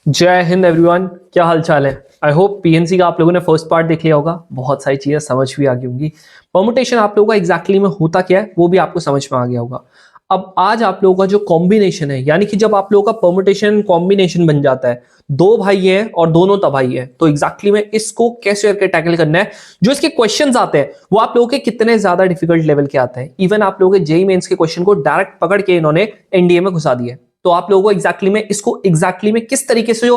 जय हिंद एवरीवन, क्या हाल चाल है। आई होप पीएनसी का आप लोगों ने फर्स्ट पार्ट देख लिया होगा, बहुत सारी चीज़ें समझ भी आ गई होंगी। परमुटेशन आप लोगों का एग्जैक्टली में होता क्या है वो भी आपको समझ में आ गया होगा। अब आज आप लोगों का जो कॉम्बिनेशन है, यानी कि जब आप लोगों का परमुटेशन कॉम्बिनेशन बन जाता है, दो भाई हैं और दोनों तबाही है, तो एग्जैक्टली में इसको कैसे करके टैकल करना है। जो इसके क्वेश्चंस आते हैं वो आप लोगों के कितने ज्यादा डिफिकल्ट लेवल के आते हैं। इवन आप लोगों के जेईई मेंस के क्वेश्चन को डायरेक्ट पकड़ के इन्होंने एनडीए में घुसा दिया है। तो आप लोगों को एग्जैक्टली में किस तरीके से जो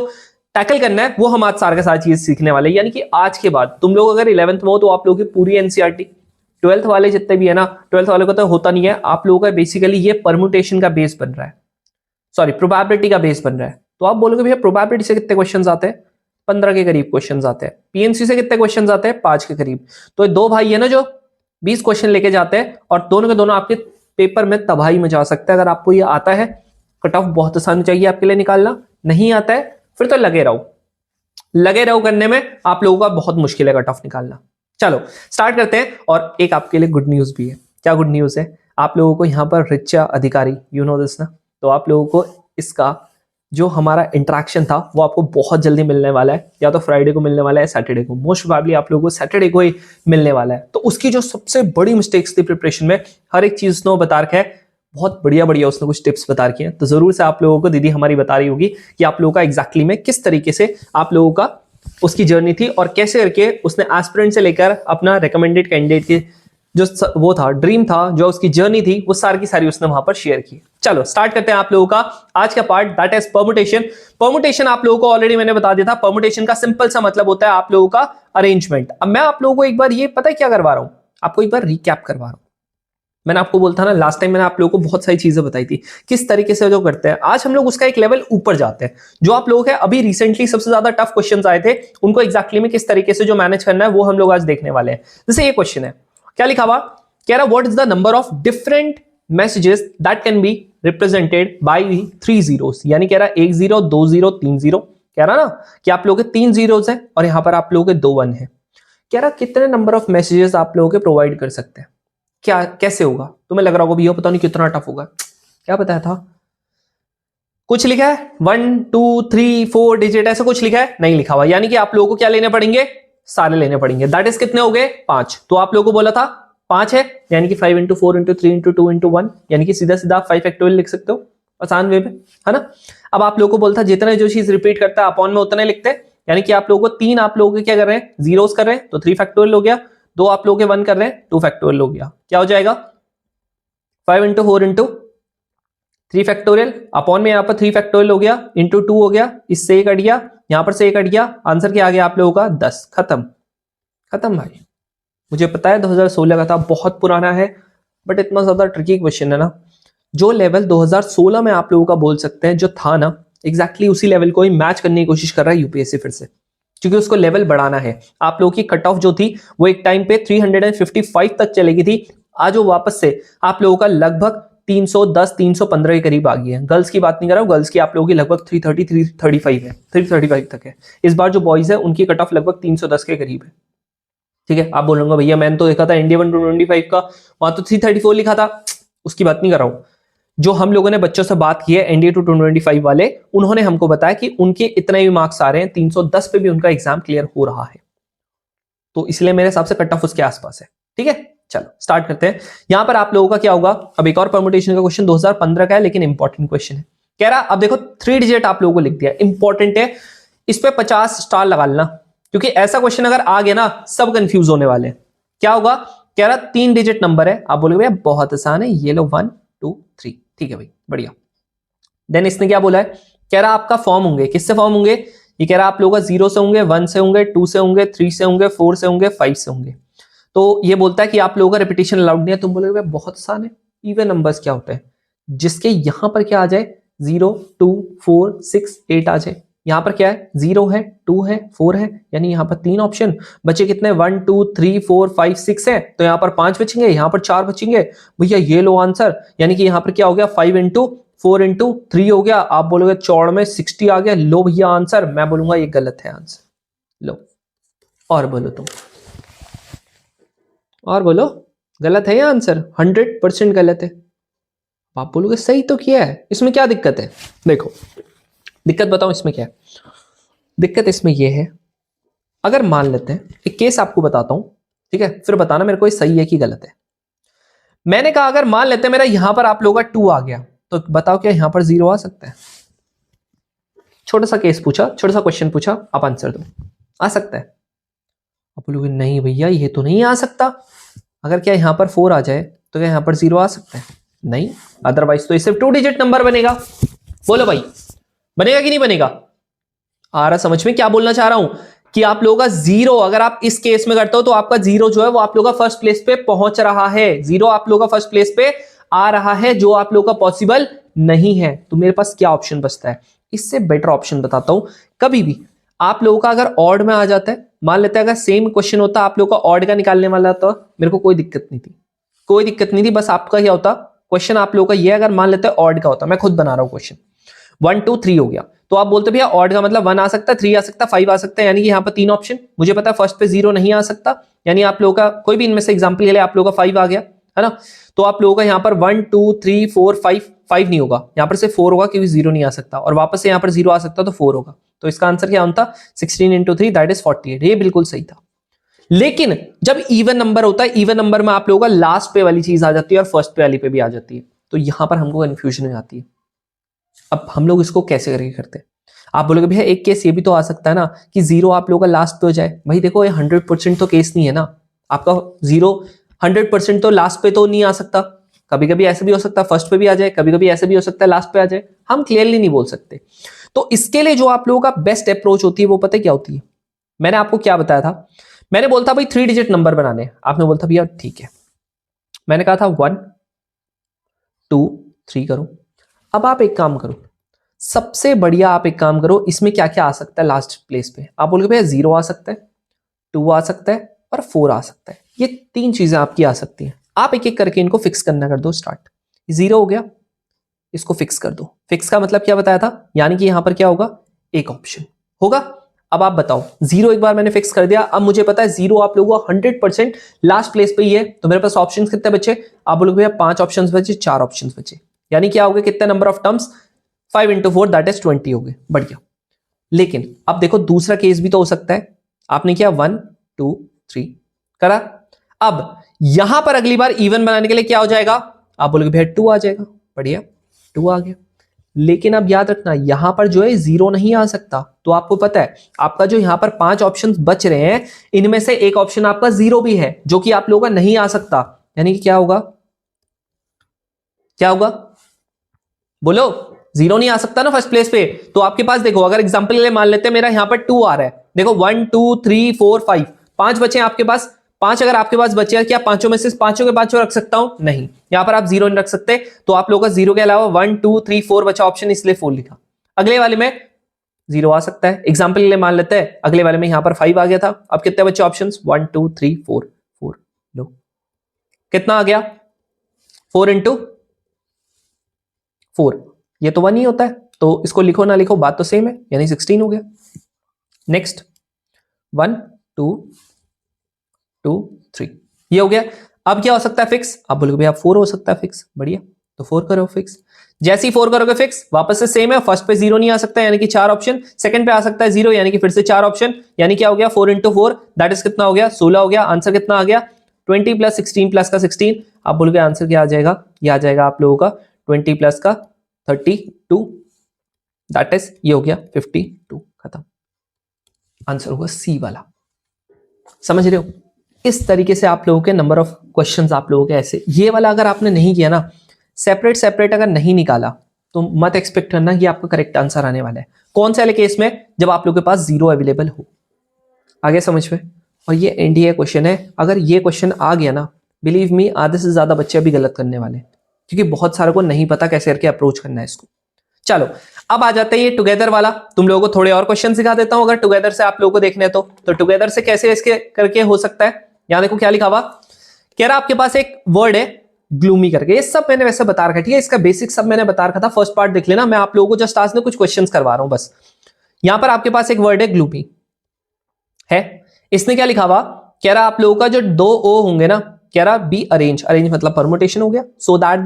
टैकल करना है वो हम आज सारे का सारी चीज सीखने वाले हैं। यानी कि आज के बाद तुम लोग अगर 11th में हो तो आप लोगों की पूरी एनसीईआरटी, 12th वाले जितने भी है ना, 12th वाले को तो होता नहीं है, आप लोगों का बेसिकली ये परमुटेशन का बेस बन रहा है, सॉरी प्रोबेबिलिटी का बेस बन रहा है। तो आप बोलोगे भैया प्रोबेबिलिटी से कितने क्वेश्चन आते हैं? 15 के करीब क्वेश्चन आते हैं। पीएनसी से कितने क्वेश्चन आते हैं? 5 के करीब। तो ये दो भाई है ना जो 20 क्वेश्चन लेके जाते हैं और दोनों के दोनों आपके पेपर में तबाही में जा सकते हैं। अगर आपको ये आता है, कट ऑफ बहुत आसान चाहिए आपके लिए निकालना, नहीं आता है फिर तो लगे रहो करने में, आप लोगों का बहुत मुश्किल है कट ऑफ निकालना। चलो स्टार्ट करते हैं। और एक आपके लिए गुड न्यूज भी है। क्या गुड न्यूज है? आप लोगों को यहाँ पर रिचा अधिकारी, यू नो दिस ना, तो आप लोगों को इसका जो हमारा इंटरेक्शन था वो आपको बहुत जल्दी मिलने वाला है। या तो फ्राइडे को मिलने वाला है, सैटरडे को, मोस्ट प्रोबेबली आप लोगों को सैटरडे को ही मिलने वाला है। तो उसकी जो सबसे बड़ी मिस्टेक्स थी प्रिपरेशन में, हर एक चीज उसने बता रखा है, बहुत बढ़िया बढ़िया उसने कुछ टिप्स बता रखी हैं। तो जरूर से आप लोगों को दीदी हमारी बता रही होगी कि आप लोगों का एग्जैक्टली में किस तरीके से आप लोगों का उसकी जर्नी थी और कैसे करके उसने एस्पिरेंट से लेकर अपना रिकमेंडेड कैंडिडेट की जो वो था, ड्रीम था, जो उसकी जर्नी थी, वो सारी की सारी उसने वहां पर शेयर की। चलो स्टार्ट करते हैं आप लोगों का आज का part, that is permutation. Permutation आप लोगों को ऑलरेडी मैंने बता दिया था। परमुटेशन का सिंपल सा मतलब होता है आप लोगों का अरेंजमेंट। अब मैं आप लोगों को एक बार ये पता है क्या करवा रहा हूं, आपको एक बार रिकैप करवा रहा हूं। मैंने आपको बोलता ना लास्ट टाइम, मैंने आप लोगों को बहुत सारी चीजें बताई थी किस तरीके से जो करते हैं। आज हम लोग उसका एक लेवल ऊपर जाते हैं। जो आप लोग हैं अभी रिसेंटली सबसे ज्यादा टफ क्वेश्चंस आए थे, उनको एग्जैक्टली में किस तरीके से जो मैनेज करना है वो हम लोग आज देखने वाले हैं। जैसे ये क्वेश्चन है, क्या लिखा हुआ, कह रहा what is the number of different messages that can be represented by 3 zeros. यानी कह रहा 1 0 2 0 3 0। कह रहा ना कि आप लोगों के 3 जीरोस हैं और यहां पर आप लोगों के 2 1 है। कह रहा कितने नंबर ऑफ मैसेजेस आप लोगों के प्रोवाइड कर सकते हैं। क्या कैसे होगा? तुम्हें लग रहा होगा भैया पता नहीं कितना टफ होगा, क्या बताया था? कुछ लिखा है 1 2 3 4 डिजिट, ऐसा कुछ लिखा है? नहीं लिखा हुआ। यानी कि आप लोगों को क्या लेने पड़ेंगे? सारे लेने पड़ेंगे। दैट इज कितने हो गए? 5। तो आप लोगों को बोला था 5 है, यानी कि 5 इंटू 4 इंटू 3 इंटू 2 इंटू 1, यानी कि सीधा सीधा आप 5 फैक्टोरियल लिख सकते हो आसान वे में, है ना। अब आप लोगों को बोलता जितने जो चीज रिपीट करता है अपॉन में उतने लिखते हैं। यानी कि आप लोगों को 3 आप लोगों के क्या कर रहे हैं? जीरोस कर रहे हैं, तो 3 फैक्टोरियल हो गया। 2 आप लोगों के 1 कर रहे हैं, 2 फैक्टोरियल हो गया। क्या हो जाएगा? 5 इंटू 4 इंटू 3 फैक्टोरियल, अपॉन में यहां पर 3 फैक्टोरियल हो गया, इंटू 2 हो गया, इससे एक हट गया, यहां पर से एक हट गया, आंसर क्या आ गया आप लोगों का? 10। खत्म भाई। मुझे पता है 2016 का था, बहुत पुराना है, बट इतना ज्यादा ट्रिकी क्वेश्चन है ना। जो लेवल 2016 में आप लोगों का बोल सकते हैं जो था ना, एग्जैक्टली उसी लेवल को ही मैच करने की कोशिश कर रहा है यूपीएससी फिर से, क्योंकि उसको लेवल बढ़ाना है। आप लोगों की कट ऑफ जो थी वो एक टाइम पे 355 तक चलेगी थी, आज वो वापस से आप लोगों का लगभग 310 315 के करीब आ गई है। गर्ल्स की बात नहीं कर रहा हूं, गर्ल्स की आप लोगों की लगभग 330 335 है, 335 तक है। इस बार जो बॉयज है उनकी कट ऑफ लगभग 310 के करीब है। ठीक है, आप बोलूंगा भैया मैंने तो देखा था इंडिया 125 का, वहां तो 334 लिखा था। उसकी बात नहीं कर रहा हूं। जो हम लोगों ने बच्चों से बात की है एनडीए 225 वाले, उन्होंने हमको बताया कि उनके इतने भी मार्क्स आ रहे हैं, 310 पे भी उनका एग्जाम क्लियर हो रहा है। तो इसलिए मेरे हिसाब से कट ऑफ उसके आसपास है। ठीक है, चलो स्टार्ट करते हैं। यहां पर आप लोगों का क्या होगा, अब एक और परमुटेशन का क्वेश्चन 2015 का है, लेकिन इंपॉर्टेंट क्वेश्चन है। कह रहा अब देखो 3 डिजिट आप लोगों को लिख दिया, इंपॉर्टेंट है, इस पे 50 स्टार लगा लेना, क्योंकि ऐसा क्वेश्चन अगर आ गया ना सब कंफ्यूज होने वाले हैं। क्या होगा? कह रहा 3 डिजिट नंबर है, आप बोलोगे भैया बहुत आसान है, ये लो 1 2 3। ठीक है भाई, बढ़िया। देन इसने क्या बोला है, कह रहा आपका फॉर्म होंगे, किससे फॉर्म होंगे? ये कह रहा आप लोगों का 0 से होंगे, 1 से होंगे, 2 से होंगे, 3 से होंगे, 4 से होंगे, 5 से होंगे। तो ये बोलता है कि आप लोगों का रिपीटेशन अलाउड नहीं है। तुम बोलोगे बहुत आसान है, इवन नंबर्स क्या होते हैं जिसके यहां पर क्या आ जाए, 0 2 4 6 8 आ जाए। यहां पर क्या है? 0 है, 2 है, 4 है, यानी यहां पर 3 ऑप्शन बचे। कितने? 1 2 3 4 5 6 है, तो यहां पर 5 बचेंगे, यहां पर 4 बचेंगे। भैया ये लो आंसर, यानी कि यहां पर क्या हो गया? 5 इंटू 4 इंटू 3 हो गया। आप बोलोगे चौड़ में 60 आ गया, लो भैया आंसर। मैं बोलूंगा ये गलत है आंसर। लो और बोलो तुम, और बोलो गलत है ये आंसर, 100% गलत है। आप बोलोगे सही तो किया है, इसमें क्या दिक्कत है? देखो दिक्कत बताऊं इसमें क्या है? दिक्कत इसमें यह है, अगर मान लेते हैं, एक केस आपको बताता हूं, ठीक है, फिर बताना मेरे को ये सही है कि गलत है। मैंने कहा अगर मान लेते हैं मेरा यहां पर आप लोगों का 2 आ गया, तो बताओ क्या यहां पर 0 आ सकता है? छोटा सा केस पूछा, छोटा सा क्वेश्चन पूछा, आप आंसर दो, आ सकता है? आप बोलोगे नहीं भैया ये तो नहीं आ सकता। अगर क्या यहां पर 4 आ जाए तो क्या यहां पर 0 आ सकता है? नहीं, अदरवाइज तो ये सिर्फ 2 डिजिट नंबर बनेगा। बोलो भाई, बनेगा कि नहीं बनेगा? आ रहा समझ में क्या बोलना चाह रहा हूं? कि आप लोगों का 0 अगर आप इस केस में करते हो तो आपका 0 जो है वो आप लोगों का फर्स्ट प्लेस पे पहुंच रहा है। 0 आप लोगों का फर्स्ट प्लेस पे आ रहा है, जो आप लोगों का पॉसिबल नहीं है। तो मेरे पास क्या ऑप्शन बचता है? इससे बेटर ऑप्शन बताता हूं। कभी भी आप लोगों का अगर ऑड में आ जाता है, मान लेते हैं अगर सेम क्वेश्चन होता आप लोगों का ऑड का निकालने वाला, तो मेरे को कोई दिक्कत नहीं थी, कोई दिक्कत नहीं थी। बस आपका क्या होता, क्वेश्चन आप लोगों का ये अगर मान लेते हैं ऑड का होता, मैं खुद बना रहा हूं क्वेश्चन, 1 2 3 हो गया, तो आप बोलते भैया ऑड का मतलब 1 आ सकता है, 3 आ सकता है, 5 आ सकता है, यानी कि यहाँ पर 3 ऑप्शन। मुझे पता है फर्स्ट पे 0 नहीं आ सकता, यानी आप लोगों का कोई भी इनमें से एग्जांपल ले ले, आप लोगों का 5 आ गया है ना, तो आप लोगों का यहाँ पर 1 2 3 4 5 नहीं होगा, यहाँ पर सिर्फ 4 होगा क्योंकि 0 नहीं आ सकता, और वापस से यहाँ पर 0 आ सकता तो 4 होगा। तो इसका आंसर क्या होता? 16 × 3 दैट इज 48। ये बिल्कुल सही था। लेकिन जब इवन नंबर होता है, इवन नंबर में आप लोगों का लास्ट पे वाली चीज आ जाती है और फर्स्ट पे वाली पे भी आ जाती है, तो यहां पर हमको कंफ्यूजन हो जाती है। अब हम लोग इसको कैसे करके करते हैं? आप बोलोगे भैया एक केस ये भी तो आ सकता है ना कि 0 आप लोगों का लास्ट पे हो जाए। भाई देखो ये 100% तो केस नहीं है ना, आपका 0 100% तो लास्ट पे तो नहीं आ सकता। कभी कभी ऐसे भी हो सकता है फर्स्ट पे भी आ जाए, कभी कभी ऐसे भी हो सकता है लास्ट पे आ जाए, हम क्लियरली नहीं बोल सकते। तो इसके लिए जो आप लोगों का बेस्ट अप्रोच होती है वो पता है क्या होती है? मैंने आपको क्या बताया था? मैंने बोलता भाई 3 डिजिट नंबर बनाने, आपने बोलता भैया ठीक है। मैंने कहा था 1 2 3 करो। अब आप एक काम करो, सबसे बढ़िया आप एक काम करो, इसमें क्या क्या आ सकता है लास्ट प्लेस पे? आप बोलोगे भैया 0 आ सकता है, 2 आ सकता है और 4 आ सकता है। ये 3 चीजें आपकी आ सकती हैं। आप एक एक करके इनको फिक्स करना कर दो स्टार्ट। 0 हो गया, इसको फिक्स कर दो। फिक्स का मतलब क्या बताया था? यानी कि यहां पर क्या होगा? एक ऑप्शन होगा। अब आप बताओ, 0 एक बार मैंने फिक्स कर दिया, अब मुझे पता है 0 आप लोगों को 100% लास्ट प्लेस पे ही है, तो मेरे पास ऑप्शंस कितने बचे? आप बोलोगे भैया 5 ऑप्शंस बचे, 4 ऑप्शंस बचे, यानी क्या हो गया? कितने number of terms? 5 × 4 that is 20 हो गए। बढ़िया। लेकिन अब देखो दूसरा केस भी तो हो सकता है। आपने किया 1 2 3 करा, अब यहां पर अगली बार इवन बनाने के लिए क्या हो जाएगा? आप बोलोगे भैया 2 आ जाएगा। बढ़िया, 2 आ गया। लेकिन अब याद रखना यहां पर जो है 0 नहीं आ सकता। तो आपको पता है आपका जो यहां पर 5 ऑप्शन बच रहे हैं, इनमें से एक ऑप्शन आपका 0 भी है, जो कि आप लोगों का नहीं आ सकता। यानी कि क्या होगा? क्या होगा? बोलो। 0 नहीं आ सकता ना फर्स्ट प्लेस पे। तो आपके पास देखो, अगर एग्जांपल के लिए मान लेते हैं मेरा यहां पर 2 आ रहा है, देखो 1 2 3 4 5 5 बचे हैं आपके पास। 5 अगर आपके पास बचे हैं, क्या पांचों में से पांचों के पांचों रख सकता हूं? नहीं, यहां पर आप 0 नहीं रख सकते। तो आप लोगों का 0 के अलावा 1 2 3 4 बचा ऑप्शन, इसलिए 4 लिखा। अगले वाले में 0 आ सकता है। एग्जाम्पल के लिए मान लेते हैं अगले वाले में यहां पर 5 आ गया था। अब कितने बच्चे ऑप्शन? 1 2 3 4 4। लो कितना आ गया? 4 × 4, ये तो 1 ही होता है, तो इसको लिखो ना लिखो बात तो सेम है, यानी 16 हो गया। नेक्स्ट 1 2 2 3, ये हो गया। अब क्या हो सकता है फिक्स? आप बोलोगे भैया 4 हो सकता है फिक्स। बढ़िया, तो 4 करो फिक्स। जैसे ही 4 करोगे फिक्स, वापस से सेम है, फर्स्ट पे 0 नहीं आ सकता यानी कि 4 ऑप्शन, सेकंड पे आ सकता है 0 यानी कि फिर से 4 ऑप्शन, यानी क्या हो गया? 4 × 4 दैट इज कितना हो गया? 16 हो गया। आंसर कितना आ गया? 20 + 16 + का 16। आप बोलोगे आंसर क्या आ जाएगा? ये आ जाएगा आप लोगों का 20 + का 32, दैट इज ये हो गया 52। खत्म। आंसर होगा सी वाला। समझ रहे हो? इस तरीके से आप लोगों के नंबर ऑफ क्वेश्चंस आप लोगों के ऐसे, ये वाला अगर आपने नहीं किया ना, सेपरेट सेपरेट अगर नहीं निकाला, तो मत एक्सपेक्ट करना कि आपका करेक्ट आंसर आने वाला है। कौन से वाले केस में? जब आप लोगों के पास 0 अवेलेबल हो। आगे समझ में? और ये एनडीए क्वेश्चन है, अगर ये क्वेश्चन आ गया ना, बिलीव मी आधे से ज्यादा बच्चे अभी गलत करने वाले, क्योंकि बहुत सारे को नहीं पता कैसे करके अप्रोच करना है इसको। चलो अब आ जाते हैं ये टुगेदर वाला। तुम लोगों को थोड़े और क्वेश्चन सिखा देता हूं, अगर टुगेदर से आप लोगों को देखने हैं तो टुगेदर से कैसे इसके करके हो सकता है। यहां देखो क्या लिखा हुआ, कह रहा आपके पास एक वर्ड है ग्लूमी करके। ये सब मैंने वैसे बता रखा है, ठीक है, इसका बेसिक सब मैंने बता रखा था। फर्स्ट पार्ट देख लेना, मैं आप लोगों को जस्ट आज में कुछ क्वेश्चंस करवा रहा हूं बस। यहां पर आपके पास एक वर्ड है ग्लूमी है। इसने क्या लिखा हुआ, कह रहा आप लोगों का जो 2 ओ होंगे ना, कह रहा बी अरेंज, अरेंज मतलब परमुटेशन हो गया, सो दैट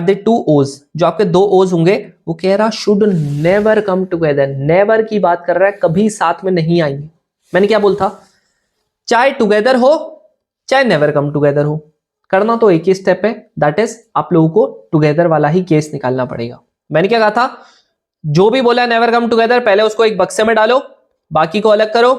द टू ओज, जो आपके 2 ओज होंगे वो कह रहा should never come together, never की बात कर रहा है, कभी साथ में नहीं आएंगे। मैंने क्या बोलता, चाहे टुगेदर हो चाहे नेवर कम टुगेदर हो, करना तो एक ही स्टेप है, दैट इज आप लोगों को टुगेदर वाला ही केस निकालना पड़ेगा। मैंने क्या कहा था, जो भी बोला नेवर कम टुगेदर पहले उसको एक बक्से में डालो, बाकी को अलग करो।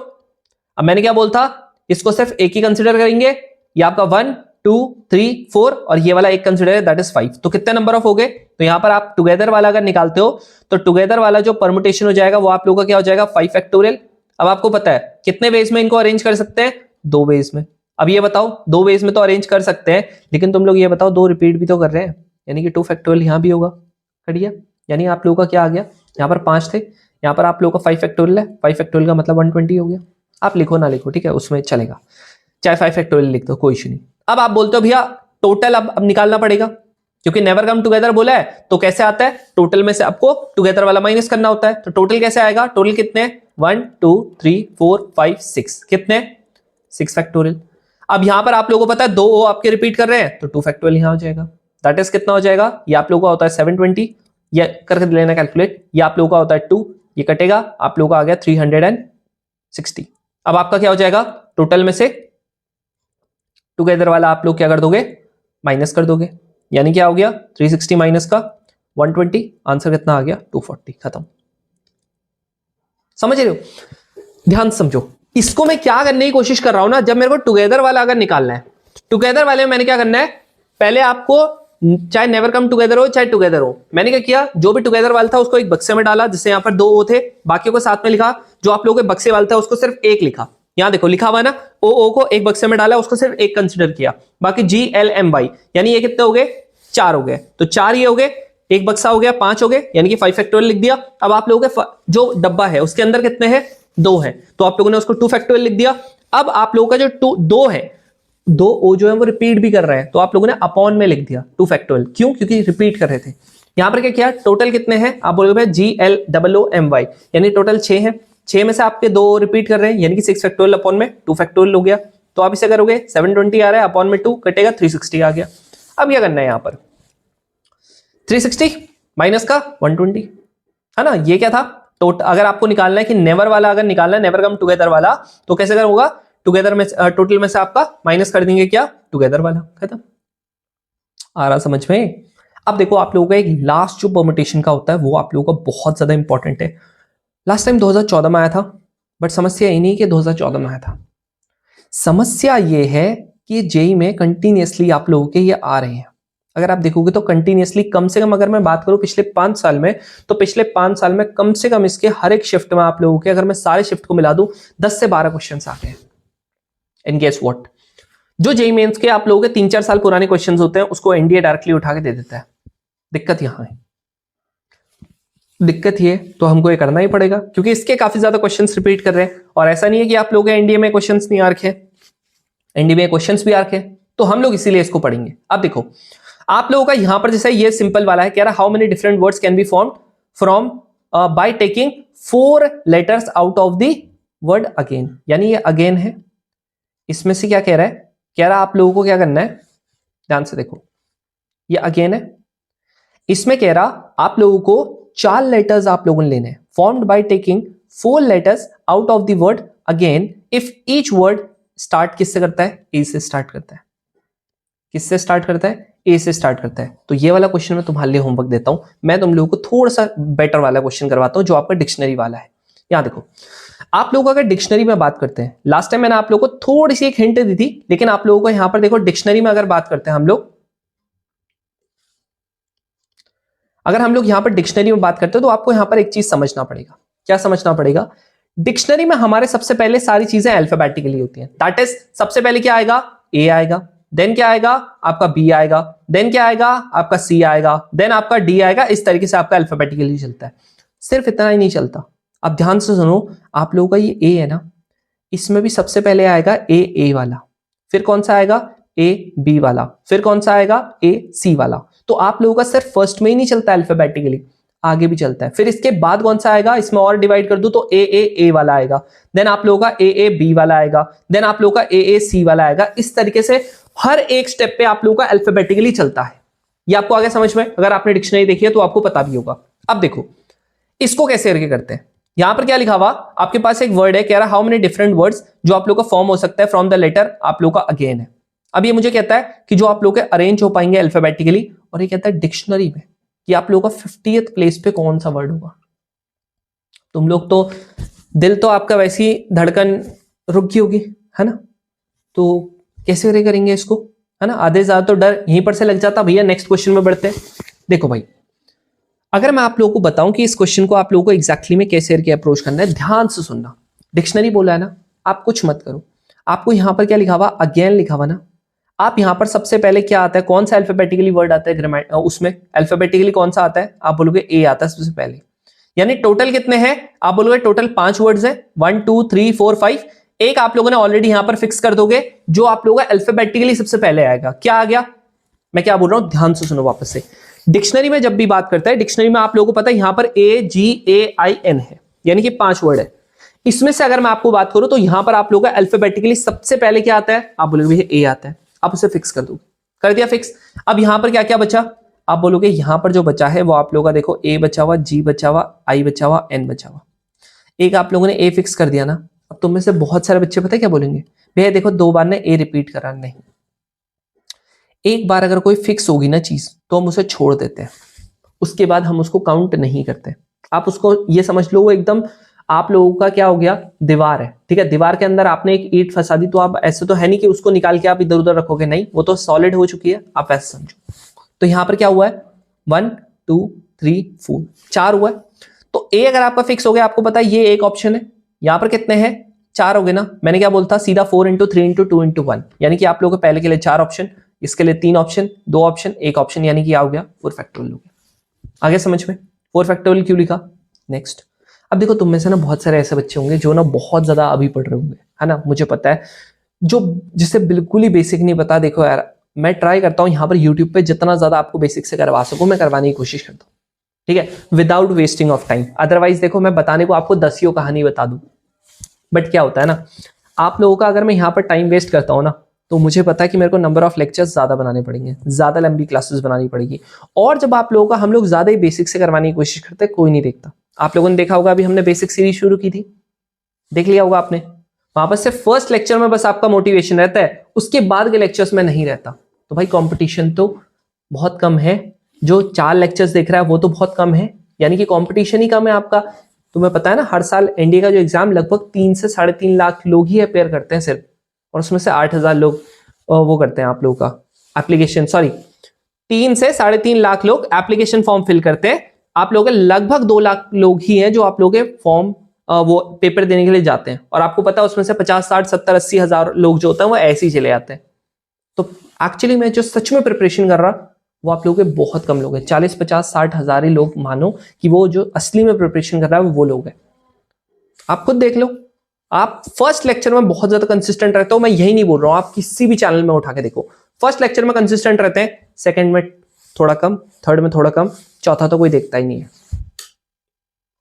अब मैंने क्या बोलता, इसको सिर्फ एक ही कंसिडर करेंगे, ये आपका 1 2 3 4 और ये वाला एक कंसिडर है, दैट इज 5। तो कितने नंबर ऑफ हो गए, तो यहां पर आप टुगेदर वाला अगर निकालते हो तो टुगेदर वाला जो परमुटेशन हो जाएगा वो आप लोगों का क्या हो जाएगा, 5 फैक्टोरियल। अब आपको पता है कितने वेज में इनको अरेंज कर सकते हैं, 2 वेज में। अब ये बताओ 2 वेज में तो अरेंज कर सकते हैं, लेकिन तुम लोग ये बताओ 2 रिपीट भी तो कर रहे हैं, यानी कि 2 फैक्टोरियल यहां भी होगा, कर दिया। यानी आप लोगों का क्या आ गया, यहाँ पर 5 थे, यहाँ पर आप लोगों का 5 फैक्टोरियल है, 5 फैक्टोरियल का मतलब 120 हो गया। आप लिखो ना लिखो, ठीक है, उसमें चलेगा, चाहे 5 फैक्टोरियल लिख दो, कोई इशू नहीं। अब आप बोलते हो भैया टोटल अब निकालना पड़ेगा, क्योंकि नेवर कम टुगेदर बोला है, तो कैसे आता है, टोटल में से आपको टुगेदर वाला माइनस करना होता है। तो टोटल कैसे आएगा, टोटल कितने, 1 2 3 4 5 6, कितने, 6 फैक्टोरियल। अब यहां पर आप लोगों को पता है 2 ओ आपके रिपीट कर रहे हैं, तो 2 फैक्टोरियल यहां हो जाएगा, दैट इज कितना हो जाएगा, ये आप लोगों का होता है 720, ये करके लेना कैलकुलेट, ये आप लोगों का होता है 2, ये कटेगा, आप लोगों का आ गया 360। अब आपका क्या हो जाएगा, टोटल में से टुगेदर वाला आप लोग क्या कर दोगे, माइनस कर दोगे, यानी क्या हो गया 360 माइनस का 120, आंसर कितना आ गया 240, खत्म। समझ रहे हो, ध्यान समझो, इसको मैं क्या करने की कोशिश कर रहा हूं ना, जब मेरे को टुगेदर वाला अगर निकालना है, टुगेदर वाले में मैंने क्या करना है, पहले आपको चाहे नेवर कम टुगेदर हो चाहे टुगेदर हो, मैंने क्या किया, जो भी टुगेदर वाला था उसको एक बक्से में डाला, जिससे यहाँ पर 2 ओ थे, बाकी को साथ में लिखा, जो आप लोगों के बक्से वाला था उसको सिर्फ एक लिखा, यहां देखो लिखा हुआ ना, ओ को एक बक्से में डाला, उसको सिर्फ एक कंसिडर किया, बाकी GLMY, यानी ये कितने हो गए, 4 हो गए, तो 4 ये हो गए, एक बक्सा हो गया, 5 हो गए, यानी कि 5 फैक्टोरियल लिख दिया। अब आप लोगों के जो डब्बा है उसके अंदर कितने हैं, 2 है, तो आप लोगों ने उसको 2 फैक्टोरियल लिख दिया। अब आप लोगों का जो 2 है, 2 ओ जो है वो रिपीट भी कर रहे हैं, तो आप लोगों ने अपॉन में लिख दिया 2 फैक्टोरियल, क्यों, क्योंकि रिपीट कर रहे थे। यहां पर क्या किया, टोटल कितने हैं, आप बोलोगे GLOOMY, यानी टोटल 6 है, 6 में से आपके 2 रिपीट कर रहे हैं, यानी कि 6 फैक्टोरियल अपॉन में 2 फैक्टोरियल हो गया। तो आप इसे करोगे 720 आ रहा है, अपॉन में 2 कटेगा 360 आ गया। अब क्या करना है, यहां पर 360 माइनस का 120 है ना, ये क्या था, टोटल अगर आपको निकालना है कि नेवर वाला अगर निकालना है, नेवर कम टुगेदर वाला, तो कैसे करोगा, टुगेदर में टोटल में से आपका माइनस कर देंगे क्या, टुगेदर वाला, खत्म। आ रहा समझ में। अब देखो आप लोगों का एक लास्ट जो परमुटेशन का होता है वो आप लोगों का बहुत ज्यादा इंपॉर्टेंट है। लास्ट टाइम 2014 में आया था, बट समस्या ये नहीं कि 2014 में आया था, समस्या ये है कि जेई में कंटिन्यूअसली आप लोगों के ये आ रहे हैं। अगर आप देखोगे तो कंटिन्यूअसली कम से कम, अगर मैं बात करूं पिछले 5 साल में, तो पिछले 5 साल में कम से कम इसके हर एक शिफ्ट में आप लोगों के, अगर मैं सारे शिफ्ट को मिला दूं, 10 से 12 क्वेश्चंस आते हैं। इन गेस व्हाट, जो जेई मेंस के आप लोगों के 3-4 साल पुराने क्वेश्चंस होते हैं उसको एनडीए डायरेक्टली उठा के दे देता है। दिक्कत यहां है, दिक्कत ये तो हमको ये करना ही पड़ेगा, क्योंकि इसके काफी ज्यादा क्वेश्चंस रिपीट कर रहे हैं, और ऐसा नहीं है कि आप लोगों के एनडीए में क्वेश्चंस नहीं आ रखे, एनडीए में क्वेश्चंस भी आ रखे, तो हम लोग इसीलिए इसको पढ़ेंगे। अब देखो आप लोगों का यहां पर जैसे ये सिंपल वाला है, कह रहा how many different words can be formed from by taking 4 letters out of the word again, यानी ये अगेन है, इसमें से क्या कह रहा है, कह रहा आप लोगों को क्या करना है, ध्यान से देखो, ये अगेन है, इसमें कह रहा आप लोगों को 4 लेटर्स आप लोगों ने लेने हैं, formed by taking 4 letters out of the word again if each word start किससे करता है, ए से स्टार्ट करता है, किससे स्टार्ट करता है, ए से स्टार्ट करता है। तो ये वाला क्वेश्चन मैं तुम्हारे लिए होमवर्क देता हूं, मैं तुम लोगों को थोड़ा सा बेटर वाला क्वेश्चन करवाता हूं जो आपका डिक्शनरी वाला है। यहां देखो आप लोगों अगर डिक्शनरी में बात करते हैं, लास्ट टाइम मैंने आप लोगों को थोड़ी सी एक हिंट दी थी, लेकिन आप लोगों को यहां पर देखो डिक्शनरी में अगर बात करते हैं हम लोग, अगर हम लोग यहां पर डिक्शनरी में बात करते हैं तो आपको यहां पर एक चीज समझना पड़ेगा। क्या समझना पड़ेगा, डिक्शनरी में हमारे सबसे पहले सारी चीजें अल्फाबेटिकली होती हैं, दैट इज सबसे पहले क्या आएगा, ए आएगा, देन क्या आएगा आपका बी आएगा, देन क्या आएगा आपका सी आएगा, देन आपका डी आएगा, इस तरीके से आपका अल्फाबेटिकली चलता है। सिर्फ इतना ही नहीं चलता, अब ध्यान से सुनो, आप लोगों का ये ए है ना, इसमें भी सबसे पहले आएगा ए वाला, फिर कौन सा आएगा ए बी वाला, फिर कौन सा आएगा ए सी वाला। तो आप लोगों का सिर्फ फर्स्ट में ही नहीं चलता अल्फाबेटिकली, आगे भी चलता है। फिर इसके बाद कौन सा आएगा, इसमें और डिवाइड कर दूं तो ए वाला आएगा, देन आप लोगों का ए बी वाला आएगा, देन आप लोगों का ए सी वाला आएगा। इस तरीके से हर एक स्टेप पे आप लोगों का अल्फाबेटिकली चलता है। ये आपको आगे समझ में, अगर आपने डिक्शनरी देखी है तो आपको पता भी होगा। अब देखो इसको कैसे करके करते हैं। यहां पर क्या लिखा हुआ, आपके पास एक वर्ड है, कह रहा हाउ मेनी डिफरेंट वर्ड्स जो आप लोग का फॉर्म हो सकता है फ्रॉम द लेटर आप लोग का अगेन है। अब ये मुझे कहता है कि जो आप लोग के अरेंज हो पाएंगे अल्फाबेटिकली, और ये कहता है डिक्शनरी में कि आप लोग का 50th प्लेस पे कौन सा वर्ड होगा। तुम लोग तो दिल तो आपका वैसी धड़कन रुक गई होगी, है ना, तो कैसे करेंगे इसको, है ना। आधे ज्यादा तो डर यहीं पर से लग जाता। भैया नेक्स्ट क्वेश्चन में बढ़ते हैं। देखो भाई, अगर मैं आप लोगों को बताऊं कि इस क्वेश्चन को आप लोगों को एग्जैक्टली में कैसे करके अप्रोच करना है, ध्यान से सुनना। डिक्शनरी बोला है ना, आप कुछ मत करो। आपको यहां पर क्या लिखा हुआ, अगेन लिखा हुआ ना। आप यहां पर सबसे पहले क्या आता है, कौन सा अल्फाबेटिकली वर्ड आता है ग्रामर उसमें, अल्फाबेटिकली कौन सा आता है, आप बोलोगे ए आता है सबसे पहले। यानी टोटल कितने हैं, आप बोलोगे टोटल 5 वर्ड्स है, 1 2 3 4 5। एक आप लोगों ने ऑलरेडी यहां पर फिक्स कर दोगे, जो आप लोगों का अल्फाबेटिकली सबसे पहले आएगा। क्या आ गया, मैं क्या बोल रहा हूं, ध्यान से सुनो वापस से। डिक्शनरी में जब भी बात करता है, डिक्शनरी में आप लोगों को पता है यहां पर AGAIN है, यानी कि 5 वर्ड है। इसमें से अगर मैं आपको बात करूं तो यहां पर आप लोगों का अल्फाबेटिकली सबसे पहले क्या आता है, आप बोलोगे ए आता है, आप उसे फिक्स कर दोगे, कर दिया फिक्स। अब यहां पर क्या क्या बचा, आप बोलोगे यहां पर जो बचा है वो आप लोगों का देखो ए बचा हुआ, जी बचा हुआ, आई बचा हुआ, एन बचा हुआ। एक आप लोगों ने ए फिक्स कर दिया ना। अब तुम में से बहुत सारे बच्चे पता है क्या बोलेंगे, भैया देखो 2 बार ने ए रिपीट करा, नहीं, एक बार अगर कोई फिक्स होगी ना चीज तो हम उसे छोड़ देते हैं, उसके बाद हम उसको काउंट नहीं करते। आप उसको ये समझ लो वो एकदम आप लोगों का क्या हो गया, दीवार है, ठीक है। दीवार के अंदर आपने एक ईंट फंसा दी, तो आप ऐसे तो है नहीं कि उसको निकाल के आप इधर उधर रखोगे, नहीं, वो तो सॉलिड हो चुकी है, आप ऐसे समझो। तो यहां पर क्या हुआ है, 1 2 3 4, 4 हुआ है। तो ए अगर आपका फिक्स हो गया, आपको पता है ये एक ऑप्शन है। यहां पर कितने हैं, 4 हो गए ना। मैंने क्या बोलता सीधा 4 इंटू 3 इंटू 2 इंटू 1, यानी कि आप लोगों को पहले के लिए 4 ऑप्शन, इसके लिए 3 ऑप्शन, 2 ऑप्शन, 1 ऑप्शन, यानी कि क्या हो गया 4 फैक्टोरियल हो गया। आगे समझ में, 4 फैक्टोरियल क्यों लिखा। नेक्स्ट, अब देखो तुम में से ना बहुत सारे ऐसे बच्चे होंगे जो ना बहुत ज्यादा अभी पढ़ रहे होंगे, है ना, मुझे पता है, जो जिसे बिल्कुल ही बेसिक नहीं पता। देखो यार, मैं ट्राई करता हूं यहां पर यूट्यूब पे जितना ज्यादा आपको बेसिक से करवा सकूं मैं करवाने की कोशिश करता हूं, ठीक है, without wasting of time. Otherwise देखो मैं बताने को आपको 10 कहानी बता दूं, बट क्या होता है ना, आप लोगों का अगर मैं यहां पर टाइम वेस्ट करता हूं ना, तो मुझे पता है कि मेरे को नंबर ऑफ लेक्चर्स ज्यादा बनाने पड़ेंगे, ज्यादा लंबी क्लासेस बनानी पड़ेगी। और जब आप लोगों का हम लोग ज्यादा ही बेसिक से करवाने की कोशिश करते हैं, कोई नहीं देखता। आप लोगों ने देखा होगा अभी हमने बेसिक सीरीज शुरू की थी, देख लिया होगा आपने। वहां पर सिर्फ फर्स्ट लेक्चर में बस आपका मोटिवेशन रहता है, उसके बाद के लेक्चर्स में नहीं रहता। तो भाई कंपटीशन तो बहुत कम है, जो 4 लेक्चर्स देख रहा है वो तो बहुत कम है, यानी कि कंपटीशन ही कम है आपका। तुम्हें पता है ना, हर साल एनडीए का जो एग्जाम लगभग 3 से 3.5 लाख लोग ही अपेयर करते हैं सिर्फ, और उसमें से 8,000 लोग वो करते हैं आप लोगों का एप्लीकेशन, सॉरी 3 से 3.5 लाख लोग एप्लीकेशन फॉर्म फिल करते हैं। आप लोगों के लगभग 2 लाख लोग ही हैं जो आप लोगों के फॉर्म वो पेपर देने के लिए जाते हैं, और आपको पता है उसमें से 50 60 70 80 हजार लोग जो होते हैं वो ऐसे ही चले जाते हैं। तो एक्चुअली मैं जो सच में प्रिपरेशन कर रहा वो आप लोगों के बहुत कम लोग हैं, 40 50 60 हजार ही लोग मानो कि वो जो असली में प्रिपरेशन कर रहा है वो लोग हैं। आप खुद देख लो, आप फर्स्ट लेक्चर में बहुत ज्यादा कंसिस्टेंट रहते हो, मैं यही नहीं बोल रहा हूं, आप किसी भी चैनल में उठा के देखो, फर्स्ट लेक्चर में कंसिस्टेंट रहते हैं, सेकंड में थोड़ा कम, थर्ड में थोड़ा कम, चौथा तो कोई देखता ही नहीं है,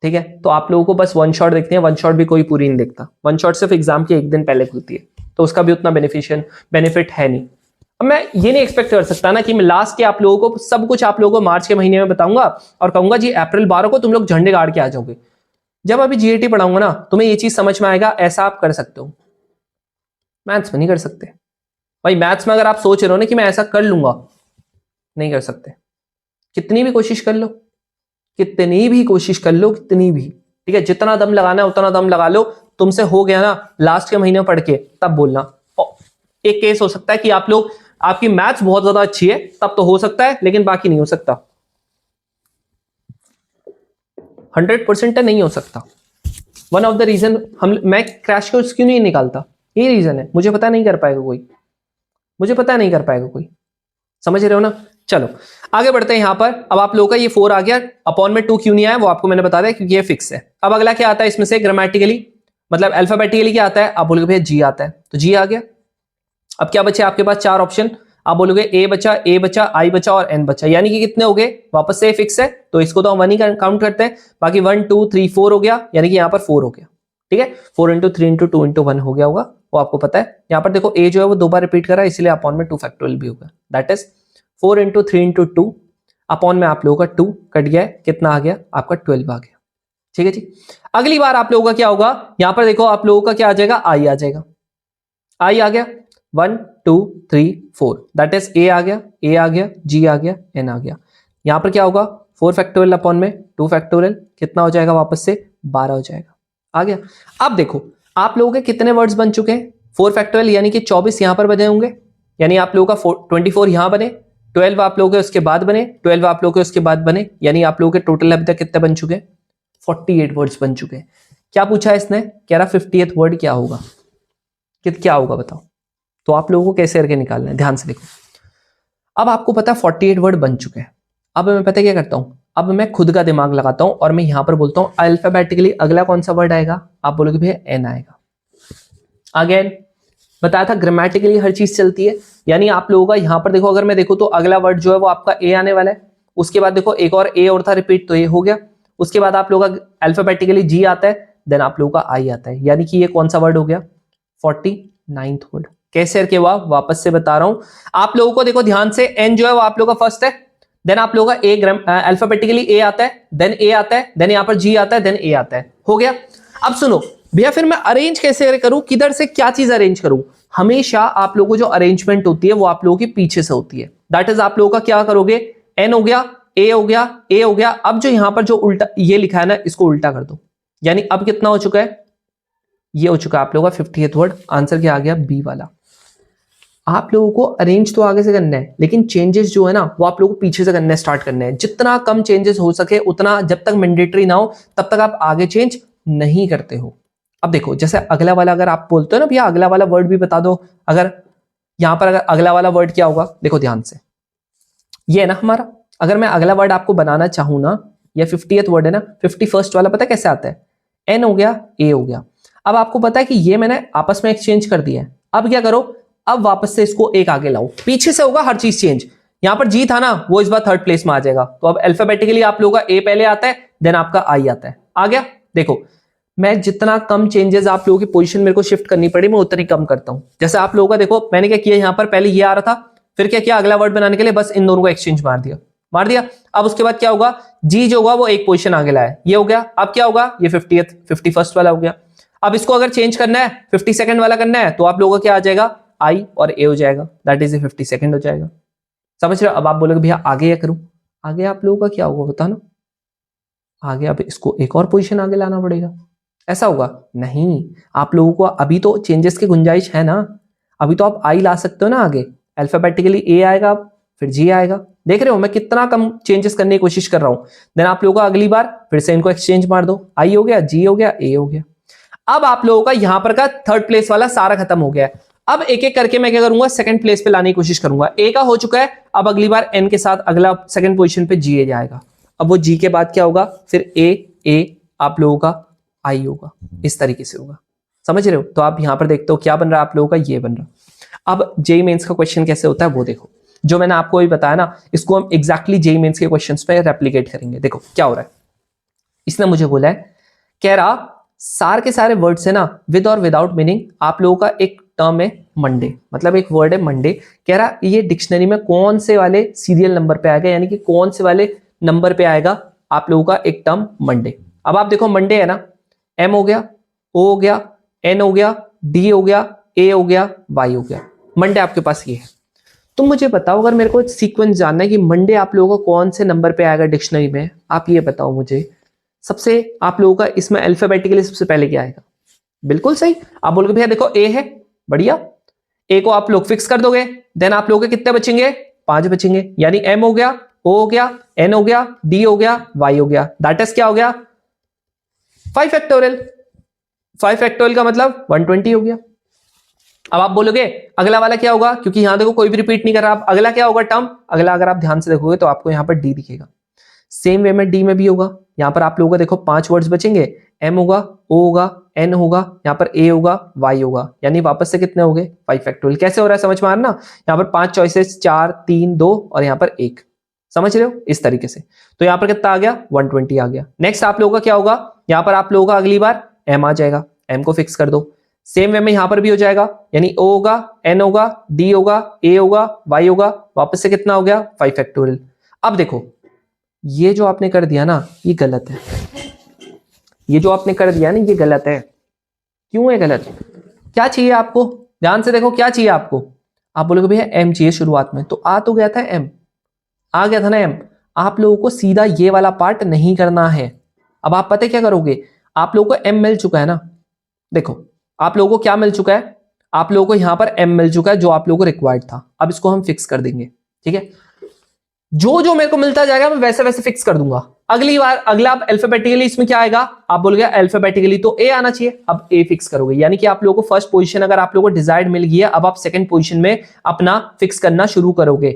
ठीक है। तो आप लोगों को बस 1 शॉट देखते हैं, 1 शॉट भी कोई पूरी नहीं देखता, 1 शॉट सिर्फ एग्जाम के 1 दिन पहले खुलती है, तो उसका भी उतना बेनिफिट है नहीं। अब मैं ये नहीं एक्सपेक्ट कर सकता ना कि मैं लास्ट के आप लोगों को सब कुछ आप लोगों को मार्च के महीने में बताऊंगा और कहूंगा जी अप्रैल 12 को तुम लोग झंडे गाड़ के आ जाओगे। जब अभी जीएटी पढ़ाऊंगा ना तुम्हें ये चीज समझ में आएगा, ऐसा आप कर सकते हो, मैथ्स में नहीं कर सकते भाई। मैथ्स में अगर आप सोच रहे हो ना कि मैं ऐसा कर लूंगा, नहीं कर सकते, कितनी भी कोशिश कर लो, कितनी भी कोशिश कर लो, कितनी भी, ठीक है, जितना दम लगाना है उतना दम लगा लो। तुमसे हो गया ना लास्ट के महीने में पढ़ के, तब बोलना। एक केस हो सकता है कि आप लोग आपकी मैथ्स बहुत ज्यादा अच्छी है, तब तो हो सकता है, लेकिन बाकी नहीं हो सकता, 100% नहीं हो सकता। वन ऑफ द रीजन मैं क्रैश कोर्स क्यों नहीं निकालता, ये रीजन है, मुझे पता नहीं कर पाएगा कोई, मुझे पता नहीं कर पाएगा कोई, समझ रहे हो ना। चलो आगे बढ़ते हैं। यहां पर अब आप लोगों का ये 4 आ गया, अपॉन में 2 क्यों नहीं आया वो आपको मैंने बता दिया क्योंकि ये फिक्स है। अब अगला क्या आता है इसमें से, ग्रामेटिकली मतलब अल्फाबेटिकली क्या आता है, आप बोलोगे भैया जी आता है, तो जी आ गया। अब क्या बचे आपके पास 4 ऑप्शन, आप बोलोगे ए बचा, आई बचा और एन बचा, यानी कि कितने हो गए, वापस से फिक्स है तो इसको तो हम 1 ही काउंट करते हैं, बाकी 1 2 3 4 हो गया, यानी कि यहाँ पर 4 हो गया, ठीक है। 4 इंटू 3 इंटू 2 इंटू 1 हो गया होगा, वो आपको पता है। यहाँ पर देखो ए जो है वो 2 बार रिपीट कर रहा है, इसलिए अपॉन में 2 फैक्टोरियल भी होगा, that is 4 into 3 into 2 upon में आप लोगों का 2 कट गया है, कितना आ गया आपका 12 आ गया। ठीक है जी। अगली बार आप लोगों का क्या होगा, यहां पर देखो आप लोगों का क्या आ जाएगा, आई आ जाएगा। आई आ गया 1 2 3 4, दैट इज ए आ गया, ए आ गया, जी आ गया, एन आ गया। यहां पर क्या होगा 4 फैक्टोरियल अपॉन में 2 फैक्टोरियल, कितना हो जाएगा वापस से 12 हो जाएगा। आ गया। अब देखो आप लोगों के कितने वर्ड्स बन चुके हैं, 4 फैक्टोरियल यानी कि 24 यहां पर बने होंगे, यानी आप लोगों का 24 यहां बने, 12 आप लोगों के उसके बाद बने, 12 आप लोगों के उसके बाद बने, यानी आप लोगों के टोटल अभी तक कितने बन चुके हैं, 48 वर्ड्स बन चुके हैं। क्या पूछा है इसने, कह रहा 50th वर्ड क्या होगा, क्या होगा बताओ। तो आप लोगों को कैसे करके निकालना है, ध्यान से देखो। अब आपको पता है 48 वर्ड बन चुके हैं। अब मैं पता क्या करता हूं, अब मैं खुद का दिमाग लगाता हूं और मैं यहां पर बोलता हूं अल्फाबेटिकली अगला कौन सा वर्ड आएगा, आप बोलोगे भैया एन आएगा। अगेन बताया था ग्रामेटिकली हर चीज चलती है, यानी आप लोगों का यहां पर देखो, अगर मैं देखो तो अगला वर्ड जो है वो आपका ए आने वाला है, उसके बाद देखो एक और ए और था रिपीट, तो ये हो गया। उसके बाद आप लोगों का अल्फाबेटिकली जी आता है, देन आप लोगों का आई आता है, यानी कि ये कौन सा वर्ड हो गया 49th वर्ड। कैसे करके हुआ वापस से बता रहा हूं आप लोगों को, देखो ध्यान से, एन जो है वो आप लोगों का फर्स्ट है, देन आप लोगों का ए अल्फाबेटिकली ए आता है, देन ए आता है, देन यहां पर जी आता है, देन ए आता है, हो गया। अब सुनो भैया फिर मैं अरेंज कैसे करूं, किधर से क्या चीज अरेंज करूं, हमेशा आप लोगों को जो अरेंजमेंट होती है वो आप लोगों के पीछे से होती है, दैट इज आप लोगों का क्या करोगे, एन हो गया, ए हो गया, ए हो गया, अब जो यहां पर जो उल्टा ये लिखा है ना इसको उल्टा कर दो, यानी अब कितना हो चुका है, ये हो चुका है आप लोगों का 50th वर्ड। आंसर क्या आ गया बी वाला। आप लोगों को अरेंज तो आगे से करना है, लेकिन चेंजेस जो है ना वो आप लोगों को पीछे से करने स्टार्ट करने हैं, जितना कम चेंजेस हो सके उतना, जब तक मैंडेटरी ना हो तब तक आप आगे चेंज नहीं करते हो। अब देखो जैसे अगला वाला अगर आप बोलते हो ना भैया अगला वाला वर्ड भी बता दो, अगर यहां पर अगर अगला वाला वर्ड क्या होगा, देखो ध्यान से, ये है ना हमारा, अगर मैं अगला वर्ड आपको बनाना चाहूं ना, या 50th वर्ड है ना, 51st वाला पता है कैसे आता है, एन हो गया, ए हो गया। अब आपको पता है कि ये मैंने आपस में एक्सचेंज कर दिया है, अब क्या करो, अब वापस से इसको एक आगे लाओ, पीछे से होगा हर चीज चेंज। यहां पर जी था ना वो इस बार 3rd प्लेस में आ जाएगा, तो अब अल्फाबेटिकली आप लोगों का ए पहले आता है, देन आपका आई आता है, आ गया। देखो मैं जितना कम चेंजेस आप लोगों की पोजीशन मेरे को शिफ्ट करनी पड़ी मैं उतनी कम करता हूं। जैसे आप लोगों का देखो मैंने क्या किया, यहां पर पहले ये आ रहा था, फिर क्या किया अगला वर्ड बनाने के लिए बस इन दोनों को एक्सचेंज मार दिया। अब उसके बाद क्या होगा, जी जो होगा वो एक पोजीशन आगे लाया, ये हो गया। अब क्या होगा, ये 51st वाला हो गया। अब इसको अगर चेंज करना है 52nd वाला करना है, तो आप लोगों का क्या आ जाएगा, आई और ए हो जाएगा, दैट इज 52nd हो जाएगा। समझ रहे हो। अब आप बोलोगे भैया आगे क्या करूं, आगे आप लोगों का क्या होगा बता ना, आगे अब इसको एक और पोजीशन आगे लाना पड़ेगा, ऐसा होगा नहीं। आप लोगों को अभी तो चेंजेस की गुंजाइश है ना, अभी तो आप आई ला सकते हो ना आगे, अल्फाबेटिकली ए आएगा फिर जी आएगा। देख रहे हो मैं कितना कम चेंजेस करने की कोशिश कर रहा हूं। देन आप लोगों का अगली बार फिर से इनको एक्सचेंज मार दो, आई हो गया, जी हो गया, ए हो गया। अब आप लोगों का यहां पर का 3rd प्लेस वाला सारा खत्म हो गया है। अब एक एक करके मैं क्या करूंगा, 2nd प्लेस पे लाने की कोशिश करूंगा। ए का हो चुका है, अब अगली बार एन के साथ अगला 2nd पोजीशन पे जी ए जाएगा। अब वो जी के बाद क्या होगा, फिर ए आप लोगों का आई होगा, इस तरीके से होगा। समझ रहे हो। तो आप यहां पर देखते हो क्या बन रहा है आप लोगों का, ये बन रहा। अब जेईई मेंस का क्वेश्चन कैसे होता है वो देखो, जो मैंने आपको अभी बताया ना इसको हम एग्जैक्टली जेईई मेंस के क्वेश्चंस पे रेप्लिकेट करेंगे। देखो क्या हो रहा है, इसने मुझे बोला है, कह रहा सारे के सारे वर्ड्स है ना विद और विदाउट मीनिंग, आप लोगों का एक टर्म है मंडे, मतलब एक वर्ड है मंडे। कह रहा ये डिक्शनरी में कौन से वाले सीरियल नंबर पे आएगा, यानी कि कौन से वाले नंबर पे आएगा आप लोगों का एक टर्म मंडे। अब आप देखो मंडे है ना, एम हो गया, ओ हो गया, एन हो गया, डी हो गया, ए हो गया, वाई हो गया। मंडे आपके पास ये है। तुम मुझे बताओ अगर मेरे को सीक्वेंस जानना है कि मंडे आप लोगों को कौन से नंबर पे आएगा डिक्शनरी में, आप ये बताओ मुझे। सबसे आप लोगों का इसमें अल्फाबेटिकली सबसे पहले क्या आएगा, बिल्कुल सही। आप बोलोगे भैया देखो ए है, बढ़िया, ए को आप लोग फिक्स कर दोगे, देन आप लोगों के कितने बचेंगे, 5 बचेंगे, यानी एम हो गया, ओ हो गया, एन हो गया, डी हो गया, वाई हो गया, दैट इज क्या हो गया 5 फैक्टोरियल। 5 फैक्टोरियल का मतलब 120 हो गया। अब आप बोलोगे अगला वाला क्या होगा, क्योंकि यहां देखो कोई भी रिपीट नहीं कर रहा, अगला क्या होगा टर्म, अगला अगर आप ध्यान से देखोगे तो आपको यहां पर डी दिखेगा। सेम वे में डी में भी होगा। यहां पर आप लोगों का देखो 5 वर्ड्स बचेंगे, एम होगा, ओ होगा, एन होगा, यहां पर ए होगा, वाई होगा, यानी वापस से कितने हो गए 5 फैक्टोरियल। कैसे हो रहा है समझ में आ रहा ना, यहां पर 5 चॉइसेस, 4 3 2 और यहां पर 1, समझ रहे हो इस तरीके से। तो यहां पर कितना आ गया 120 आ गया। नेक्स्ट आप लोगों का क्या होगा, यहां पर आप लोगों का अगली बार एम आ जाएगा, एम को फिक्स कर दो। सेम वे में यहां पर भी हो जाएगा, यानी ओ होगा, एन होगा, डी होगा, ए होगा, वाई होगा, वापस से कितना हो गया 5 फैक्टोरियल। अब देखो ये जो आपने कर दिया ना ये गलत है, ये जो आपने कर दिया ना ये गलत है। क्यों है गलत? क्या चाहिए आपको? ध्यान से देखो, क्या चाहिए आपको? आप बोलोगे भैया एम चाहिए शुरुआत में, तो आ तो गया था एम, आ गया था ना एम। आप लोगों को सीधा ये वाला पार्ट नहीं करना है। अब आप पता क्या करोगे, आप लोगों को एम मिल चुका है ना, देखो आप लोगों को क्या मिल चुका है, आप लोगों को यहां पर एम मिल चुका है जो आप लोगों को रिक्वायर्ड था। अब इसको हम फिक्स कर देंगे, ठीक है। जो जो मेरे को मिलता जाएगा मैं वैसे वैसे फिक्स कर दूंगा। अगली बार अगला आप अल्फाबेटिकली इसमें क्या आएगा, आप बोलोगे अल्फाबेटिकली तो ए आना चाहिए, अब ए फिक्स करोगे। यानी कि आप लोगों को फर्स्ट पोजीशन अगर आप लोगों को डिजायर्ड मिल गई है, अब आप सेकंड पोजीशन में अपना फिक्स करना शुरू करोगे।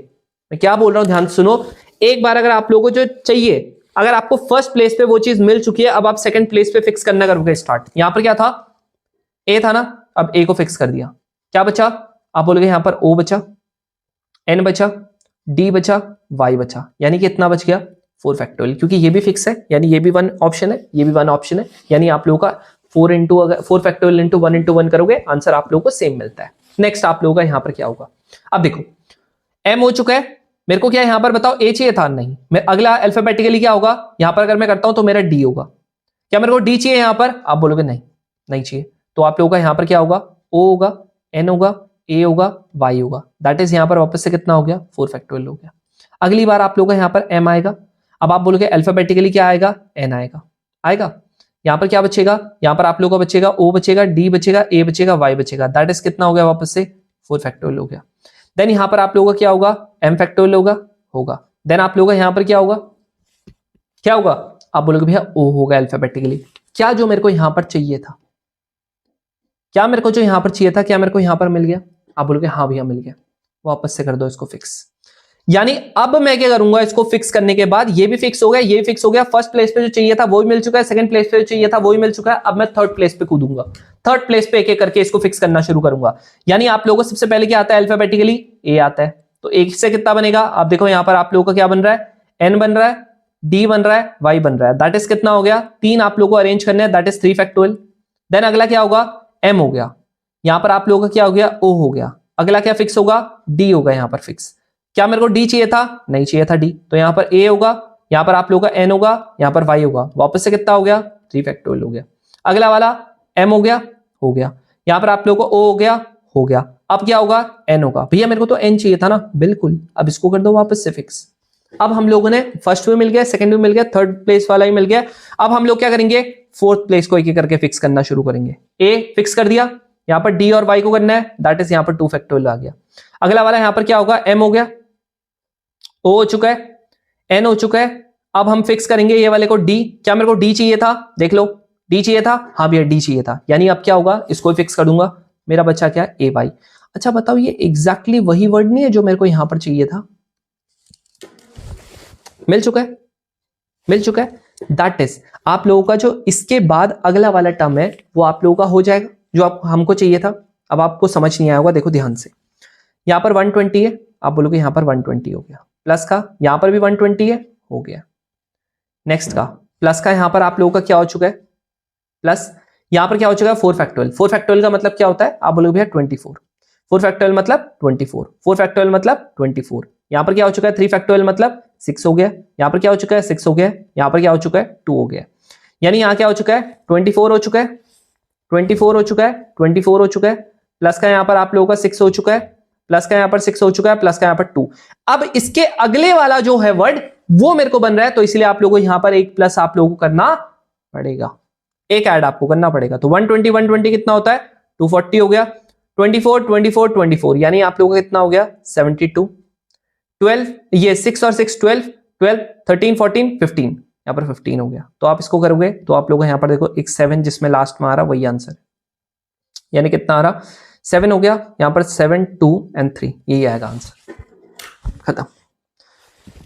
मैं क्या बोल रहा हूं ध्यान सुनो, एक बार अगर आप लोगों को जो चाहिए, अगर आपको फर्स्ट प्लेस पे वो चीज मिल चुकी है, अब आप सेकंड प्लेस पे फिक्स करना करोगे स्टार्ट। यहां पर क्या था, ए था ना, अब ए को फिक्स कर दिया, क्या बचा, आप बोलोगे यहां पर ओ बचा, एन बचा, डी बचा, वाई बचा, यानी कि इतना बच गया 4 फैक्टोरियल, क्योंकि ये भी फिक्स है, यानी ये भी वन ऑप्शन है, ये भी वन ऑप्शन है, यानी आप लोगों का 4 फैक्टोरियल इंटू 1 इंटू 1 करोगे, आंसर आप लोगों को सेम मिलता है। नेक्स्ट आप लोगों का यहां पर क्या होगा, अब देखो एम हो चुका है, मेरे को क्या यहां पर बताओ ए चाहिए था, नहीं, मैं अगला अल्फाबेटिकली क्या होगा, यहां पर अगर मैं करता हूं तो मेरा डी होगा, क्या मेरे को डी चाहिए यहां पर, आप बोलोगे नहीं, नहीं चाहिए, तो आप लोगों का यहां पर क्या होगा, ओ होगा, एन होगा, ए होगा, वाई होगा, दैट इज यहां पर वापस से कितना हो गया, 4 फैक्टोरियल हो गया। अगली बार आप लोगों का यहां पर एम आएगा, अब आप बोलोगे अल्फाबेटिकली क्या आएगा, एन आएगा, आएगा, यहां पर क्या बचेगा, यहां पर आप लोगों का बचेगा ओ बचेगा, डी बचेगा, ए बचेगा, वाई बचेगा, दैट इज कितना हो गया वापस से 4 फैक्टोरियल हो गया। देन यहां पर आप लोगों का क्या होगा, एम फैक्टोरियल होगा। देन आप लोगों का यहां पर क्या होगा, क्या होगा, आप बोलोगे भैया ओ होगा अल्फाबेटिकली। क्या जो मेरे को यहां पर चाहिए था, क्या मेरे को जो यहां पर चाहिए था, क्या मेरे को यहां पर मिल गया, आप बोलोगे हाँ भैया मिल गया, वापस से कर दो इसको फिक्स। यानी अब मैं क्या करूंगा, इसको फिक्स करने के बाद ये भी फिक्स हो गया, ये भी फिक्स हो गया, फर्स्ट प्लेस पे जो चाहिए था वो भी मिल चुका है, सेकंड प्लेस पे जो चाहिए था वो भी मिल चुका है, अब मैं थर्ड प्लेस पे कूदूंगा, थर्ड प्लेस पे एक एक करके इसको फिक्स करना शुरू करूंगा। यानी आप लोगों को सबसे पहले क्या आता है, अल्फाबेटिकली ए आता है, तो एक से कितना बनेगा, आप देखो यहां पर आप लोगों का क्या बन रहा है, एन बन रहा है, डी बन रहा है, वाई बन रहा है, दैट इज कितना हो गया, 3 आप लोगों को अरेंज करने हैं, दैट इज 3 फैक्टोरियल। देन अगला क्या होगा, एम हो गया, यहां पर आप लोगों का क्या हो गया, ओ हो गया, अगला क्या फिक्स होगा, डी होगा यहां पर फिक्स। क्या मेरे को डी चाहिए था, नहीं चाहिए था डी, तो यहां पर ए होगा, यहां पर आप लोगों का एन होगा, यहां पर वाई होगा, वापस से कितना हो गया, 3 फैक्टोरियल हो गया। अगला वाला एम हो गया, यहां पर आप लोगों को ओ हो गया, अब क्या होगा, एन होगा, भैया मेरे को तो एन चाहिए था ना, बिल्कुल, अब इसको कर दो वापस से फिक्स। अब हम लोगों ने फर्स्ट में मिल गया, सेकंड में मिल गया, थर्ड प्लेस वाला ही मिल गया, अब हम लोग क्या करेंगे, फोर्थ प्लेस को एक एक करके फिक्स करना शुरू करेंगे। ए फिक्स कर दिया, यहां पर डी और वाई को करना है, दैट इज यहां पर 2 फैक्टोरियल आ गया। अगला वाला यहां पर क्या होगा, एम हो गया, ओ हो चुका है, एन हो चुका है, अब हम फिक्स करेंगे ये वाले को डी। क्या मेरे को डी चाहिए था, देख लो डी चाहिए था, हाँ भैया डी चाहिए था, यानी अब क्या होगा, इसको फिक्स कर दूंगा, मेरा बच्चा क्या है, ए वाई। अच्छा बताओ ये एग्जैक्टली वही वर्ड नहीं है जो मेरे को यहां पर चाहिए था, मिल चुका है, मिल चुका है, दैट इज आप लोगों का जो इसके बाद अगला वाला टर्म है वो आप लोगों का हो जाएगा जो आप हमको चाहिए था। अब आपको समझ नहीं आया होगा, देखो ध्यान से, यहां पर 120 है, आप बोलोगे यहां पर 120 हो गया, प्लस का यहां पर भी 120 है, हो गया। नेक्स्ट का प्लस का यहां पर आप लोगों का क्या हो चुका है, प्लस यहां पर क्या हो चुका है, 4 फैक्टोरियल। 4 फैक्टोरियल का मतलब क्या होता है, आप बोलोगे भैया 24, 4 फैक्टोरियल मतलब 24, 4 फैक्टोरियल मतलब 24। यहां पर क्या हो चुका है, 3 फैक्टोरियल मतलब 6 हो गया, यहां पर क्या हो चुका है, 6 हो गया, यहां पर क्या हो चुका है, 2 हो गया, यानी यहां क्या हो चुका है, 24 हो चुका है, 24 हो चुका है, 24 हो चुका है, प्लस का यहां पर आप लोगों का 6 हो चुका है, प्लस का यहां पर 6 हो चुका है, प्लस का यहां पर 2। अब इसके अगले वाला जो है वर्ड वो मेरे को बन रहा है, तो इसलिए आप लोगों को यहां पर एक प्लस आप लोगों को करना पड़ेगा, एक ऐड आपको करना पड़ेगा। तो 120 120 कितना होता है, 240 हो गया, 24 24 24, यानी आप लोगों का कितना हो गया, 72। 12 ये 6 और 6 12 12 13 14 15, यहां पर 15 हो गया। तो आप इसको करोगे तो आप लोग यहां पर देखो एक 7 जिसमें लास्ट में आ रहा वही आंसर, यानी कितना आ रहा, 7 हो गया, यहां पर 7 2 एंड 3, यही आएगा आंसर, खत्म।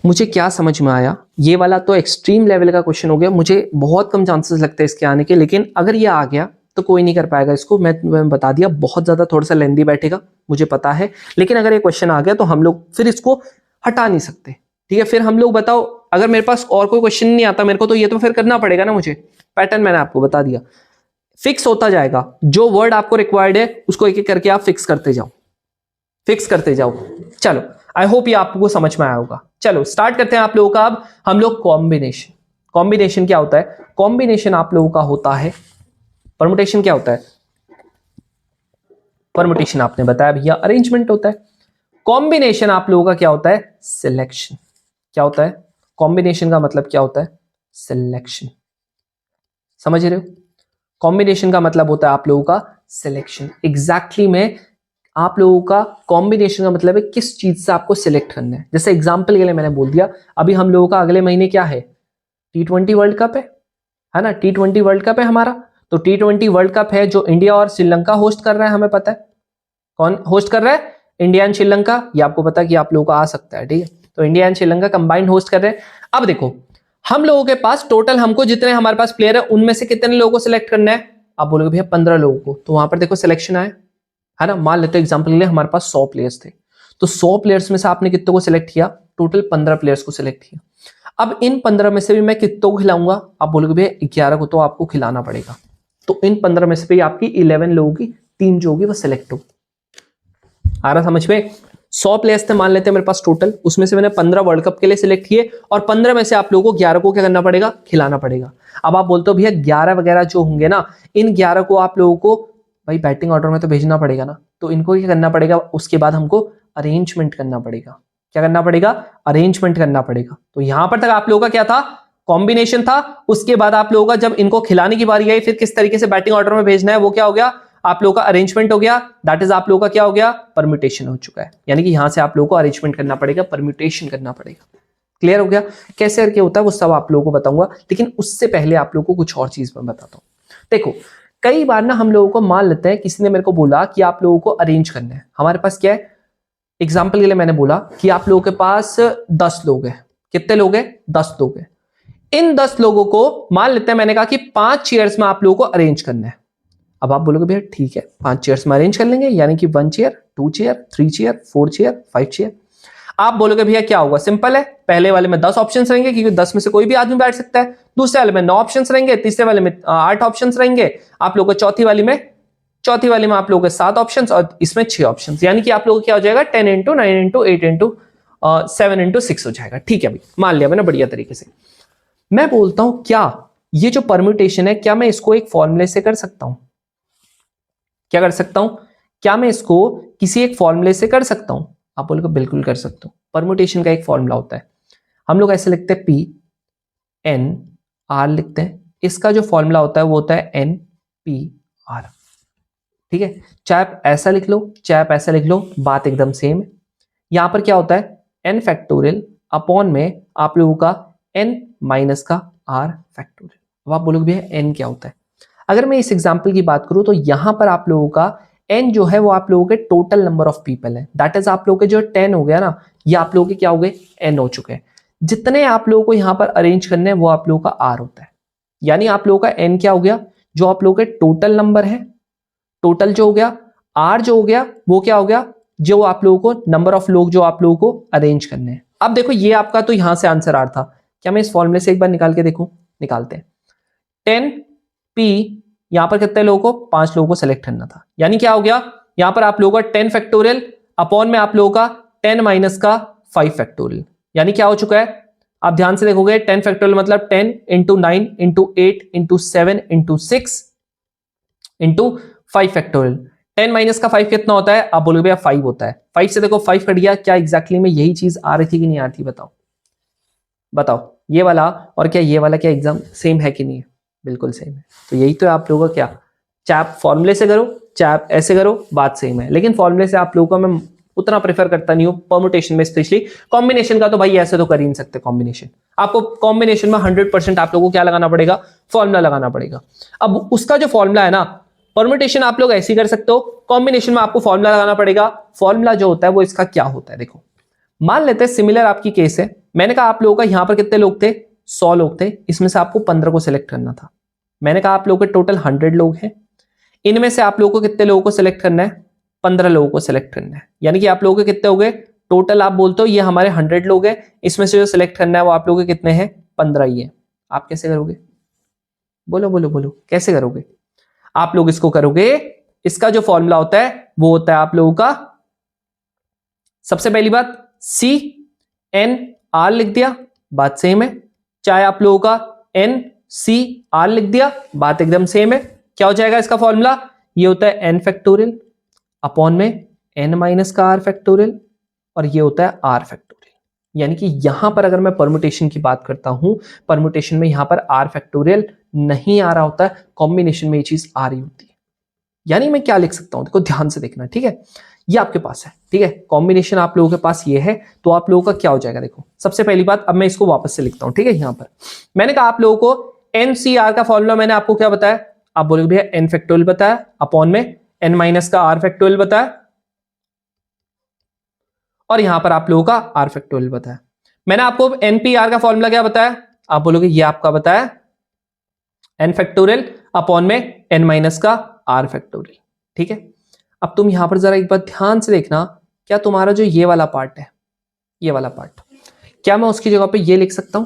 मुझे क्या समझ में आया, ये वाला तो एक्सट्रीम लेवल का क्वेश्चन हो गया, मुझे बहुत कम चांसेस लगते हैं इसके आने के, लेकिन अगर ये आ गया तो कोई नहीं कर पाएगा इसको, मैं बता दिया, बहुत ज्यादा थोड़ा सा लेंदी बैठेगा मुझे पता है, लेकिन अगर ये क्वेश्चन आ गया तो हम लोग फिर इसको हटा नहीं सकते, ठीक है। फिर हम लोग बताओ, अगर मेरे पास और कोई क्वेश्चन नहीं आता मेरे को, तो ये तो फिर करना पड़ेगा ना मुझे, पैटर्न मैंने आपको बता दिया, फिक्स होता जाएगा, जो वर्ड आपको रिक्वायर्ड है उसको एक एक करके आप फिक्स करते जाओ, फिक्स करते जाओ। चलो आई होप ये आपको समझ में आया होगा। चलो स्टार्ट करते हैं आप लोगों का। अब हम लोग कॉम्बिनेशन क्या होता है? कॉम्बिनेशन आप लोगों का होता है, परमुटेशन क्या होता है? परमुटेशन आपने बताया भैया अरेंजमेंट होता है। कॉम्बिनेशन आप लोगों का क्या होता है? सिलेक्शन। क्या होता है? कॉम्बिनेशन का मतलब क्या होता है? सिलेक्शन। समझ रहे हो? कॉम्बिनेशन का मतलब होता है आप लोगों का सिलेक्शन। एग्जैक्टली में आप लोगों का कॉम्बिनेशन का मतलब है किस चीज से आपको सिलेक्ट करना है। जैसे एग्जांपल के लिए मैंने बोल दिया, अभी हम लोगों का अगले महीने क्या है? T20 वर्ल्ड कप है ना? T20 वर्ल्ड कप है हमारा। तो T20 वर्ल्ड कप है जो इंडिया और श्रीलंका होस्ट कर रहा है, हमें पता है। कौन होस्ट कर रहा है? India and Sri Lanka. ये आपको पता है कि आप लोगों को आ सकता है, ठीक है। तो India and Sri Lanka combined host कर रहे हैं। अब देखो हम लोगों के पास टोटल, हमको जितने हमारे पास प्लेयर है उनमें से कितने लोगों को सिलेक्ट करना है? आप बोलोगे भैया 15 लोगों को। तो वहां पर देखो सिलेक्शन आया है ना। मान लेते एग्जाम्पल के लिए हमारे पास 100 प्लेयर्स थे, तो 100 प्लेयर्स में से आपने कितने को सिलेक्ट किया? टोटल 15 प्लेयर्स को सिलेक्ट किया। अब इन 15 में से भी मैं कितनों को खिलाऊंगा? आप बोलोगे भैया 11 को तो आपको खिलाना पड़ेगा। तो इन 15 में से भी आपकी 11 लोगों की टीम जो होगी वो सिलेक्ट हो। आ रहा समझ में? 100 प्लेयर्स थे मान लेते हैं मेरे पास टोटल, उसमें से मैंने 15 वर्ल्ड कप के लिए सिलेक्ट किए और 15 में से आप लोगों को 11 को क्या करना पड़ेगा? खिलाना पड़ेगा। अब आप बोलते हो भैया 11 वगैरह जो होंगे ना, इन 11 को आप लोगों को भाई बैटिंग ऑर्डर में तो भेजना पड़ेगा ना, तो इनको क्या करना पड़ेगा? उसके बाद हमको अरेंजमेंट करना पड़ेगा। क्या करना पड़ेगा? अरेंजमेंट करना पड़ेगा। तो यहां पर तक आप लोगों का क्या था? कॉम्बिनेशन था। उसके बाद आप लोगों का जब इनको खिलाने की बारी आई, फिर किस तरीके से बैटिंग ऑर्डर में भेजना है, वो क्या हो गया? आप लोगों का अरेंजमेंट हो गया। दैट इज आप लोगों का क्या हो गया? परम्यूटेशन हो चुका है। यानी कि यहां से आप लोगों को अरेंजमेंट करना पड़ेगा, परम्यूटेशन करना पड़ेगा। क्लियर हो गया? कैसे करके होता है वो सब आप लोगों को बताऊंगा, लेकिन उससे पहले आप लोगों को कुछ और चीज मैं बताता हूं। देखो कई बार ना हम लोगों को मान लेते हैं, किसी ने मेरे को बोला कि आप लोगों को अरेंज करना है। हमारे पास क्या है? एग्जाम्पल के लिए मैंने बोला कि आप लोगों के पास 10 लोग हैं। कितने लोग हैं? 10 लोग हैं। इन 10 लोगों को मान लेते हैं, मैंने कहा कि 5 चेयर्स में आप लोगों को अरेंज करना है। अब आप बोलोगे भैया ठीक है 5 चेयर्स में अरेंज कर लेंगे, यानी कि 1 chair, 2 chair, 3 chair, 4 chair, 5 chair. आप बोलोगे भैया क्या होगा? सिंपल है, पहले वाले में 10 ऑप्शंस रहेंगे क्योंकि 10 में से कोई भी आदमी बैठ सकता है। दूसरे वाले में 9 ऑप्शंस रहेंगे, तीसरे वाले में 8 ऑप्शंस रहेंगे। आप लोगों को चौथी वाली में आप लोगों के 7 ऑप्शंस और इसमें 6 ऑप्शंस, यानी कि आप लोगों को क्या हो जाएगा? 10 इंटू 9 इंटू 8 इंटू 7 इंटू 6 हो जाएगा। ठीक है भाई, मान लिया मैंने बढ़िया तरीके से। मैं बोलता हूं क्या ये जो परम्यूटेशन है, क्या मैं इसको एक फॉर्मूले से कर सकता हूं? क्या कर सकता हूं? क्या मैं इसको किसी एक फॉर्मूले से कर सकता हूं? आप बोलोगे बिल्कुल कर सकता हूं। परम्यूटेशन का एक फॉर्मूला होता है, हम लोग ऐसे लिखते हैं पी एन आर लिखते हैं। इसका जो फॉर्मूला होता है वो होता है एन पी आर। ठीक है, चाहे आप ऐसा लिख लो चाहे आप ऐसा लिख लो, बात एकदम सेम है। यहां पर क्या होता है? एन फैक्टोरियल अपॉन में आप लोगों का एन माइनस का आर फैक्टोरियल। अब आप बोलोगे भैया एन क्या होता है? अगर मैं इस एग्जाम्पल की बात करूं तो यहां पर आप लोगों का एन जो है वो आप लोगों के टोटल नंबर ऑफ पीपल है। दैट इज आप लोगों के जो 10 हो गया ना, ये आप लोगों के क्या हो गए? एन हो चुके हैं। जितने आप लोगों को यहां पर अरेंज करने हैं वो आप लोगों का आर होता है। यानी आप लोगों का एन क्या हो गया? जो आप लोगों के टोटल नंबर है, टोटल जो हो गया, आर जो हो गया वो क्या हो गया? जो आप लोगों को नंबर ऑफ लोग जो आप लोगों को अरेंज करने हैं। अब देखो ये आपका तो यहां से आंसर आर था। क्या मैं इस फॉर्मूले से एक बार निकाल के देखूं? निकालते हैं। 10 पी, यहां पर कितने लोगों को? 5 लोगों को सेलेक्ट करना था। यानी क्या हो गया? यहां पर आप लोगों का 10 फैक्टोरियल अपॉन में आप लोगों का 10 माइनस का 5 फैक्टोरियल। यानी क्या हो चुका है? आप ध्यान से देखोगे 10 फैक्टोरियल मतलब 10 into 9 into 8 into 7 into 6 into 5 factorial. 10 minus का 5 कितना होता है? आप बोलोगे भैया 5 होता है। 5 से देखो 5 कट गया। क्या एग्जैक्टली में यही चीज आ रही थी कि नहीं आ रही थी? बताओ बताओ, ये वाला और क्या ये वाला क्या एग्जाम सेम है कि नहीं है? बिल्कुल सेम है। तो यही तो है आप लोगों का क्या, चाहे आप फॉर्मूले से करो चाहे आप ऐसे करो, बात सेम है। लेकिन फॉर्मूले से आप लोगों का मैं उतना प्रेफर करता नहीं हूं, परम्यूटेशन में स्पेशली। कॉम्बिनेशन का तो भाई ऐसे तो कर ही नहीं सकते। कॉम्बिनेशन आपको कॉम्बिनेशन में 100% आप लोगों को क्या लगाना पड़ेगा? फॉर्मूला लगाना पड़ेगा। अब उसका जो फॉर्मूला है ना, परम्यूटेशन आप लोग ऐसे ही कर सकते हो, कॉम्बिनेशन में आपको फॉर्मूला लगाना पड़ेगा। फॉर्मूला जो होता है वो इसका क्या होता है? देखो मान लेते हैं सिमिलर आपकी केस है। मैंने कहा आप लोगों का यहां पर कितने लोग थे? 100 लोग थे। इसमें से आपको 15 को सिलेक्ट करना था। मैंने कहा आप लोगों के टोटल 100 लोग हैं। इनमें से आप लोगों को कितने लोगों को सिलेक्ट करना है? 15 लोगों को सिलेक्ट करना है। यानी कि आप लोगों के कितने हो गए टोटल? आप बोलते हो ये हमारे 100 लोग हैं, इसमें से जो सिलेक्ट करना है वो आप लोगों के कितने हैं? 15 ही है। आप कैसे करोगे? बोलो बोलो बोलो, कैसे करोगे? आप लोग इसको करोगे, इसका जो फॉर्मूला होता है वो होता है आप लोगों का, सबसे पहली बात सी एन आर लिख दिया, बात सेम है। चाहे आप लोगों का एन सी आर लिख दिया, बात एकदम सेम है। क्या हो जाएगा इसका फॉर्मूला? ये होता है एन फैक्टोरियल अपॉन में एन माइनस का आर फैक्टोरियल, और ये होता है आर फैक्टोरियल। यानी कि यहां पर अगर मैं परमुटेशन की बात करता हूं, परमुटेशन में यहां पर आर फैक्टोरियल नहीं आ रहा होता है, कॉम्बिनेशन में ये चीज आ रही होती है। यानी मैं क्या लिख सकता हूं, देखो ध्यान से देखना, ठीक है। ये आपके पास है, ठीक है, कॉम्बिनेशन आप लोगों के पास ये है, तो आप लोगों का क्या हो जाएगा? देखो सबसे पहली बात, अब मैं इसको वापस से लिखता हूं, ठीक है। यहां पर मैंने कहा आप लोगों को एनसीआर का फॉर्मूला मैंने आपको क्या बताया? आप बोलोगे भैया एन फैक्टोरियल बताया अपॉन में एन माइनस का आर फैक्टोरियल बताया, और यहां पर आप लोगों का आर फैक्टोरियल बताया। मैंने आपको एनपीआर का फॉर्मूला क्या बताया? आप बोलोगे ये आपका बताया एन फैक्टोरियल अपॉन में एन माइनस का आर फैक्टोरियल, ठीक है। अब तुम यहां पर जरा एक बार ध्यान से देखना, क्या तुम्हारा जो ये वाला पार्ट है, ये वाला पार्ट, क्या मैं उसकी जगह पे ये लिख सकता हूं?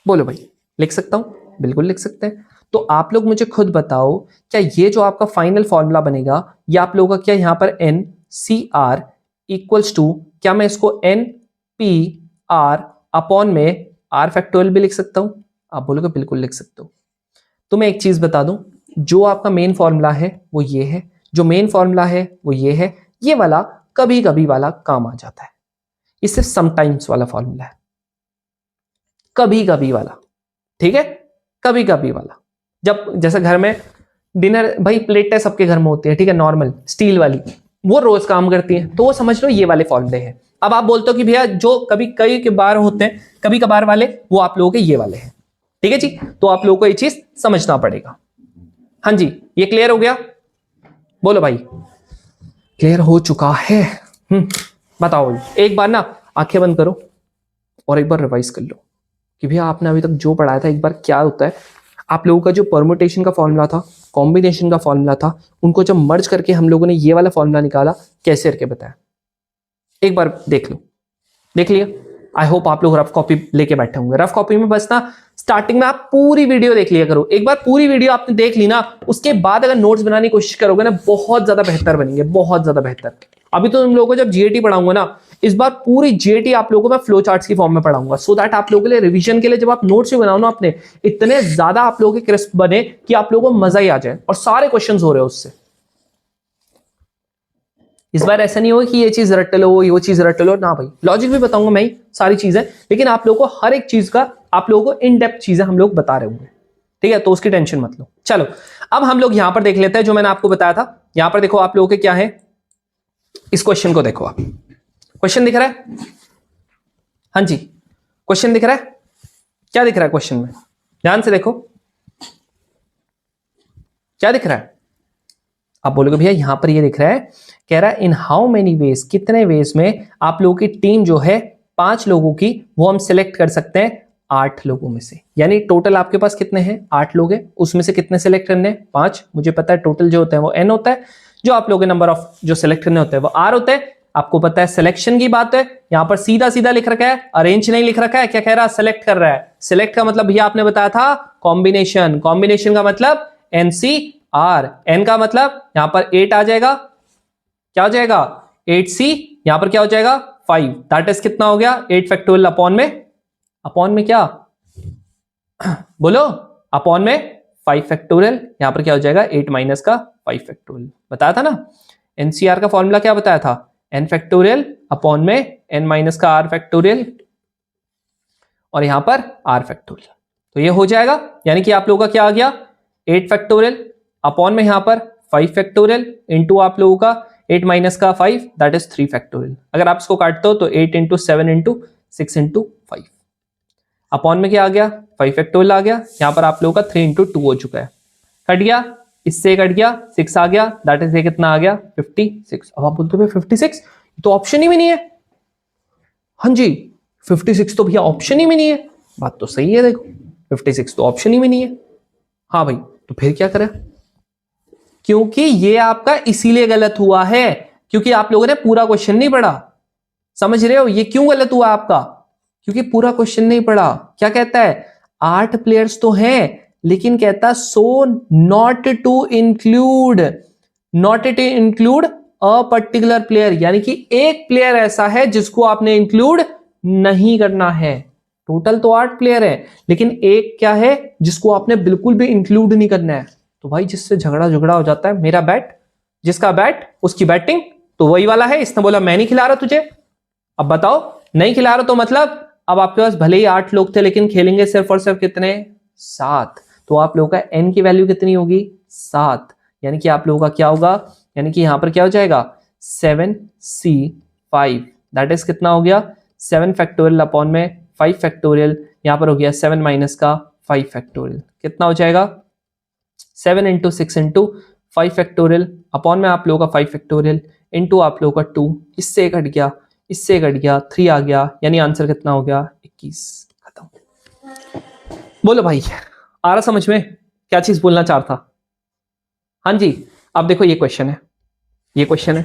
बोलो भाई, लिख सकता हूं? बिल्कुल लिख सकते हैं। तो आप लोग मुझे खुद बताओ, क्या ये जो आपका फाइनल फॉर्मूला बनेगा, ये आप लोगों का क्या यहां पर N C R equals to, क्या मैं इसको एन पी आर अपॉन में आर फैक्टोरियल भी लिख सकता हूं? आप बोलोगे बिल्कुल लिख सकते हो। तो मैं एक चीज बता दूं, जो आपका मेन फॉर्मूला है वो ये है, जो मेन फॉर्मूला है वो ये है, ये वाला कभी कभी वाला काम आ जाता है, ये सिर्फ समटाइम्स वाला फॉर्मूला है, कभी कभी वाला, ठीक है, कभी कभी वाला। जब जैसे घर में डिनर, भाई प्लेट है सबके घर में होती है, ठीक है, नॉर्मल स्टील वाली, वो रोज काम करती है, तो वो समझ लो ये वाले फॉर्मूले हैं। अब आप बोलते हो कि भैया जो कभी कई के बार होते हैं, कभी कभार वाले, वो आप लोगों के ये वाले हैं, ठीक है जी। तो आप लोगों को ये चीज समझना पड़ेगा। हाँ जी, ये क्लियर हो गया? बोलो भाई, क्लियर हो चुका है? बताओ, एक बार ना आंखें बंद करो और एक बार रिवाइज कर लो कि भैया आपने अभी तक जो पढ़ाया था, एक बार क्या होता है। आप लोगों का जो परमुटेशन का फॉर्मूला था, कॉम्बिनेशन का फॉर्मूला था, उनको जब मर्ज करके हम लोगों ने ये वाला फॉर्मूला निकाला, कैसे करके बताया, एक बार देख लो। देख लिया? आई होप आप लोग रफ कॉपी लेके बैठे होंगे। रफ कॉपी में बस ना स्टार्टिंग में आप पूरी वीडियो देख लिया करो। एक बार पूरी वीडियो आपने देख ली ना, उसके बाद अगर नोट्स बनाने की कोशिश करोगे ना, बहुत ज्यादा बेहतर बनेंगे, बहुत ज्यादा बेहतर। अभी तो तुम लोगों को जब जीएटी पढ़ाऊंगा ना, इस बार पूरी जीएटी आप लोगों को मैं फ्लो चार्ट्स की फॉर्म में पढ़ाऊंगा, सो दैट आप लोगों के लिए रिवीजन के लिए जब आप नोट्स भी बनाओ ना अपने, इतने ज्यादा आप लोगों के क्रिस्प बने कि आप लोगों को मजा ही आ जाए, और सारे क्वेश्चन हो रहे हो उससे। इस बार ऐसा नहीं होगा कि ये चीज रट लो, वो चीज रट लो ना भाई, लॉजिक भी बताऊंगा मैं ही, सारी चीजें, लेकिन आप लोगों को हर एक चीज का, आप लोगों को इन डेप्थ चीजें हम लोग बता रहे होंगे, ठीक है, तो उसकी टेंशन मत लो। चलो अब हम लोग यहां पर देख लेते हैं जो मैंने आपको बताया था। यहां पर देखो आप लोगों के क्या है, इस क्वेश्चन को देखो आप, क्वेश्चन दिख रहा है? हाँ जी, क्वेश्चन दिख रहा है? क्या दिख रहा है क्वेश्चन में? ध्यान से देखो, क्या दिख रहा है? आप बोलोगे भैया यहां पर ये दिख रहा है, कह रहा है इन हाउ मेनी वेज, कितने वेज में आप लोगों की टीम जो है 5 लोगों की, वो हम सिलेक्ट कर सकते हैं 8 लोगों में से। यानी टोटल आपके पास कितने हैं? 8 लोग हैं, उसमें से कितने सिलेक्ट करने हैं? 5। मुझे पता है टोटल जो होता है वो n होता है, जो आप लोगों के नंबर ऑफ जो सिलेक्ट करने होते हैं वो r होते हैं। आपको पता है सिलेक्शन की बात है, यहां पर सीधा सीधा लिख रखा है, अरेंज नहीं लिख रखा है। क्या कह रहा है? सिलेक्ट कर रहा है। सिलेक्ट का मतलब भैया आपने बताया था कॉम्बिनेशन, कॉम्बिनेशन का मतलब NCR, n का मतलब यहां पर 8 आ जाएगा, क्या हो जाएगा? 8C, यहां पर क्या हो जाएगा? 5, दैट इज कितना हो गया? 8 फैक्टोरियल अपॉन में, अपॉन में क्या बोलो, अपॉन में 5 फैक्टोरियल, यहां पर क्या हो जाएगा? 8 माइनस का 5 फैक्टोरियल। बताया था ना एनसीआर का फॉर्मूला, क्या बताया था? n फैक्टोरियल अपॉन में n माइनस का r फैक्टोरियल, और यहां पर r फैक्टोरियल। तो ये हो जाएगा, यानी कि आप लोगों का क्या आ गया? 8 फैक्टोरियल अपॉन में यहां पर 5 फैक्टोरियल इंटू आप लोगों का 8 माइनस का 5, दैट इज 3 फैक्टोरियल। अगर आप इसको काटते हो तो 8 इंटू 7 इंटू 6 इंटू 5, अपॉन में क्या आ गया? 5 फैक्टोरियल आ गया। यहां पर आप लोगों का 3 इंटू 2 हो चुका है, कट गया, इससे कट गया, 6 आ गया, दैट इज ये कितना आ गया? 56। अब आप बोलते हो 56 तो ऑप्शन ही में नहीं है। हाँ जी, 56 तो भैया ऑप्शन ही में नहीं है। बात तो सही है, देखो 56 तो ऑप्शन ही में नहीं है। हाँ भाई, तो फिर क्या करें? क्योंकि ये आपका इसीलिए गलत हुआ है क्योंकि आप लोगों ने पूरा क्वेश्चन नहीं पढ़ा। समझ रहे हो ये क्यों गलत हुआ आपका? क्योंकि पूरा क्वेश्चन नहीं पढ़ा। क्या कहता है? 8 प्लेयर्स तो हैं, लेकिन कहता so not to include, not to include a particular player, यानी कि एक प्लेयर ऐसा है जिसको आपने इंक्लूड नहीं करना है। टोटल तो 8 प्लेयर है, लेकिन एक क्या है जिसको आपने बिल्कुल भी इंक्लूड नहीं करना है। तो भाई जिससे झगड़ा झगड़ा हो जाता है, मेरा बैट, जिसका बैट उसकी बैटिंग, तो वही वाला है। इसने बोला मैं नहीं खिला रहा तुझे। अब बताओ, नहीं खिला रहा तो मतलब अब आपके पास भले ही 8 लोग थे, लेकिन खेलेंगे सिर्फ और सिर्फ कितने? 7। तो आप लोगों का एन की वैल्यू कितनी होगी? 7। यानी कि आप लोगों का क्या होगा, यानी कि यहां पर क्या हो जाएगा 7c5, दैट इज कितना हो गया 7 फैक्टोरियल अपॉन में 5 फैक्टोरियल, यहां पर हो गया 7 माइनस का 5 फैक्टोरियल, कितना हो जाएगा 7 इंटू 6 इंटू 5 फैक्टोरियल अपॉन में आप लोगों का 5 फैक्टोरियल इंटू आप लोगों का 2, इससे एक हट गया, इससे एक हट गया, 3 आ गया, यानी आंसर कितना हो गया 21। खत्म। बोलो भाई, आ रहा समझ में क्या चीज बोलना चाह रहा था? हाँ जी। अब देखो ये क्वेश्चन है, ये क्वेश्चन है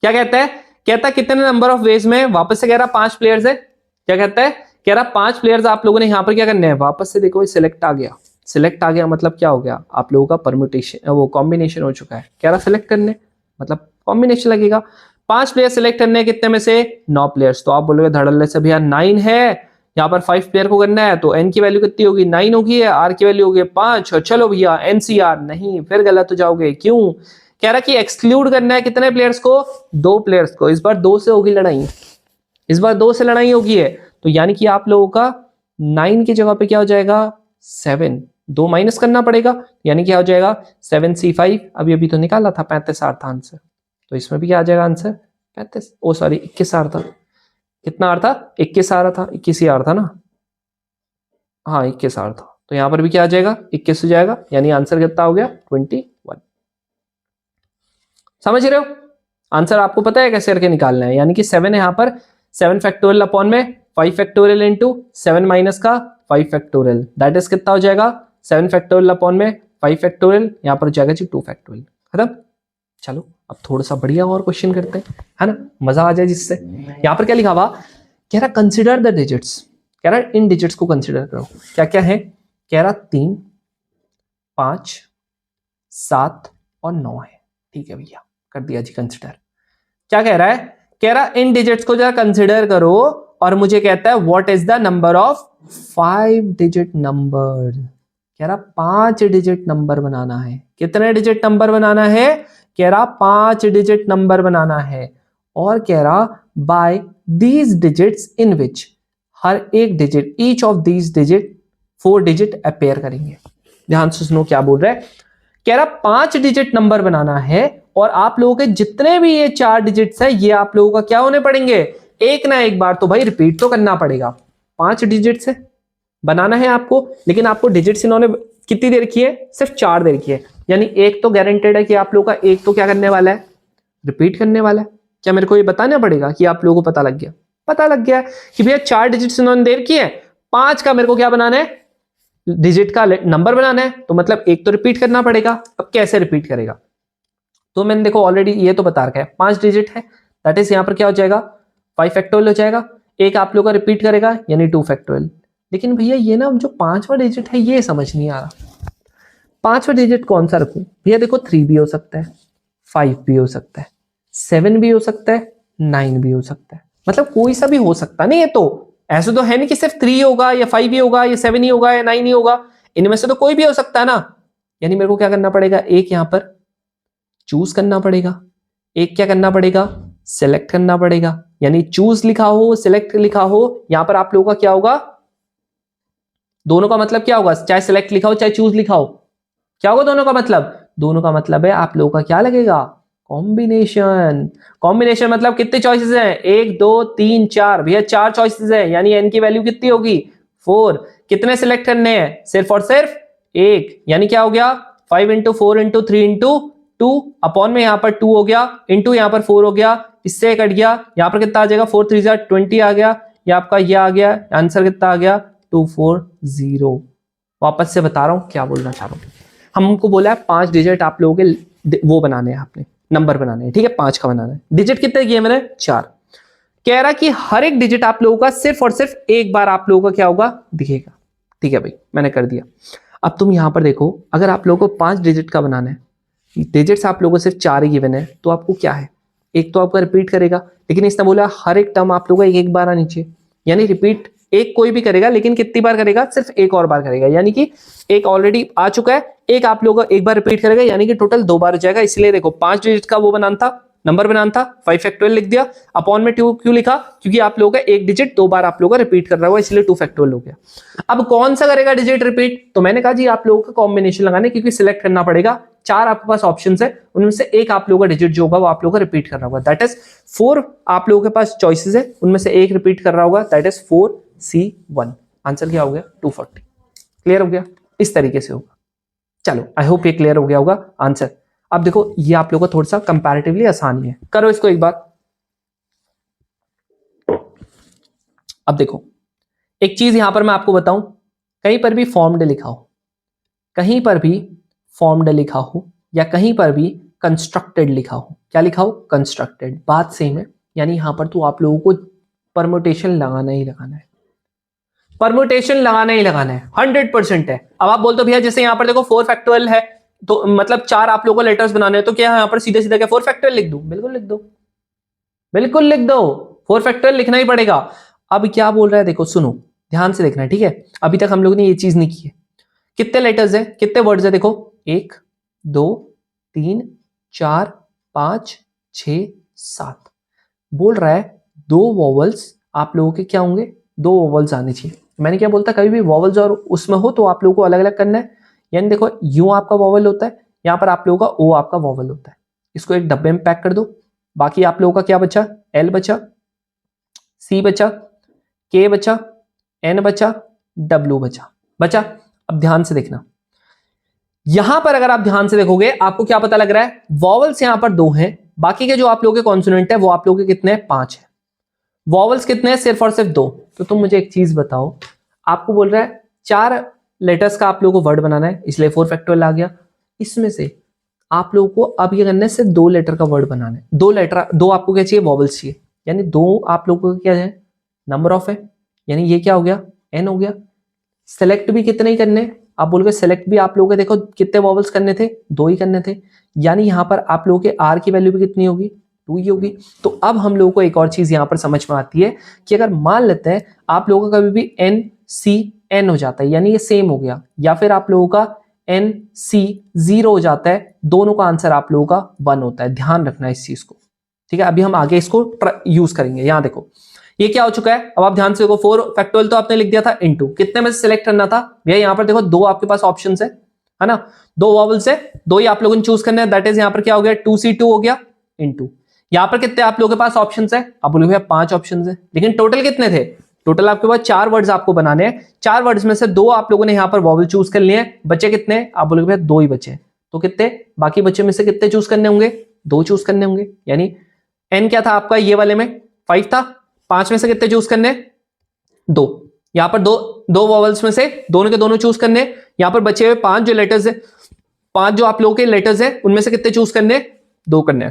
क्या कहता है, कहता है कितने नंबर ऑफ वेज में, वापस से कह रहा 5 प्लेयर्स है, क्या कहता है, कह रहा 5 प्लेयर्स आप लोगों ने यहां पर क्या करने हैं, वापस से देखो सिलेक्ट आ गया, सिलेक्ट आ गया मतलब क्या हो गया, आप लोगों का परम्यूटेशन वो कॉम्बिनेशन हो चुका है, कह रहा सिलेक्ट करने मतलब कॉम्बिनेशन लगेगा। 5 प्लेयर सिलेक्ट करने कितने में से 9 प्लेयर्स, तो आप बोलोगे धड़ल्ले से भैया 9 है, यहाँ पर 5 प्लेयर को करना है, तो एन की वैल्यू कितनी होगी 9 होगी, आर की वैल्यू होगी 5, और चलो भैया एनसीआर, नहीं फिर गलत हो जाओगे, क्यों, कह रहा कि एक्सक्लूड करना है कितने प्लेयर्स को, 2 प्लेयर्स को, इस बार 2 से होगी लड़ाई, इस बार 2 से लड़ाई होगी है, तो यानी कि आप लोगों का 9 की जगह पे क्या हो जाएगा 7, 2 माइनस करना पड़ेगा, यानी क्या हो जाएगा 7c5, अभी अभी तो निकाला था 35 आर था आंसर, तो इसमें भी क्या आ जाएगा आंसर 35, ओ सॉरी 21 आर था, कितना आर था 21 आ रहा था, 21 ही आर था ना, हाँ 21 आर था, तो यहां पर भी क्या आ जाएगा 21 हो जाएगा, यानी आंसर कितना हो गया 21। समझ रहे हो, आंसर आपको पता है कैसे करके निकालना है, यानी कि 7 है यहाँ पर, 7 फैक्टोरियल अपॉन में 5 फैक्टोरियल इंटू 7 माइनस का 5 फैक्टोरियल, दैट इज कितना हो जाएगा 7 फैक्टोरियल अपॉन में 5 फैक्टोरियल, यहाँ पर जाएगा जी 2 फैक्टोरियल, खत्म। चलो अब थोड़ा सा बढ़िया और क्वेश्चन करते हैं, है ना, मजा आ जाए जिससे। यहाँ पर क्या लिखा हुआ, कह रहा कंसिडर द डिजिट्स, कह रहा इन डिजिट्स को कंसिडर करो, क्या क्या है, कह रहा 3, 5, 7 और 9 है, ठीक है भैया कर दिया जी कंसिडर। क्या कह रहा है, कह रहा इन डिजिट्स को जरा कंसिडर करो, और मुझे कहता है what is the number of 5 digit number, कह रहा 5 डिजिट नंबर बनाना है, कितने डिजिट नंबर बनाना है, कह रहा 5 डिजिट नंबर बनाना है, और कह रहा बाय दीज डिजिट्स इन विच, हर एक digit, each of these digit 4 digit appear करेंगे। ध्यान से सुनो क्या बोल रहा है, कह रहा 5 डिजिट नंबर बनाना है, और आप लोगों के जितने भी ये 4 डिजिट्स है, ये आप लोगों का क्या होने पड़ेंगे, एक ना एक बार तो भाई रिपीट तो करना पड़ेगा। 5 डिजिट से बनाना है आपको, लेकिन आपको डिजिट्स इन्होंने कितनी दे रखी है, सिर्फ 4 दे रखी है, यानी एक तो गारंटेड है कि आप लोगों का एक तो क्या करने वाला है, रिपीट करने वाला है। क्या मेरे को ये बताना पड़ेगा कि आप लोगों को पता लग गया, पता लग गया कि भैया 4 डिजिट्स इन्होंने दे रखी है, 5 का मेरे को क्या बनाना है, डिजिट का नंबर बनाना है, तो मतलब एक तो रिपीट करना पड़ेगा। अब कैसे रिपीट करेगा, तो मैंने देखो ऑलरेडी ये तो बता रखा है 5 डिजिट है, दैट इज यहां पर क्या हो जाएगा 5 फैक्टोरियल हो जाएगा, एक आप लोग का रिपीट करेगा यानी 2 फैक्टोरियल। लेकिन भैया ये ना जो 5वां डिजिट है ये समझ नहीं आ रहा, 5वां डिजिट कौन सा रखूं भैया, देखो 3 भी हो सकता है, 5 भी हो सकता है, 7 भी हो सकता है, 9 भी हो सकता है, मतलब कोई सा भी हो सकता नहीं है, तो ऐसे तो है नहीं कि सिर्फ 3 होगा या 5 ही होगा या 7 ही होगा या 9 ही होगा, इनमें से तो कोई भी हो सकता है ना। यानी मेरे को क्या करना पड़ेगा, एक यहां पर चूज करना पड़ेगा, एक क्या करना पड़ेगा सेलेक्ट करना पड़ेगा, यानी चूज लिखा हो सिलेक्ट लिखा हो, यहां पर आप लोगों का क्या होगा, दोनों का मतलब क्या होगा, चाहे सिलेक्ट लिखा हो चाहे चूज लिखा हो, क्या होगा दोनों का मतलब, दोनों का मतलब है आप लोगों का क्या लगेगा कॉम्बिनेशन। कॉम्बिनेशन मतलब कितने चॉइसेस हैं, 1 2 3 4, भैया 4 चॉइसेस है, यानी एन की वैल्यू कितनी होगी 4, कितने सिलेक्ट करने हैं सिर्फ और सिर्फ एक, यानी क्या हो गया 5 इंटू 4 इंटू 3 इंटू 2 अपॉन में यहां पर 2 हो गया, इंटू यहां पर 4 हो गया, इससे कट गया, यहां पर कितना आ जाएगा 4 3 20 आ गया, ये आपका ये आ गया, आंसर कितना आ गया 240। वापस से बता रहा हूं क्या बोलना चाह रहा हूं, हमको बोला है 5 डिजिट आप लोगों के वो बनाने हैं, आपने नंबर बनाने हैं, ठीक है 5 का बनाना है, डिजिट कितने किए मैंने 4, कह रहा कि हर एक डिजिट आप लोगों का सिर्फ और सिर्फ एक बार आप लोगों का क्या होगा दिखेगा, ठीक है भाई मैंने कर दिया। अब तुम यहां पर देखो, अगर आप लोगों को 5 डिजिट का बनाना है, डिजिट्स आप लोगों को सिर्फ 4 ही गिवन है, तो आपको क्या है एक तो आपका रिपीट करेगा, लेकिन इसने बोला हर एक टर्म आप लोगों का एक एक बार आनी चाहिए, यानी रिपीट एक कोई भी करेगा लेकिन कितनी बार करेगा, सिर्फ एक और बार करेगा, यानी कि एक ऑलरेडी आ चुका है, एक आप लोगों का एक बार रिपीट करेगा, यानी कि टोटल 2 बार हो जाएगा। इसलिए देखो 5 डिजिट का वो बनाना था, नंबर बनाना था, 5 फैक्टोरियल लिख दिया, अपॉन में 2 क्यों लिखा, क्योंकि आप लोगों का एक डिजिट 2 बार आप लोगों का रिपीट कर रहा हुआ, इसलिए 2 फैक्टोरियल हो गया। अब कौन सा करेगा डिजिट रिपीट, तो मैंने कहा जी आप लोगों का कॉम्बिनेशन लगाने, क्योंकि सिलेक्ट करना पड़ेगा, 4 आपके पास ऑप्शन है, उनमें से एक आप लोगों का डिजिट जो होगा वो आप लोगों का रिपीट कर रहा होगा, दैट इज 4 आप लोगों के पास चॉइसेस है, उनमें से एक रिपीट कर रहा होगा, दैट इज 4C1। आंसर क्या हो गया 240। क्लियर हो गया, इस तरीके से होगा। चलो आई होप ये क्लियर हो गया होगा आंसर। अब देखो ये आप लोगों को थोड़ा सा कंपैरेटिवली आसान है, करो इसको एक बार। अब देखो एक चीज यहां पर मैं आपको बताऊं, कहीं पर भी फॉर्म्ड लिखा हो, कहीं पर भी फॉर्म्ड लिखा हो, या कहीं पर भी कंस्ट्रक्टेड लिखा हो, क्या लिखा हो कंस्ट्रक्टेड, बात सेम है, यानी यहां पर तो आप लोगों को परमुटेशन लगाना ही लगाना है, परमुटेशन लगाना ही लगाना है, 100% है। अब आप बोलते हो भैया जैसे यहां पर देखो 4 फैक्टोरियल है, तो मतलब 4 आप लोगों को लेटर्स बनाने हैं, तो क्या यहां पर सीधे सीधे क्या 4 फैक्टोरियल लिख दूं, बिल्कुल लिख दो, बिल्कुल लिख दो, 4 फैक्टोरियल लिखना ही पड़ेगा। अब क्या बोल रहा है देखो, सुनो ध्यान से देखना है, ठीक है, अभी तक हम लोगों ने ये चीज नहीं की है। कितने लेटर्स है, कितने वर्ड्स है, देखो 1 2 3 4 5 6 7, बोल रहा है 2 वॉवल्स आप लोगों के क्या होंगे, 2 वॉवल्स आने चाहिए। मैंने क्या बोलता, कभी भी वॉवल्स और उसमें हो तो आप लोगों को अलग अलग करना है, यानी देखो यूं आपका वॉवल होता है, यहां पर आप लोगों का ओ आपका वॉवल होता है, इसको एक डब्बे में पैक कर दो। बाकी आप लोगों का क्या बचा, एल बचा, सी बचा, के बचा, एन बचा, डब्ल्यू बचा। अब ध्यान से देखना, यहां पर अगर आप ध्यान से देखोगे आपको क्या पता लग रहा है, वॉवल्स यहां पर 2 हैं, बाकी के जो आप लोगों के कॉन्सोनेंट है वो आप लोगों के कितने हैं, 5 है, वॉवल्स कितने हैं, सिर्फ और सिर्फ 2। तो तुम मुझे एक चीज बताओ, आपको बोल रहा है 4 लेटर्स का आप लोगों को वर्ड बनाना है, इसलिए 4 फैक्टोरियल आ गया। इसमें से आप लोगों को अब ये करना है सिर्फ 2 लेटर का वर्ड बनाना है, 2 लेटर, 2 आपको क्या चाहिए, वॉवल्स चाहिए, यानी 2 आप लोगों को क्या है, नंबर ऑफ है, यानी ये क्या हो गया, एन हो गया। सेलेक्ट भी कितने ही करने, आप बोलोगे सेलेक्ट भी आप लोगों के देखो कितने वॉवल्स करने थे, 2 ही करने थे, यानी यहां पर आप लोगों के आर की वैल्यू भी कितनी होगी, 2 ही होगी। तो अब हम लोगों को एक और चीज यहां पर समझ में आती है कि अगर मान लेते हैं आप लोगों का कभी भी एन सी एन हो जाता है, यानी ये सेम हो गया, या फिर आप लोगों का एन सी 0 हो जाता है, दोनों का आंसर आप लोगों का 1 होता है, ध्यान रखना इस चीज को, ठीक है। अभी हम आगे इसको यूज करेंगे। यहां देखो ये क्या हो चुका है, अब आप ध्यान से देखो, 4 फैक्टोरियल तो आपने लिख दिया था, इनटू कितने में से सिलेक्ट करना था भैया, यहां पर देखो 2 आपके पास ऑप्शन है ना, 2 वॉवल्स है, 2 ही आप लोगों ने चूज करना है, दैट इज यहां पर क्या हो गया 2C2 हो गया, इनटू यहां पर कितने आप लोगों के पास ऑप्शन है, आप बोलोगे भैया 5 ऑप्शन है, लेकिन टोटल कितने थे, टोटल आपके पास 4 वर्ड्स आपको बनाने हैं, 4 वर्ड्स में से 2 आप लोगों ने यहां पर वॉवल चूज कर लिए हैं, बचे कितने, आप बोलोगे भैया 2 ही बचे, तो कितने बाकी बचे में से कितने चूज करने होंगे, 2 चूज करने होंगे, यानी एन क्या था आपका ये वाले में 5 था, 5 में से कितने चूज करने, 2, यहां पर दो वॉवल्स में से दोनों के दोनों चूज करने, यहां पर बचे हुए 5 जो लेटर्स है, 5 जो आप लोगों के लेटर्स है उनमें से कितने चूज करने, 2 करने,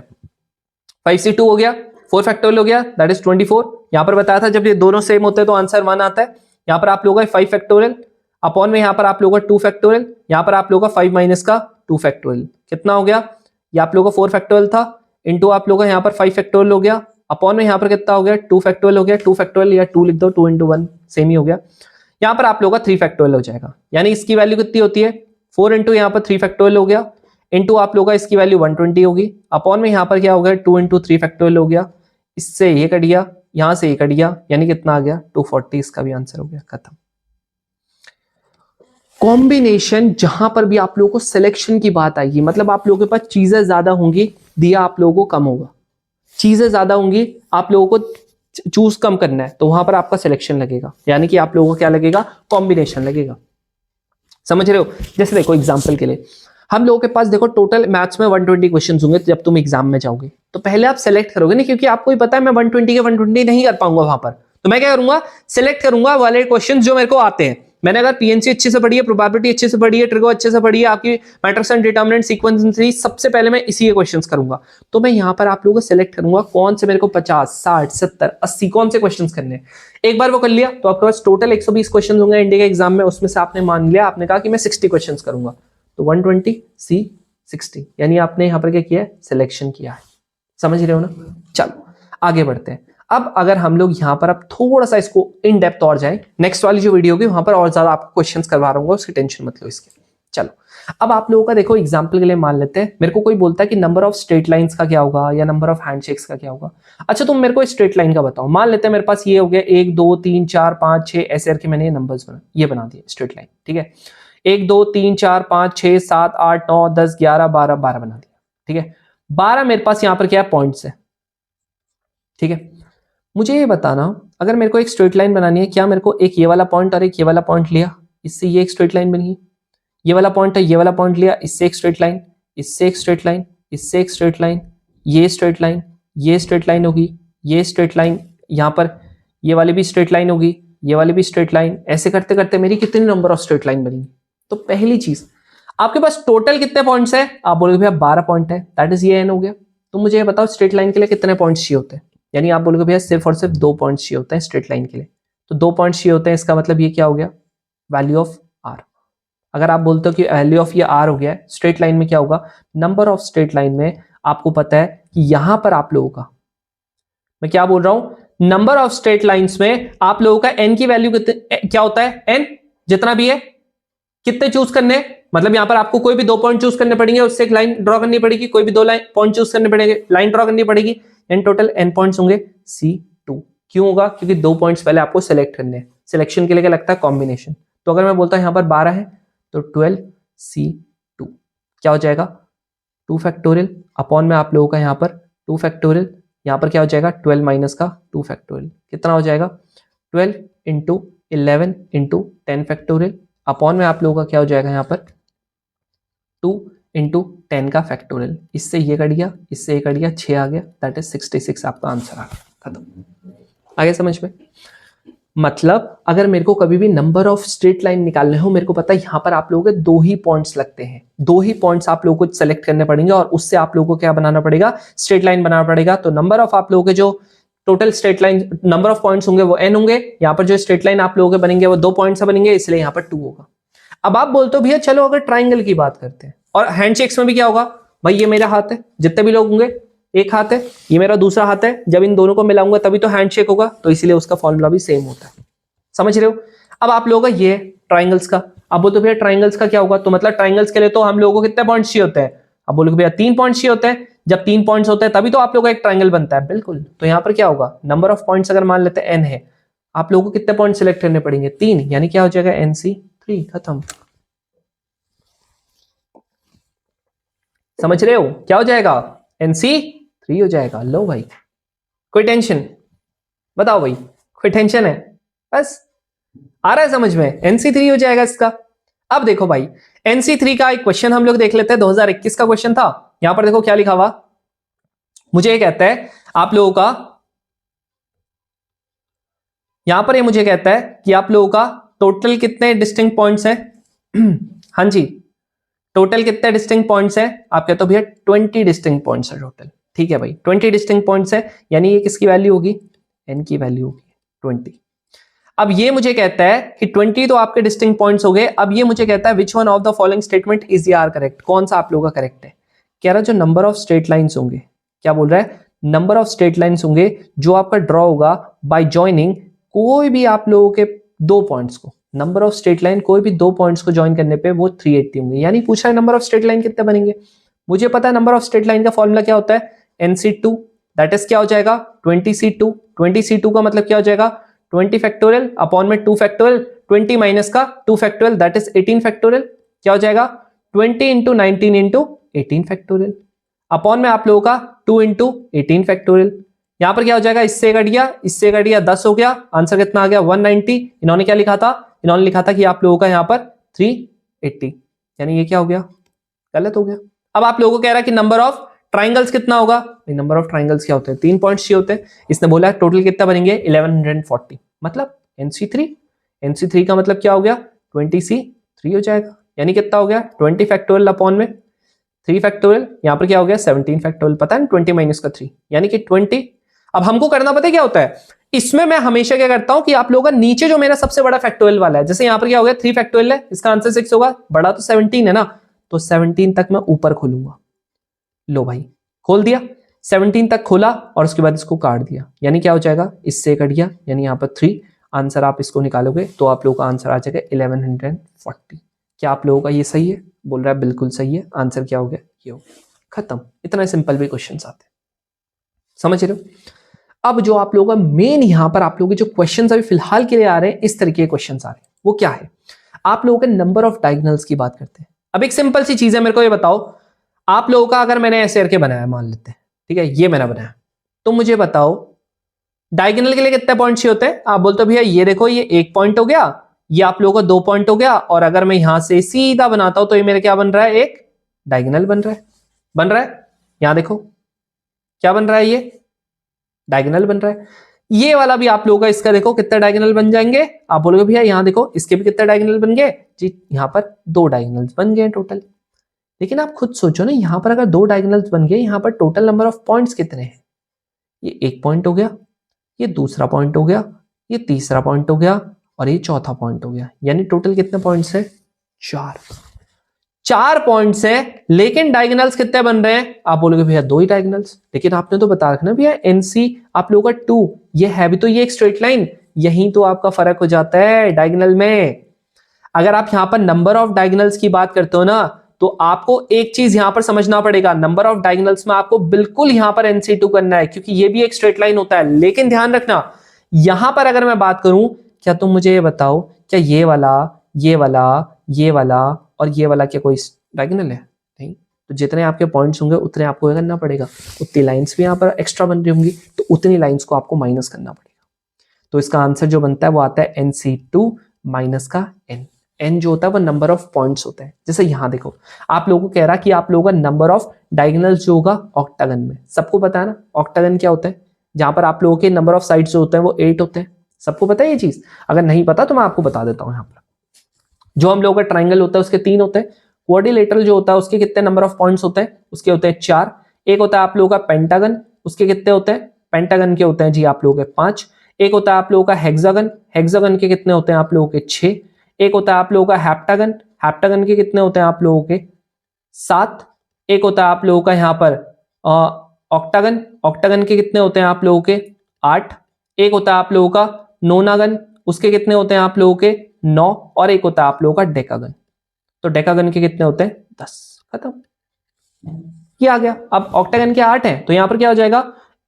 5C2 हो गया, 4 फैक्टोरियल हो गया, दैट इज 24। यहां पर बताया था जब ये दोनों सेम होते हैं तो आंसर 1 आता है। यहां पर आप लोगों का 5 फैक्टोरियल अपॉन में यहां पर आप लोगों का 2 फैक्टोरियल, यहां पर आप लोगों का 5 माइनस का 2 फैक्टोरियल, कितना हो गया, ये आप लोगों का 4 फैक्टोरियल था, इनटू आप लोगों का यहां पर 5 फैक्टोरियल हो गया, अपॉन में यहां पर कितना हो गया 2 फैक्टोरियल हो गया, 2 फैक्टोरियल या 2 लिख दो, 2 इंटू 1 सेम ही हो गया। यहां पर आप लोगों का 3 फैक्टोरियल हो जाएगा, यानी इसकी वैल्यू कितनी होती है 4 इंटू यहां पर 3 फैक्टोरियल हो गया, इंटू आप लोगों का इसकी वैल्यू 120 होगी, अपॉन में यहां पर क्या हो गया 2 इंटू 3 फैक्टोरियल हो गया, इससे ये कट गया, यहां से ये कट गया, यानी कितना आ गया 240, इसका भी आंसर हो गया, खत्म। कॉम्बिनेशन जहां पर भी आप लोगों को सिलेक्शन की बात आएगी, मतलब आप लोगों के पास चीजें ज्यादा होंगी, दिया आप लोगों को कम होगा, चीजें ज्यादा होंगी आप लोगों को चूज कम करना है, तो वहां पर आपका सिलेक्शन लगेगा, यानी कि आप लोगों को क्या लगेगा, कॉम्बिनेशन लगेगा, समझ रहे हो। जैसे देखो एग्जांपल के लिए हम लोगों के पास देखो टोटल मैथ्स में 120 क्वेश्चंस होंगे जब तुम एग्जाम में जाओगे, तो पहले आप सेलेक्ट करोगे नहीं, क्योंकि आपको ही पता है मैं 120 के 120 नहीं कर पाऊंगा वहां पर, तो मैं क्या करूंगा, सिलेक्ट करूंगा वाले क्वेश्चंस जो मेरे को आते हैं। मैंने अगर पीएनसी अच्छे से पढ़ी है, प्रोबेबिलिटी अच्छे से पढ़ी है, ट्रिगो अच्छे से पढ़ी है, आपकी मैट्रिक्स एंड डिटरमिनेंट सीक्वेंस, सबसे पहले मैं इसी के क्वेश्चंस करूंगा, तो मैं यहां पर आप लोगों को सिलेक्ट करूंगा कौन से मेरे को 50 60 70 80 कौन से क्वेश्चंस करने हैं। एक बार वो कर लिया तो आपके पास टोटल 120 क्वेश्चन होंगे इंडिया के एग्जाम में, उसमें से आपने मान लिया, आपने कहा कि मैं 60 क्वेश्चन करूंगा, तो 120 C 60, यानी आपने यहां पर क्या किया है, सिलेक्शन किया है, समझ रहे हो ना? चलो आगे बढ़ते हैं। अब अगर हम लोग यहाँ पर अब थोड़ा सा इसको इन डेप्थ और जाएं, नेक्स्ट वाली जो वीडियो होगी वहां पर और ज्यादा आपको क्वेश्चंस करवा रहा हूँ, उसकी टेंशन मत लो इसके। चलो अब आप लोगों का देखो एग्जाम्पल के लिए मान लेते हैं, मेरे को कोई बोलता है कि नंबर ऑफ स्ट्रेट लाइंस का क्या होगा या नंबर ऑफ हैंडशेक्स का क्या होगा। अच्छा तुम मेरे को स्ट्रेट लाइन का बताओ। मान लेते हैं मेरे पास ये हो गया 1 2 3 4 5 6 ऐसे करके मैंने ये नंबर्स बना दिए स्ट्रेट लाइन, ठीक है। 1 2 3 4 5 6 7 8 9 10 11 12 12 बना दिया, ठीक है। 12 मेरे पास यहाँ पर क्या है, पॉइंट्स है, ठीक है। मुझे ये बताना, अगर मेरे को एक स्ट्रेट लाइन बनानी है, क्या मेरे को एक ये वाला पॉइंट और एक ये वाला पॉइंट लिया, इससे ये एक स्ट्रेट लाइन बनी, ये वाला पॉइंट है, ये वाला पॉइंट लिया, इससे एक स्ट्रेट लाइन, इससे एक स्ट्रेट लाइन, इससे एक स्ट्रेट लाइन, ये स्ट्रेट लाइन, ये स्ट्रेट लाइन होगी, ये स्ट्रेट लाइन, यहाँ पर ये वाली भी स्ट्रेट लाइन होगी, ये वाली भी स्ट्रेट लाइन, ऐसे करते करते मेरी कितनी नंबर ऑफ स्ट्रेट लाइन बनेगी। तो पहली चीज, आपके पास टोटल कितने पॉइंट्स है, आप बोलोगे भैया 12 पॉइंट है, दैट इज ये एन हो गया। तो मुझे ये बताओ स्ट्रेट लाइन के लिए कितने पॉइंट्स चाहिए होते हैं, यानी आप बोलोगे भैया सिर्फ और सिर्फ 2 पॉइंट्स चाहिए होते हैं स्ट्रेट लाइन के लिए। तो 2 पॉइंट्स चाहिए होते हैं, इसका मतलब ये क्या हो गया, वैल्यू ऑफ आर। अगर आप बोलते हो कि वैल्यू ऑफ ये आर हो गया, स्ट्रेट लाइन में क्या होगा, नंबर ऑफ स्ट्रेट लाइन में आपको पता है कि यहां पर आप लोगों का, मैं क्या बोल रहा हूं, नंबर ऑफ स्ट्रेट लाइंस में आप लोगों का एन की वैल्यू क्या होता है, एन जितना भी है, कितने चूज करने, मतलब यहां पर आपको कोई भी 2 पॉइंट चूज करने पड़ेंगे, उससे एक लाइन ड्रॉ करनी पड़ेगी, कोई भी 2 लाइन पॉइंट चूज करने पड़ेंगे, लाइन ड्रॉ करनी पड़ेगी, एन टोटल एन पॉइंट्स होंगे C2। क्यों होगा, क्योंकि 2 पॉइंट्स पहले आपको सेलेक्ट करने हैं, सिलेक्शन के लिए क्या लगता है, कॉम्बिनेशन। तो अगर मैं बोलता हूं यहां पर 12 है तो 12C2 क्या हो जाएगा, 2 फैक्टोरियल अपॉन में आप लोगों का यहां पर 2 फैक्टोरियल, यहां पर क्या हो जाएगा 12 माइनस का 2 फैक्टोरियल, कितना हो जाएगा 12 इंटू 11 इंटू 10 फैक्टोरियल, अपॉन में आप लोगों का क्या हो जाएगा यहाँ पर 2 इंटू 10 का फैक्टोरियल, इससे ये कट गया, इससे ये कट गया, 6 आ गया, दैट इज 66 आपका आंसर आ गया, खत्म। आगे समझ में, मतलब अगर मेरे को कभी भी नंबर ऑफ स्ट्रेट लाइन निकालने हो, मेरे को पता है यहां पर आप लोगों के 2 ही पॉइंट्स लगते हैं, 2 ही पॉइंट्स आप लोगों को सेलेक्ट करने पड़ेंगे और उससे आप लोगों को क्या बनाना पड़ेगा, स्ट्रेट लाइन बनाना पड़ेगा। तो नंबर ऑफ आप लोगों के जो total straight line number of points होंगे वो n होंगे, यहाँ पर जो स्ट्रेट लाइन आप लोगों के बनेंगे वो 2 पॉइंट्स से बनेंगे, इसलिए यहाँ पर 2 होगा। अब आप बोलते हो भैया चलो अगर ट्राइंगल की बात करते हैं, और हैंडशेक्स में भी क्या होगा, भाई ये मेरा हाथ है, जितने भी लोग होंगे एक हाथ है, ये मेरा दूसरा हाथ है, जब इन दोनों को मिलाऊंगा तभी तो हैंडशेक होगा, तो इसीलिए उसका फॉर्मूला भी सेम होता है, समझ रहे हो। अब आप लोगों का ये ट्राइंगल्स का, अब बोलते भैया ट्राइंगल्स का क्या होगा, तो मतलब ट्राइंगल्स के लिए तो हम लोगों को कितने पॉइंट्स चाहिए होते हैं, अब बोलोगे भैया 3 पॉइंट्स चाहिए होते हैं, जब 3 पॉइंट्स होते हैं तभी तो आप लोगों का एक ट्राइंगल बनता है, बिल्कुल। तो यहाँ पर क्या होगा, नंबर ऑफ पॉइंट्स अगर मान लेते हैं n है, आप लोगों को कितने पॉइंट सिलेक्ट करने पड़ेंगे, 3, यानी क्या हो जाएगा NC3, खत्म। समझ रहे हो क्या हो जाएगा, NC3 हो जाएगा। लो भाई कोई टेंशन, बताओ भाई कोई टेंशन है, बस आ रहा है समझ में, NC3 हो जाएगा इसका। अब देखो भाई NC3 का एक क्वेश्चन हम लोग देख लेते हैं, 2021 का क्वेश्चन था। यहां पर देखो क्या लिखा हुआ, मुझे ये कहता है आप लोगों का, यहां पर ये मुझे कहता है कि आप लोगों का टोटल कितने डिस्टिंक्ट पॉइंट्स हैं हाँ जी, टोटल कितने डिस्टिंक्ट पॉइंट्स हैं, आप कहते हो भैया 20 डिस्टिंक्ट पॉइंट्स है टोटल, ठीक है भाई 20 डिस्टिंक्ट पॉइंट्स है, यानी ये किसकी वैल्यू होगी, n की वैल्यू होगी 20। अब ये मुझे कहता है कि 20 तो आपके डिस्टिंक्ट पॉइंट्स हो गए, अब ये मुझे कहता है which one of the following statement is are correct, कौन सा आप लोगों का करेक्ट है। कह रहा जो नंबर ऑफ स्ट्रेट लाइंस होंगे, क्या बोल रहा है, नंबर ऑफ स्ट्रेट लाइंस होंगे जो आपका ड्रॉ होगा बाय जॉइनिंग कोई भी आप लोगों के 2 पॉइंट्स को, नंबर ऑफ स्ट्रेट लाइन कोई भी 2 पॉइंट्स को ज्वाइन करने पे वो 380 होंगे, यानी पूछ रहा है नंबर ऑफ स्ट्रेट लाइन कितने बनेंगे। मुझे पता है नंबर ऑफ स्ट्रेट लाइन का फॉर्मूला क्या होता है, NC2, दैट इज क्या हो जाएगा 20C2, 20C2 का मतलब क्या हो जाएगा 20 फैक्टोरियल अपॉन में 2 फैक्टोरियल, 20 माइनस का 2 फैक्टोरियल दैट इज 18 फैक्टोरियल, क्या हो जाएगा 20 इंटू 19 इंटू 18 फैक्टोरियल, अपॉन में आप लोगों का 2 इंटू 18 फैक्टोरियल। यहां पर क्या हो जाएगा, इससे कट गया, इससे कट गया, 10 हो गया, आंसर कितना आ गया 190। इन्होंने क्या लिखा था, इन्होंने लिखा था कि आप लोगों का यहाँ पर 380, यानी ये क्या हो गया, गलत हो गया। अब आप लोगों को कह रहा है कि नंबर ऑफ ट्राइंगल्स कितना होगा, नंबर ऑफ ट्राइंगल्स क्या होते हैं, 3 पॉइंट्स चाहिए होते हैं, इसने बोला टोटल कितना बनेंगे 1140, मतलब NC3, NC3 का मतलब क्या हो गया 20C3 हो जाएगा, यानी कितना हो गया 20 फैक्टोरियल अपॉन में 3 फैक्टोरियल, यहां पर क्या हो गया 17 फैक्टोरियल, पता है 20 माइनस का 3 यानी कि 20। अब हमको करना पता है क्या होता है, इसमें मैं हमेशा क्या करता हूं कि आप लोगों का नीचे जो मेरा सबसे बड़ा फैक्टोरियल वाला है, जैसे यहां पर क्या हो गया 3 फैक्टोरियल है, इसका आंसर 6 होगा, बड़ा तो 17 है ना, तो 17 तक मैं ऊपर खोलूंगा। लो भाई खोल दिया, 17 तक खोला और उसके बाद इसको काट दिया, यानी क्या हो जाएगा, इससे कट गया, यानी यहाँ पर 3। आंसर आप इसको निकालोगे तो आप लोगों का आंसर आ जाएगा 1140। क्या आप लोगों का ये सही है? बोल रहा है बिल्कुल सही है। आंसर क्या हो गया, ये हो गया, खत्म। इतना सिंपल भी क्वेश्चन आते हैं, समझ रहे हो? अब जो आप लोगों का मेन यहां पर आप लोगों के जो क्वेश्चन अभी फिलहाल के लिए आ रहे हैं, इस तरीके के क्वेश्चन आ रहे हैं, वो क्या है, आप लोगों के नंबर ऑफ डायगोनल्स की बात करते हैं। अब एक सिंपल सी चीज है, मेरे को ये बताओ, आप लोगों का अगर मैंने ऐसे करके बनाया, मान लेते हैं, ठीक है, ये मैंने बनाया, तो मुझे बताओ डायगोनल के लिए कितने पॉइंट्स होते हैं? आप बोलते हो भैया ये देखो, ये 1 पॉइंट हो गया, ये आप लोगों का 2 पॉइंट हो गया, और अगर मैं यहां से सीधा बनाता हूं तो ये मेरे क्या बन रहा है, एक डायगोनल बन रहा है। बन रहा है, यहां देखो क्या बन रहा है, ये डायगोनल बन रहा है। ये वाला भी आप लोगों का, इसका देखो कितने डायगोनल बन जाएंगे। आप बोलोगे भैया यहां देखो, इसके भी कितने डायगोनल बन गए जी, यहां पर 2 डायगोनल्स बन गए टोटल। लेकिन आप खुद सोचो ना, यहां पर अगर 2 डायगोनल्स बन गए, यहां पर टोटल नंबर ऑफ पॉइंट्स कितने हैं? ये 1 पॉइंट हो गया, ये दूसरा पॉइंट हो गया, ये तीसरा पॉइंट हो गया, और ये चौथा पॉइंट हो गया। यानी टोटल कितने पॉइंट्स है? 4 पॉइंट्स है। लेकिन डायगोनल्स कितने बन रहे हैं? आप बोलोगे भैया 2 ही डायगोनल्स, लेकिन आपने तो बता रखना भैया एनसी आप लोगों का 2, ये है भी तो ये एक स्ट्रेट लाइन। यही तो आपका फर्क हो जाता है डायगोनल में। अगर आप यहां पर नंबर ऑफ डायगोनल्स की बात करते हो ना, तो आपको एक चीज यहां पर समझना पड़ेगा, नंबर ऑफ डायगोनल्स में आपको बिल्कुल यहां पर NC2 करना है, क्योंकि ये भी एक स्ट्रेट लाइन होता है। लेकिन ध्यान रखना, यहां पर अगर मैं बात करूं, क्या तुम मुझे ये बताओ, क्या ये वाला, ये वाला, ये वाला और ये वाला क्या कोई डायगोनल है? नहीं। तो जितने आपके पॉइंट्स होंगे उतने आपको करना पड़ेगा, उतनी लाइंस भी यहां पर एक्स्ट्रा बन रही होंगी, तो उतनी लाइंस को आपको माइनस करना पड़ेगा। तो इसका आंसर जो बनता है वो आता है NC2 माइनस का n। n जो होता है वो नंबर ऑफ पॉइंट्स होता है। जैसे यहां देखो, आप लोगों को कह रहा कि आप लोगों का नंबर ऑफ डायगोनल्स जो होगा ऑक्टागन में, सबको पता है ना ऑक्टागन क्या होता है, जहां पर आप लोगों के नंबर ऑफ साइड्स जो होते हैं वो 8 होते हैं। सबको पता है ये चीज? अगर नहीं पता तो मैं आपको बता देता हूं। यहाँ पर जो हम लोगों का ट्राइंगल होता है उसके 3 होते हैं, क्वाड्रिलेटरल जो होता है उसके कितने नंबर ऑफ पॉइंट्स होते हैं? उसके होते हैं 4। एक होता है आप लोगों का पेंटागन, उसके कितने होते हैं? पेंटागन के होते हैं जी आप लोगों के 5। एक होता है आप लोगों का हेक्सागन, हेक्सागन के कितने होते हैं आप लोगों के 6। एक होता है आप लोगों का हेप्टागन, हेप्टागन के कितने होते हैं आप लोगों के 7। एक होता है आप लोगों का यहाँ पर ऑक्टागन, ऑक्टागन के कितने होते हैं आप लोगों के 8। एक होता है आप लोगों का नोनागन, उसके कितने होते हैं आप लोगों के 9। और एक होता है आप लोगों का डेकागन, तो डेकागन के कितने होते हैं 10। खत्म, ये आ गया। अब ऑक्टागन के 8 हैं तो यहां पर क्या हो जाएगा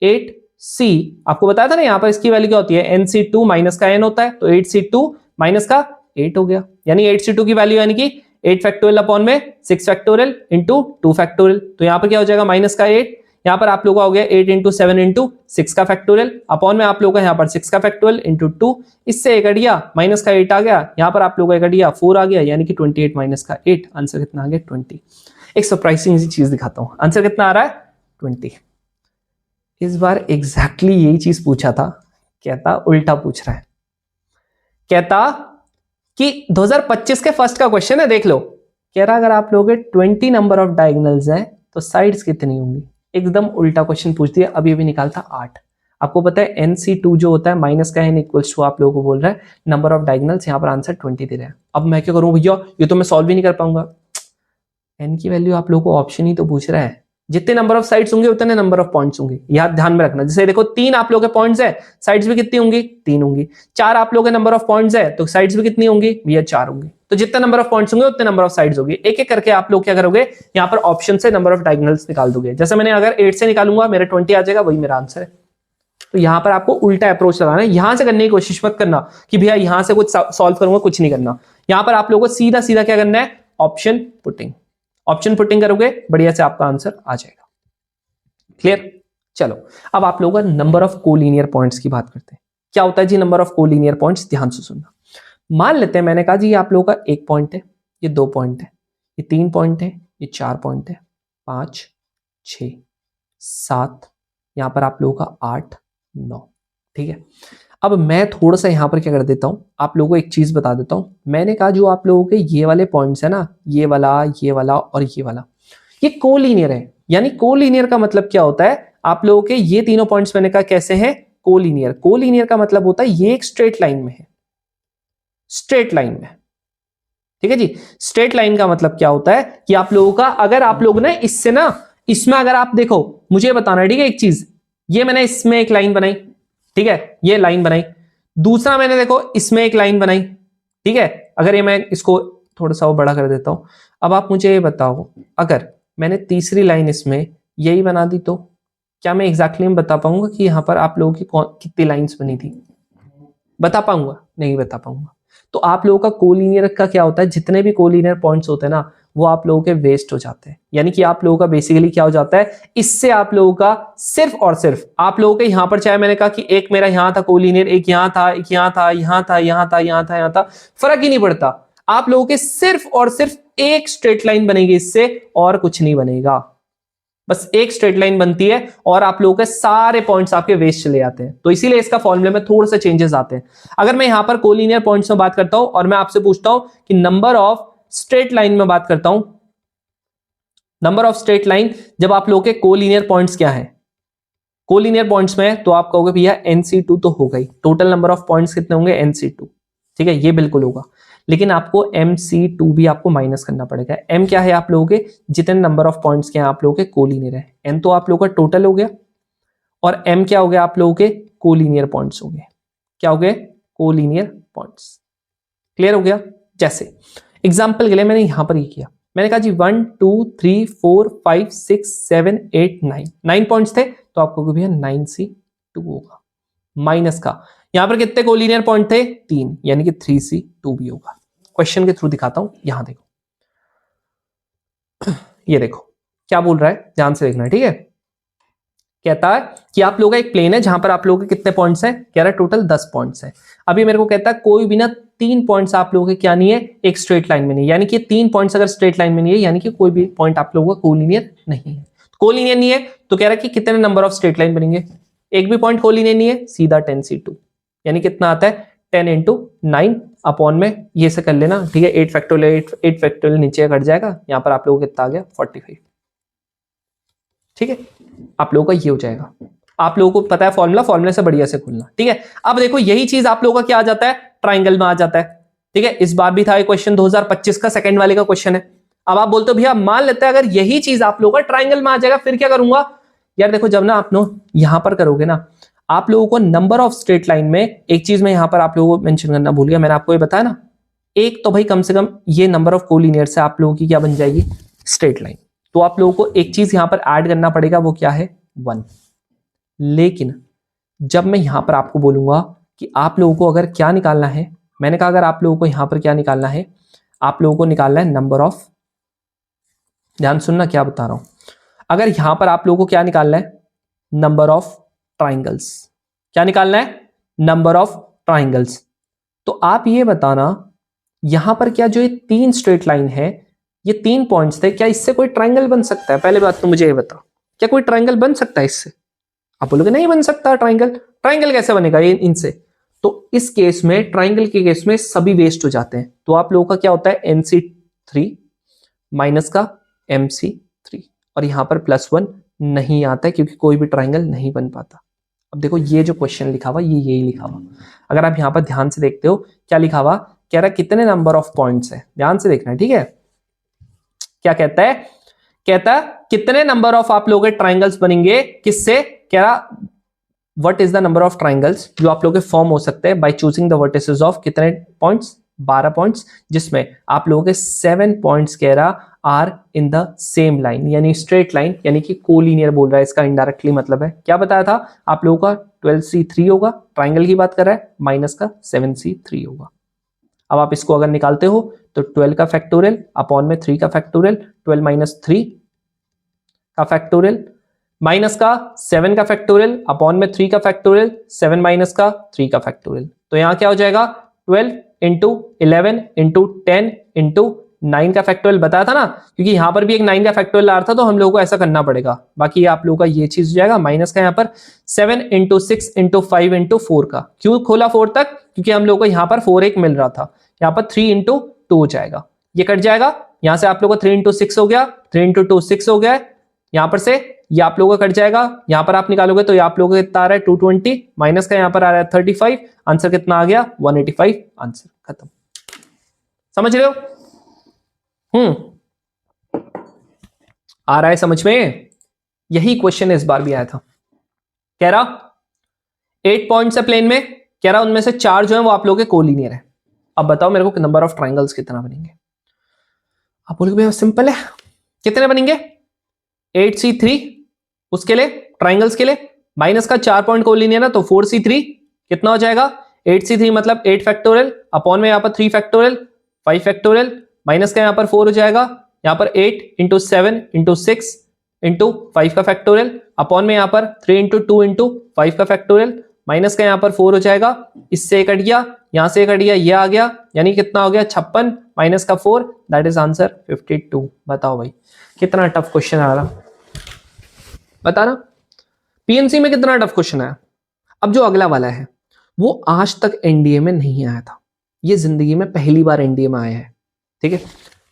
8c। आपको बताया था ना यहां पर इसकी वैल्यू क्या होती है, NC2 माइनस का n होता है, तो 8c2 माइनस का 8 हो गया। यानी 8c2 की वैल्यू यानी कि 8 फैक्टोरियल अपॉन में 6 फैक्टोरियल इंटू 2 फैक्टोरियल। तो यहां पर क्या हो जाएगा माइनस का 8, यहां पर आप लोगों का हो गया 8 इंटू 7 इंटू 6 का फैक्टोरियल अपॉन में आप लोगों का यहां पर 6 का फैक्टोरियल इंटू 2। इससे एक अड़िया माइनस का 8 आ गया, यहां पर आप लोगों का एक अड़िया 4 आ गया, यानी कि 28 माइनस का 8। आंसर कितना आ गया 20। एक सरप्राइजिंग सी चीज दिखाता हूं, आंसर कितना आ रहा है 20। इस बार एग्जैक्टली यही चीज पूछा था, कहता उल्टा पूछ रहा है। कहता कि 2025 के फर्स्ट का क्वेश्चन है, देख लो। कह रहा अगर आप लोगों के 20 नंबर ऑफ डायगोनल्स हैं तो साइड्स कितनी होंगी। एकदम उल्टा क्वेश्चन पूछ दिया। अभी अभी निकालता 8। आपको पता है NC2 जो होता है माइनस का n इक्वल्स टू आप लोगों को बोल रहा है नंबर ऑफ डायगोनल्स, यहां पर आंसर 20 दे रहा है। अब मैं क्या करूं भैया, ये तो मैं सॉल्व ही नहीं कर पाऊंगा। n की वैल्यू आप लोगों को ऑप्शन ही तो पूछ रहा है, जितने नंबर ऑफ साइड्स होंगे उतने नंबर ऑफ पॉइंट्स होंगे, याद ध्यान में रखना। जैसे देखो 3 आप लोगों के पॉइंट्स है, साइड्स भी कितनी होंगी 3 होंगी। 4 आप लोगों के नंबर ऑफ पॉइंट्स है तो साइड्स भी कितनी होंगी भैया 4 होंगी। तो जितने नंबर ऑफ पॉइंट्स होंगे उतने नंबर ऑफ साइड्स होगी। एक एक करके आप लोग क्या करोगे, यहाँ पर ऑप्शन से नंबर ऑफ डायगोनल्स निकाल दोगे। जैसे मैंने अगर 8 से निकालूंगा मेरा 20 आ जाएगा, वही मेरा आंसर है। तो यहां पर आपको उल्टा अप्रोच लगाना है, यहां से करने की कोशिश मत करना कि भैया यहां से कुछ सॉल्व करूंगा, कुछ नहीं करना। यहां पर आप लोगों को सीधा सीधा क्या करना है, ऑप्शन पुटिंग। ऑप्शन पुटिंग करोगे बढ़िया से आपका आंसर आ जाएगा। क्लियर? चलो अब आप लोगों का नंबर ऑफ कोलिनियर पॉइंट्स की बात करते हैं। क्या होता है जी नंबर ऑफ कोलिनियर पॉइंट्स, ध्यान से सुनना। मान लेते हैं मैंने कहा जी आप लोगों का 1 पॉइंट है, ये 2 पॉइंट है, ये 3 पॉइंट है, ये 4 पॉइंट है, 5 6 7, यहां पर आप लोगों का 8 9। ठीक है, अब मैं थोड़ा सा यहां पर क्या कर देता हूं, आप लोगों को एक चीज बता देता हूं। मैंने कहा जो आप लोगों के ये वाले पॉइंट्स है ना, ये वाला और ये वाला, ये कोलिनियर है। यानी कोलिनियर का मतलब क्या होता है, आप लोगों के ये तीनों पॉइंट्स मैंने कहा कैसे हैं, कोलिनियर। कोलिनियर का मतलब होता है ये एक स्ट्रेट लाइन में है, स्ट्रेट लाइन में। ठीक है जी, स्ट्रेट लाइन का मतलब क्या होता है कि आप लोगों का अगर आप लोग ना इससे ना, इसमें अगर आप देखो मुझे बताना है, ठीक है, एक चीज, ये मैंने इसमें एक लाइन बनाई, ठीक है, ये लाइन बनाई, दूसरा मैंने देखो इसमें एक लाइन बनाई, ठीक है, अगर ये मैं इसको थोड़ा सा बड़ा कर देता हूं, अब आप मुझे ये बताओ, अगर मैंने तीसरी लाइन इसमें यही बना दी तो क्या मैं एग्जैक्टली बता पाऊंगा कि यहां पर आप लोगों की कितनी लाइंस बनी थी? बता पाऊंगा? नहीं बता पाऊंगा। तो आप लोगों का कोलिनियर का क्या होता है, जितने भी कोलिनियर पॉइंट्स होते हैं ना, वो आप लोगों के वेस्ट हो जाते हैं, यानी कि आप लोगों का बेसिकली क्या हो जाता है, इससे आप लोगों का सिर्फ और सिर्फ आप लोगों के यहां पर, चाहे मैंने कहा कि एक मेरा यहां था कोलिनियर, एक यहां था, एक यहां था, यहां था, यहां था, यहां था, यहां था, फर्क ही नहीं पड़ता, आप लोगों के सिर्फ और सिर्फ एक स्ट्रेट लाइन बनेगी इससे, और कुछ नहीं बनेगा, बस एक स्ट्रेट लाइन बनती है और आप लोगों के सारे पॉइंट्स आपके वेस्ट चले जाते हैं। तो इसीलिए इसका फॉर्मूले में थोड़े से चेंजेस आते हैं। अगर मैं यहां पर कोलिनियर पॉइंट्स में बात करता हूं और मैं आपसे पूछता हूं कि नंबर ऑफ स्ट्रेट लाइन में बात करता हूं, नंबर ऑफ स्ट्रेट लाइन, जब आप लोगों के कोलिनियर पॉइंट्स क्या है, कोलिनियर पॉइंट्स में, तो आप कहोगे भैया NC2 तो हो गई, टोटल नंबर ऑफ पॉइंट्स कितने होंगे, NC2, ठीक है, ये बिल्कुल होगा, लेकिन आपको MC2 भी आपको माइनस करना पड़ेगा। M क्या है आप लोगों के, जितने नंबर ऑफ पॉइंट्स के आप लोगों के कोलिनियर है, N तो आप लोगों का टोटल हो गया, और M क्या हो गया आप लोगों के कोलिनियर पॉइंट्स हो गए, क्या हो गए, कोलिनियर पॉइंट्स, क्लियर हो गया। जैसे एग्जाम्पल के लिए मैंने यहां पर ये किया, मैंने कहा जी 1 2 3 4 5 6 7 8 9 पॉइंट्स थे, तो आपको भैया 9C2 होगा, माइनस का यहां पर कितने कोलिनियर पॉइंट थे, 3, यानी कि 3C2 भी होगा। क्वेश्चन के थ्रू दिखाता हूं, यहां देखो, ये देखो क्या बोल रहा है, ध्यान से देखना, ठीक है, कहता है कि आप लोगों का एक प्लेन है जहां पर आप लोगों के कितने पॉइंट्स हैं, कह रहा है टोटल 10 पॉइंट्स हैं। अभी मेरे को कहता है कोई भी ना 3 पॉइंट्स आप लोगों के क्या नहीं है, एक स्ट्रेट लाइन में नहीं, यानी कि 3 पॉइंट्स अगर स्ट्रेट लाइन में नहीं है, यानी कि कोई भी पॉइंट आप लोगों का कोलिनियर नहीं है। कोलिनियर नहीं है तो कह रहा है कि कितने नंबर ऑफ स्ट्रेट लाइन बनेंगे, एक भी पॉइंट कोलिनियर नहीं है, सीधा 10C2, यानी कितना आता है 10 इंटू 9 अपॉन में, ये से कर लेना, ठीक है, 8 फैक्टोरियल, 8 फैक्टोरियल नीचे कट जाएगा, यहां पर आप लोगों को कितना आ गया 45, ठीक है, आप लोगों का ये हो जाएगा। आप लोगों को पता है फॉर्मूला, फॉर्मूले से बढ़िया से खुलना, ठीक है। अब देखो यही चीज आप लोगों का क्या आ जाता है, ट्राइंगल में आ जाता है, ठीक है, इस बार भी था ये क्वेश्चन 2025 का सेकंड वाले का क्वेश्चन है। अब आप बोलते हो भैया मान लेते हैं अगर यही चीज आप लोगों का ट्राइंगल में आ जाएगा, फिर क्या करूंगा, यार देखो जब ना आप यहां पर करोगे ना, आप लोगों को नंबर ऑफ स्ट्रेट लाइन में एक चीज में यहां पर आप लोगों को मेंशन करना भूल गया, मैंने आपको ये बताया ना, एक तो भाई कम से कम ये नंबर ऑफ कोलिनियर से आप लोगों की क्या बन जाएगी, स्ट्रेट लाइन, तो आप लोगों को एक चीज यहां पर ऐड करना पड़ेगा, वो क्या है, 1। लेकिन जब मैं यहां पर आपको बोलूंगा कि आप लोगों को अगर क्या निकालना है, मैंने कहा अगर आप लोगों को यहां पर क्या निकालना है, आप लोगों को निकालना है नंबर ऑफ, ध्यान सुनना क्या बता रहा हूं, अगर यहां पर आप लोगों को क्या निकालना है, नंबर ऑफ ट्राइंगल्स, क्या निकालना है, नंबर ऑफ ट्राइंगल्स, तो आप ये बताना यहां पर क्या जो ये 3 स्ट्रेट लाइन है, ये 3 पॉइंट्स थे, क्या इससे कोई ट्राइंगल बन सकता है, पहले बात तो मुझे ये बताओ, क्या कोई ट्राइंगल बन सकता है इससे? आप बोलोगे नहीं बन सकता ट्राइंगल, ट्राइंगल कैसे बनेगा ये इनसे, तो इस केस में, ट्राइंगल के केस में सभी वेस्ट हो जाते हैं, तो आप लोगों का क्या होता है NC3 माइनस का MC3, और यहां पर +1 नहीं आता है क्योंकि कोई भी ट्राइंगल नहीं बन पाता। अब देखो ये जो क्वेश्चन लिखा हुआ, ये यही लिखा हुआ, अगर आप यहां पर ध्यान से देखते हो क्या लिखा हुआ, कह रहा है कितने नंबर ऑफ पॉइंट्स है, ध्यान से देखना, ठीक है, क्या कहता है, कहता है कितने नंबर ऑफ आप लोगों के ट्राइंगल्स बनेंगे, किससे, कह रहा what is the number of triangles जो आप लोगों के फॉर्म हो सकते हैं by choosing the vertices of कितने पॉइंट्स, 12 पॉइंट्स, जिसमें आप लोगों के 7 पॉइंट्स कह रहा are in the same line, यानी स्ट्रेट लाइन, यानी कि कोलिनियर बोल रहा है, इसका इनडायरेक्टली मतलब है, क्या बताया था आप लोगों का 12C3 होगा, ट्राइंगल की बात कर रहा है, माइनस का 7C3 होगा। अब आप इसको अगर निकालते हो तो 12 का फैक्टोरियल अपॉन में 3 का फैक्टोरियल, 12 माइनस 3 का फैक्टोरियल, माइनस का 7 का फैक्टोरियल अपॉन में 3 का फैक्टोरियल, 7 माइनस का 3 का फैक्टोरियल, तो यहां क्या हो जाएगा 12 इंटू 11 इंटू 10 इंटू 9 का फैक्टोरियल, बताया था ना, क्योंकि यहां पर भी एक 9 का फैक्टोरियल आ रहा था, तो हम लोगों को ऐसा करना पड़ेगा, बाकी आप लोगों का ये चीज हो जाएगा माइनस का, यहां पर 7 इंटू 6 इंटू 5 इंटू 4 का, क्यों खोला 4 तक, क्योंकि हम लोगों को यहां पर 4 एक मिल रहा था, यहां पर 3 इंटू 2 हो जाएगा, ये कट जाएगा, यहां से आप लोगों को 3 इंटू 6 हो गया, 3 इंटू 2 6 हो गया, यहां पर से ये आप लोगों का कट जाएगा, यहां पर आप निकालोगे तो ये आप लोगों का कितना आ रहा है 220, माइनस का यहां पर आ रहा है 35, आंसर कितना आ गया 185, आंसर खत्म, समझ रहे हो? आ रहा है समझ में? यही क्वेश्चन इस बार भी आया था। कह रहा 8 पॉइंट्स है प्लेन में, कह रहा उनमें से 4 जो है वो आप लोगों के कोलिनियर है। अब बताओ मेरे को नंबर ऑफ ट्राइंगल्स कितना बनेंगे। आप बोलोगे भैया सिंपल है, कितने बनेंगे 8C3, उसके लिए ट्राइंगल्स के लिए माइनस का 4 पॉइंट कोलिनियर है तो 4C3 कितना हो जाएगा 8C3 मतलब 8 फैक्टोरियल अपॉन में यहां पर 3 फैक्टोरियल 5 फैक्टोरियल माइनस का यहां पर 4 हो जाएगा, यहां पर 8 इंटू 7 इंटू 6 इंटू 5 का फैक्टोरियल अपॉन में यहां पर 3 इंटू 2 इंटू 5 का फैक्टोरियल माइनस का यहां पर 4 हो जाएगा, इससे एक कट गया, यहां से एक कट गया, ये आ गया, यानी कितना हो गया 56 माइनस का 4, दैट इज आंसर 52। बताओ भाई कितना टफ क्वेश्चन आ रहा, बता ना पीएनसी में कितना टफ क्वेश्चन आया। अब जो अगला वाला है वो आज तक एनडीए में नहीं आया था, ये जिंदगी में पहली बार एनडीए में आया है। ठीक है,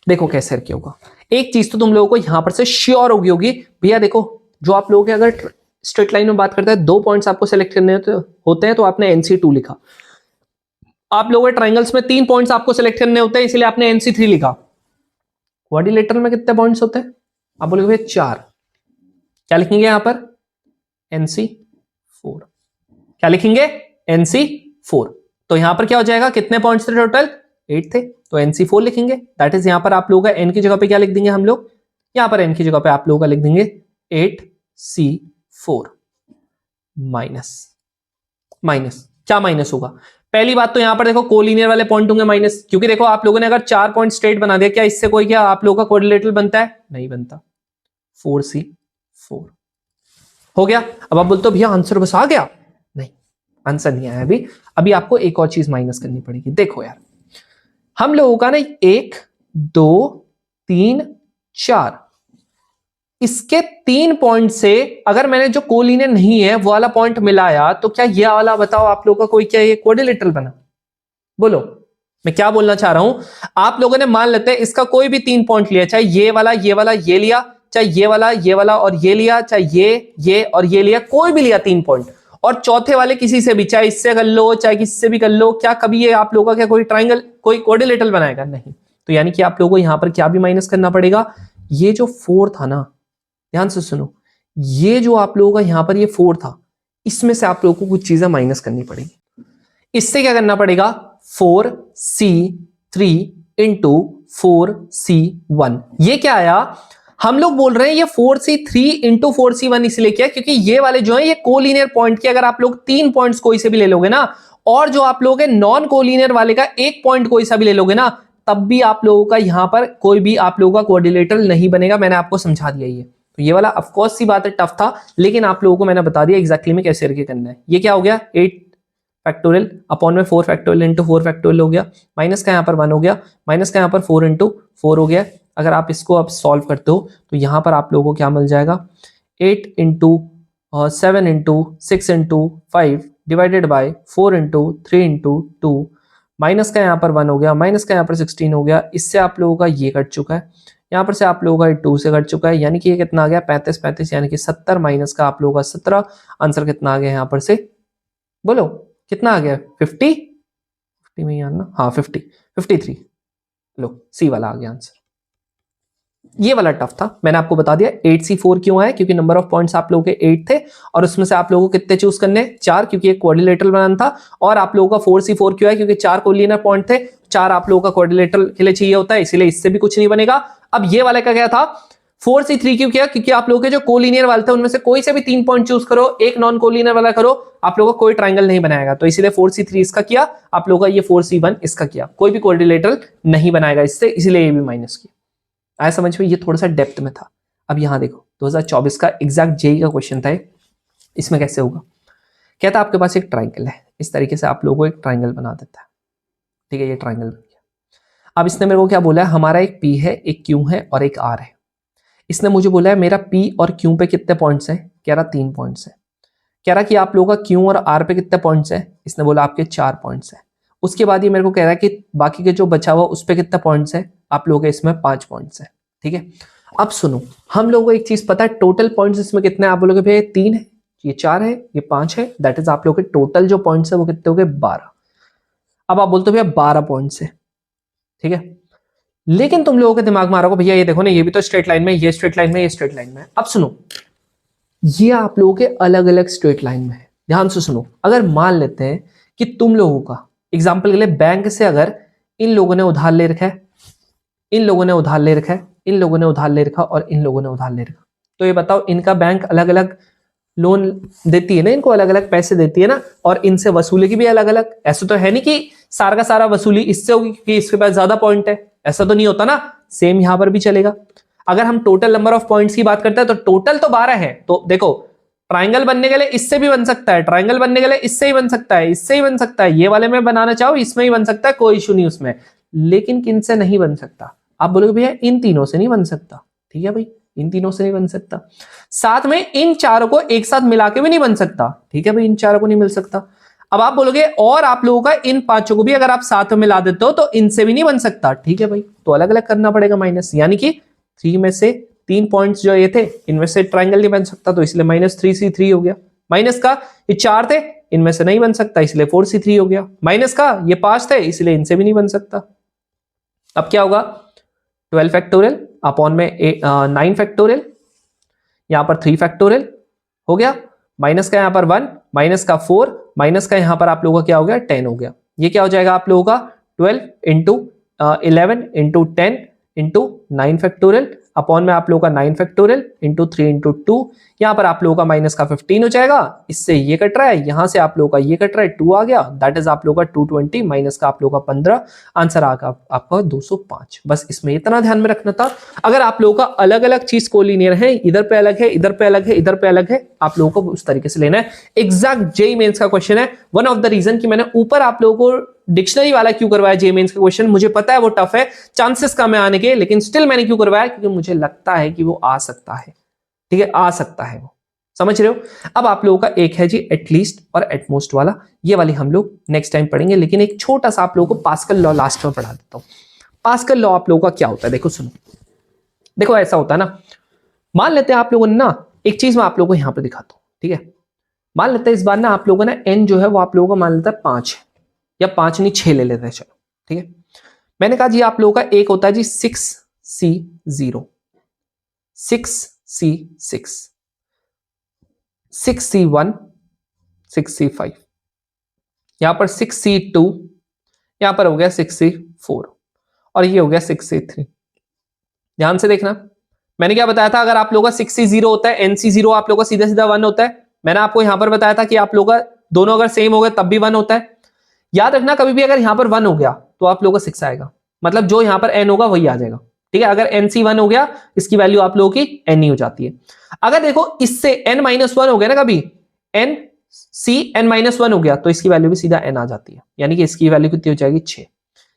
देखो कैसे क्या होगा। एक चीज तो तुम लोगों को यहां पर से श्योर होगी भैया, देखो जो आप लोगों के अगर स्ट्रेट लाइन में बात करते हैं 2 पॉइंट्स आपको सेलेक्ट करने होते हैं तो आपने NC2 लिखा, आप लोगों के ट्राइंगल्स में 3 पॉइंट्स आपको सेलेक्ट करने होते हैं इसलिए आपने NC3 लिखा। क्वाड्रिलेटरल में कितने पॉइंट्स होते हैं, आप बोलोगे भैया 4, क्या लिखेंगे यहां पर NC4, क्या लिखेंगे NC4, तो यहां पर क्या हो जाएगा कितने पॉइंट्स थे टोटल 8 थे तो NC4 लिखेंगे। दैट इज यहां पर आप लोगों का n की जगह पे क्या लिख देंगे हम लोग, यहां पर n की जगह पे आप लोगों का लिख देंगे 8C4 माइनस माइनस क्या माइनस होगा, पहली बात तो यहां पर देखो कोलिनियर वाले पॉइंट होंगे माइनस, क्योंकि देखो आप लोगों ने अगर 4 पॉइंट स्ट्रेट बना दिया क्या इससे कोई क्या आप लोगों का कोऑर्डिनेटर बनता है, नहीं बनता, 4C4 हो गया। अब आप बोलते हो भैया आंसर बस आ गया, नहीं आंसर नहीं आया अभी, अभी आपको एक और चीज माइनस करनी पड़ेगी। देखो यार हम लोगों का ना 1 2 3 4 इसके 3 पॉइंट से अगर मैंने जो कोलिनियर नहीं है वो वाला पॉइंट मिलाया तो क्या ये वाला बताओ आप लोगों का कोई क्या ये क्वाड्रिलेटरल बना, बोलो मैं क्या बोलना चाह रहा हूं। आप लोगों ने मान लेते हैं इसका कोई भी 3 पॉइंट लिया, चाहे ये वाला ये लिया, चाहे ये वाला और ये लिया, चाहे ये और ये लिया, कोई भी लिया 3 पॉइंट, और चौथे वाले किसी से भी चाहे इससे कर लो चाहे किसी से भी कर लो, क्या कभी ये आप लोगों का क्या कोई ट्राइंगल कोई क्वाड्रिलेटरल बनाएगा, नहीं। तो यानी कि आप लोगों को यहां पर क्या भी माइनस करना पड़ेगा, ये जो 4 था ना, ध्यान से सुनो, ये जो आप लोगों का यहां पर ये 4 था इसमें से आप लोगों को कुछ चीजें माइनस करनी पड़ेगी। इससे क्या करना पड़ेगा 4C3 इंटू 4C1, ये क्या आया, हम लोग बोल रहे हैं ये 4C3 इंटू 4C1 इसलिए क्या, क्योंकि ये वाले जो है ये कोलिनियर पॉइंट के अगर आप लोग 3 पॉइंट्स कोई से भी ले लोगे ना, और जो आप लोग नॉन कोलिनियर वाले का 1 पॉइंट कोई सा भी ले लोगे ना, तब भी आप लोगों का यहां पर कोई भी आप लोगों का कोऑर्डिनेटर नहीं बनेगा। मैंने आपको समझा दिया ये, तो ये वाला ऑफकोर्स सी बात है टफ था, लेकिन आप लोगों को मैंने बता दिया एग्जैक्टली में कैसे करके करना है। ये क्या हो गया 8 फैक्टोरियल अपॉन में 4 फैक्टोरियल इंटू 4 फैक्टोरियल हो गया, माइनस का यहाँ पर 1 हो गया, माइनस का यहाँ पर 4 इंटू 4 हो गया। अगर आप इसको अब सॉल्व करते हो तो यहाँ पर आप लोगों को क्या मिल जाएगा 8 into 7 into 6 into 5 divided by 4 into 3 into 2, minus का यहाँ पर 1 हो गया, माइनस का यहाँ पर 16 हो गया, इससे आप लोगों का ये कट चुका है, यहाँ पर से आप लोगों का 2 से कट चुका है, यानी कि ये कितना आ गया 35 यानी कि 70 माइनस का आप लोगों का 17, आंसर कितना आ गया यहाँ पर से, बोलो कितना आ गया 50 में यार ना, हाँ 53, लो सी वाला आ गया आंसर। ये वाला टफ था, मैंने आपको बता दिया 8C4 क्यों आया, क्योंकि नंबर ऑफ पॉइंट्स आप लोगों के 8 थे और उसमें से आप लोगों को कितने चूज करने 4, क्योंकि एक क्वाड्रिलेटरल बनाना था, और आप लोगों का 4C4 क्यों है, क्योंकि 4 कोलिनियर पॉइंट थे, 4 आप लोगों का क्वाड्रिलेटरल के लिए चाहिए होता है, इसीलिए इससे भी कुछ नहीं बनेगा। अब ये वाला का क्या था 4C3 क्यों किया, क्योंकि आप लोगों के जो कोलिनियर वाले थे उनमें से कोई से भी 3 पॉइंट चूज करो, एक नॉन कोलिनियर वाला करो, आप लोगों को कोई ट्राइंगल नहीं बनाएगा, तो इसीलिए 4C3 इसका किया, आप लोगों का ये 4C1 इसका किया, कोई भी क्वाड्रिलेटरल नहीं बनाएगा इससे, इसीलिए ये भी माइनस किया। आया समझ में, ये थोड़ा सा डेप्थ में था। अब यहां देखो 2024 का एग्जैक्ट जेई का क्वेश्चन था, इसमें कैसे होगा, कहता आपके पास एक ट्राइंगल है, इस तरीके से आप लोगों को एक ट्राइंगल बना देता है, ठीक है, ये ट्राइंगल बन गया। अब इसने मेरे को क्या बोला है, हमारा एक P है, एक Q है और एक R है। इसने मुझे बोला है मेरा P और Q पे कितने पॉइंट्स हैं, कह रहा 3 पॉइंट्स है। कह रहा कि आप लोगों का Q और R पे कितने पॉइंट्स है, इसने बोला आपके 4 पॉइंट्स है। उसके बाद ये मेरे को कह रहा है कि बाकी के जो बचा हुआ उस पर कितने पॉइंट्स है, आप लोगों के इसमें 5 पॉइंट्स है, ठीक है। अब सुनो, हम लोगों को एक चीज पता है, टोटल पॉइंट्स इसमें कितने हैं, आप बोलोगे भैया 3 है, ये 4 है, ये 5 है, दैट इज आप लोगों के टोटल जो पॉइंट्स है वो कितने हो गए 12। अब आप बोलते हो भैया 12 पॉइंट्स है, ठीक है, लेकिन तुम लोगों के दिमाग में आ रहा होगा भैया ये देखो ना, ये भी तो स्ट्रेट लाइन में, ये स्ट्रेट लाइन में, ये स्ट्रेट लाइन में। अब सुनो, ये आप लोगों के अलग अलग स्ट्रेट लाइन में है। ध्यान से सुनो, अगर मान लेते हैं कि तुम लोगों का एग्जाम्पल के लिए बैंक से अगर इन लोगों ने उधार ले रखा है, इन लोगों ने उधार ले रखा है, इन लोगों ने उधार ले रखा और इन लोगों ने उधार ले रखा, तो ये बताओ इनका बैंक अलग अलग लोन देती है ना, इनको अलग अलग पैसे देती है ना, और इनसे वसूलेगी भी अलग अलग। ऐसा तो है नहीं कि सारा का सारा वसूली इससे होगी क्योंकि इसके पास ज्यादा पॉइंट है, ऐसा तो नहीं होता ना। सेम यहां पर भी चलेगा। अगर हम टोटल नंबर ऑफ पॉइंट्स की बात करते हैं तो टोटल तो 12 है, तो देखो ट्राइंगल बनने के लिए इससे भी बन सकता है, ट्राइंगल बनने के लिए इससे ही बन सकता है, इससे ही बन सकता है, ये वाले में बनाना चाहो इसमें ही बन सकता है, कोई इशू नहीं उसमें। लेकिन किन से नहीं बन सकता? आप बोलोगे भैया इन तीनों से नहीं बन सकता। ठीक है भाई, इन तीनों से नहीं बन सकता। साथ में इन चारों को एक साथ मिला के भी नहीं बन सकता। ठीक है भाई, इन चारों को नहीं मिल सकता। अब आप बोलोगे और आप लोगों का इन पांचों को भी अगर आप साथ में मिला देते हो तो इनसे भी नहीं बन सकता। ठीक है भाई, तो अलग अलग करना पड़ेगा माइनस, यानी कि 3 में से 3 पॉइंट्स जो ये थे इनमें से ट्राइंगल नहीं बन सकता, तो इसलिए -3C3 हो गया। माइनस का ये 4 थे, इनमें से नहीं बन सकता, इसलिए 4C3 हो गया। माइनस का ये 5 थे, इसलिए इनसे भी नहीं बन सकता। अब क्या होगा? 12 फैक्टोरियल अपॉन में 9 फैक्टोरियल, यहां पर 3 फैक्टोरियल हो गया, माइनस का यहां पर 1, माइनस का 4, माइनस का यहां पर आप लोगों का क्या हो गया? 10 हो गया। ये क्या हो जाएगा आप लोगों का? 12 into 11 into 10 into 9 factorial upon में आप लोगों का 9 फैक्टोरियल इंटू 3 इंटू 2, यहां पर आप लोगों का माइनस का 15 हो जाएगा। इससे ये कट रहा है, यहां से आप लोगों का ये कट रहा है, 2 आ गया, दैट इज आप लोगों का 220 माइनस का आप लोगों का 15, आंसर आ गया आपका 205। बस इसमें इतना ध्यान में रखना था। अगर आप लोगों का अलग अलग चीज कोलिनियर है, इधर पे अलग है, इधर पे अलग है, इधर पे अलग है, आप लोगों को उस तरीके से लेना है। एग्जैक्ट जेईई मेंस का क्वेश्चन है। वन ऑफ द रीजन कि मैंने ऊपर आप लोगों को डिक्शनरी वाला क्यों करवाया जेईई मेंस का क्वेश्चन, मुझे पता है वो टफ है, चांसेस कम है आने के, लेकिन स्टिल मैंने क्यों करवाया? क्योंकि मुझे लगता है कि वो आ सकता है। ठीक है, आ सकता है वो, समझ रहे हो? अब आप लोगों का एक है जी एटलीस्ट और एटमोस्ट वाला, ये वाली हम लोग नेक्स्ट टाइम पढ़ेंगे, लेकिन एक छोटा सा आप लोगों को पास्कल लॉ लास्ट में पढ़ा देता हूं। पास्कल लॉ आप लोगों का क्या होता है, देखो सुनो। देखो ऐसा होता है ना, मान लेते हैं आप लोगों ने ना, एक चीज मैं आप लोगों को यहां पर दिखाता हूं। ठीक है, मान लेते हैं इस बार ना आप लोगों ने एन जो है वो आप लोगों का मान लेता है 5 या 5 नहीं 6 ले लेते हैं, चलो ठीक है। मैंने कहा जी आप लोगों का एक होता है जी 6C0, 6C6, 6C1, 6C5, यहां पर 6C2, यहां पर हो गया 6C4 और ये हो गया 6C3। ध्यान से देखना, मैंने क्या बताया था? अगर आप लोगों का 6C0 होता है, NC0 आप लोगों का सीधा सीधा 1 होता है। मैंने आपको यहां पर बताया था कि आप लोगों का दोनों अगर सेम हो गए तब भी 1 होता है। याद रखना, कभी भी अगर यहां पर 1 हो गया तो आप लोगों का 6 आएगा, मतलब जो यहां पर n होगा वही आ जाएगा। ठीक है, अगर NC1 हो गया इसकी वैल्यू आप लोगों की n ही हो जाती है। अगर देखो इससे n-1 हो गया ना, कभी n-1 हो गया तो इसकी वैल्यू भी सीधा n आ जाती है, यानी कि इसकी वैल्यू कितनी हो जाएगी? 6।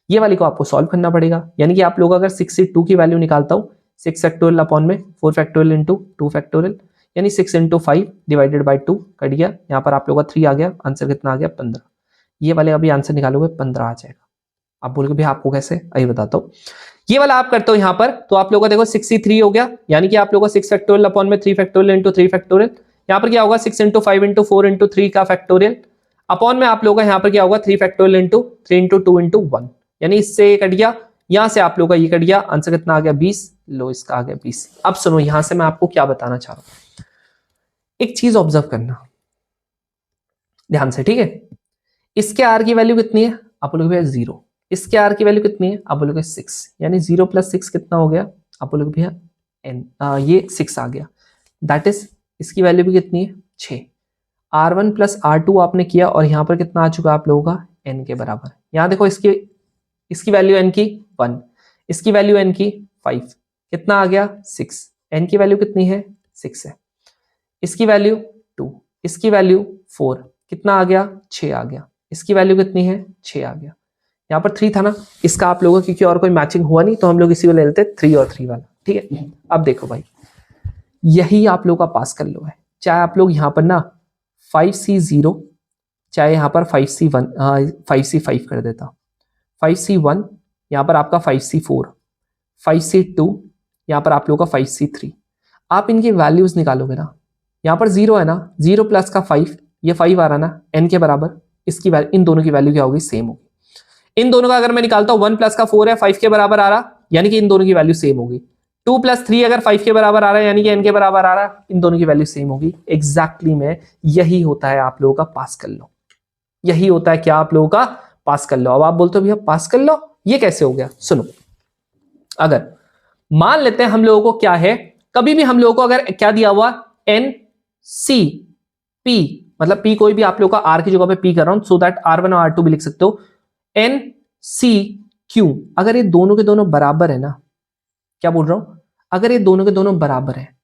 ये वाली को आपको सॉल्व करना पड़ेगा, यानी कि आप लोग अगर 6 से 2 की वैल्यू निकालता हूं, 6 फैक्टोरियल अपॉन में 4 फैक्टोरियल इंटू 2 फैक्टोरियल, यानी 6 इंटू 5 डिवाइडेड बाई 2 कट गया, यहाँ पर आप लोगों का 3 आ गया, आंसर कितना आ गया? 15। ये वाले अभी आंसर निकालोगे 15 आ जाएगा। आप बोलोगे भैया आपको कैसे? अभी बताता हूँ। ये वाला आप करते हो यहाँ पर, तो आप लोगों का देखो 6C3 हो गया, यानी कि आप लोगों का 6 फैक्टोरियल अपॉन में 3 फैक्टोरियल इंटू 3 फैक्टोरियल, यहाँ पर क्या होगा? 6 इंटू 5 इंटू 4 इंटू 3 का फैक्टोरियल अपॉन में आप लोगों का यहाँ पर क्या होगा? 3 फैक्टोरियल इंटू 3 इंटू 2 इंटू 1, यानी इससे ये कट गया, यहां से आप लोगों का ये कट गया, आंसर कितना आ गया? 20। लो इसका आ गया 20। अब सुनो, यहां से मैं आपको क्या बताना चाह रहा हूं, एक चीज ऑब्जर्व करना ध्यान से, ठीक है। इसके आर की वैल्यू कितनी है? आप बोलोगे भैया 0। इसके आर की वैल्यू कितनी है? आप बोलोगे 6, यानी 0 + 6 कितना हो गया? आप बोलोगे भैया n, ये 6 आ गया, दैट इज इसकी वैल्यू भी कितनी है? 6। R1 + R2 आपने किया और यहां पर कितना आ चुका आप लोगों का? n के बराबर। यहां देखो इसकी वैल्यू n की 1, इसकी वैल्यू n की 5, कितना आ गया? 6। n की वैल्यू कितनी है? 6 है। इसकी वैल्यू 2, इसकी वैल्यू 4, कितना आ गया? 6 आ गया। इसकी वैल्यू कितनी है? 6 आ गया। यहाँ पर 3 था ना, इसका आप लोगों क्योंकि और कोई मैचिंग हुआ नहीं तो हम लोग इसी को ले लेते 3 और 3 वाला। ठीक है, अब देखो भाई, यही आप लोग का पास्कल लॉ है। चाहे आप लोग यहाँ पर ना 5C0, चाहे यहाँ पर 5C5 कर देता, 5C1, यहाँ पर आपका 5C4, 5C2, यहाँ पर आप लोगों का 5C3, आप इनकी वैल्यूज निकालोगे ना, यहाँ पर 0 है ना, 0 प्लस का 5, ये 5 आ रहा ना n के बराबर, इसकी वैल्यू, इन दोनों की वैल्यू क्या होगी? सेम होगी। इन दोनों का अगर मैं निकालता हूँ 1 प्लस का 4 है, 5 के बराबर आ रहा, यानी कि इन दोनों की वैल्यू सेम होगी। 2 + 3 अगर 5 के बराबर आ रहा है यानी कि n के बराबर आ रहा है, इन दोनों की वैल्यू सेम होगी। एग्जैक्टली में यही होता है आप लोगों का पास कर लो, यही होता है क्या आप लोगों का पास कर लो। अब आप बोलते हो भैया पास कर लो, ये कैसे हो गया? सुनो, अगर मान लेते हैं हम लोगों को क्या है, कभी भी हम लोगों को अगर क्या दिया हुआ एन सी पी, मतलब पी कोई भी आप लोगों का आर की जगह पे पी कर रहा हूं सो दैट R1 और R2 भी लिख सकते हो, एन सी क्यू, अगर ये दोनों के दोनों बराबर है ना, क्या बोल रहा हूं, अगर ये दोनों के दोनों बराबर हैं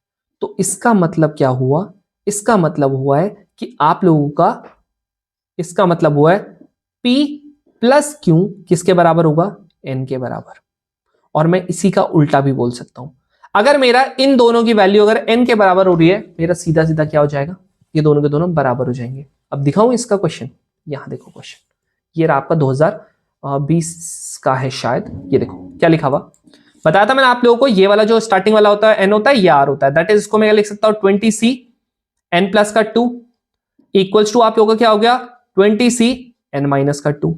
तो इसका मतलब क्या हुआ, इसका मतलब हुआ है कि आप लोगों का, इसका मतलब हुआ है P + Q किसके बराबर होगा? N के बराबर। और मैं इसी का उल्टा भी बोल सकता हूं, अगर मेरा इन दोनों की वैल्यू अगर n के बराबर हो रही है, मेरा सीधा सीधा क्या हो जाएगा, ये दोनों के दोनों बराबर हो जाएंगे। अब दिखाऊं इसका क्वेश्चन, यहां देखो क्वेश्चन, ये रहा आपका 2020 का है शायद, ये देखो क्या लिखा हुआ, बताया था मैंने आप लोगों को, ये वाला जो स्टार्टिंग वाला होता है n होता है, ये r होता है, दैट इज इसको मैं लिख सकता हूं 20c n प्लस का 2 इक्वल्स टू आप लोगों का क्या हो गया 20c n माइनस का 2।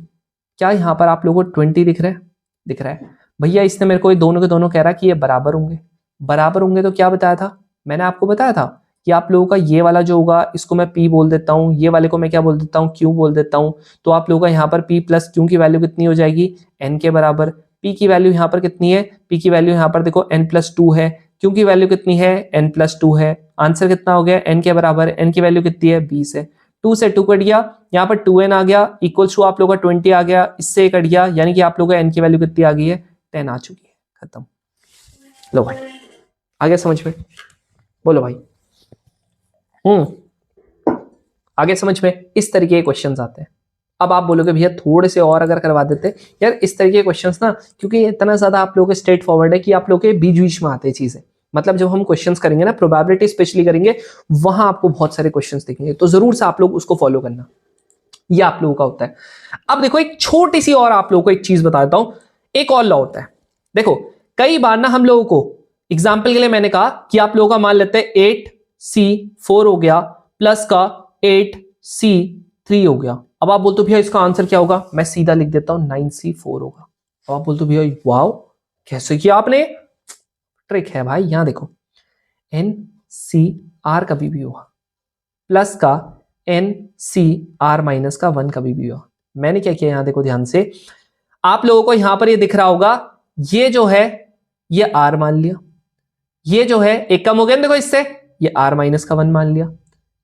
क्या यहां पर आप लोगों को 20 दिख रहा है? दिख रहा है भैया। इसने मेरे को ये दोनों के दोनों कह रहा है कि ये बराबर होंगे, बराबर होंगे तो क्या बताया था मैंने आपको, बताया था कि आप लोगों का ये वाला जो होगा इसको मैं p बोल देता हूं, ये वाले को मैं क्या बोल देता हूं, q बोल देता हूं। तो आप लोगों का यहाँ पर p + q की वैल्यू कितनी हो जाएगी? n के बराबर। p की वैल्यू यहाँ पर कितनी है? p की वैल्यू यहाँ पर देखो n + 2 है, q की वैल्यू कितनी है? n + 2 है। आंसर कितना हो गया? n के बराबर। n की वैल्यू कितनी है? 20 है। 2 से 2 कट गया, यहाँ पर 2n आ गया, इक्वल्स टू आप लोगों का 20 आ गया, इससे कट गया, यानी कि आप लोगों का n की वैल्यू कितनी आ गई है? 10 आ चुकी है। खत्म। लो भाई, आ गया समझ में? बोलो भाई। आगे समझ में? इस तरीके के क्वेश्चंस आते हैं। अब आप बोलोगे भैया थोड़े से और अगर करवा देते यार, इस तरीके के क्वेश्चंस ना, क्योंकि इतना ज्यादा आप लोगों के स्ट्रेट फॉरवर्ड है कि आप लोगों के बीच बीच में आते हैं चीजें, मतलब जब हम क्वेश्चंस करेंगे ना, प्रोबेबिलिटी स्पेशली करेंगे, वहां आपको बहुत सारे क्वेश्चंस दिखेंगे, तो जरूर से आप लोग उसको फॉलो करना, ये आप लोगों का होता है। अब देखो एक छोटी सी और आप लोगों को एक चीज बता देता हूं, एक और लॉ होता है। देखो कई बार ना हम लोगों को, एग्जाम्पल के लिए मैंने कहा कि आप लोगों का मान लेते हैं 8c4 हो गया प्लस का 8c3 हो गया। अब आप बोलते हो भैया इसका आंसर क्या होगा? मैं सीधा लिख देता हूं 9c4 होगा। अब आप बोलते हो भैया वाओ कैसे किया आपने? ट्रिक है भाई, यहां देखो NCR कभी भी हुआ प्लस का NCR माइनस का 1 कभी भी हुआ। मैंने क्या किया यहां देखो ध्यान से, आप लोगों को यहां पर ये दिख रहा होगा, ये जो है ये R मान लिया, ये जो है एक कम हो गया देखो इससे, ये R माइनस का 1 मान लिया।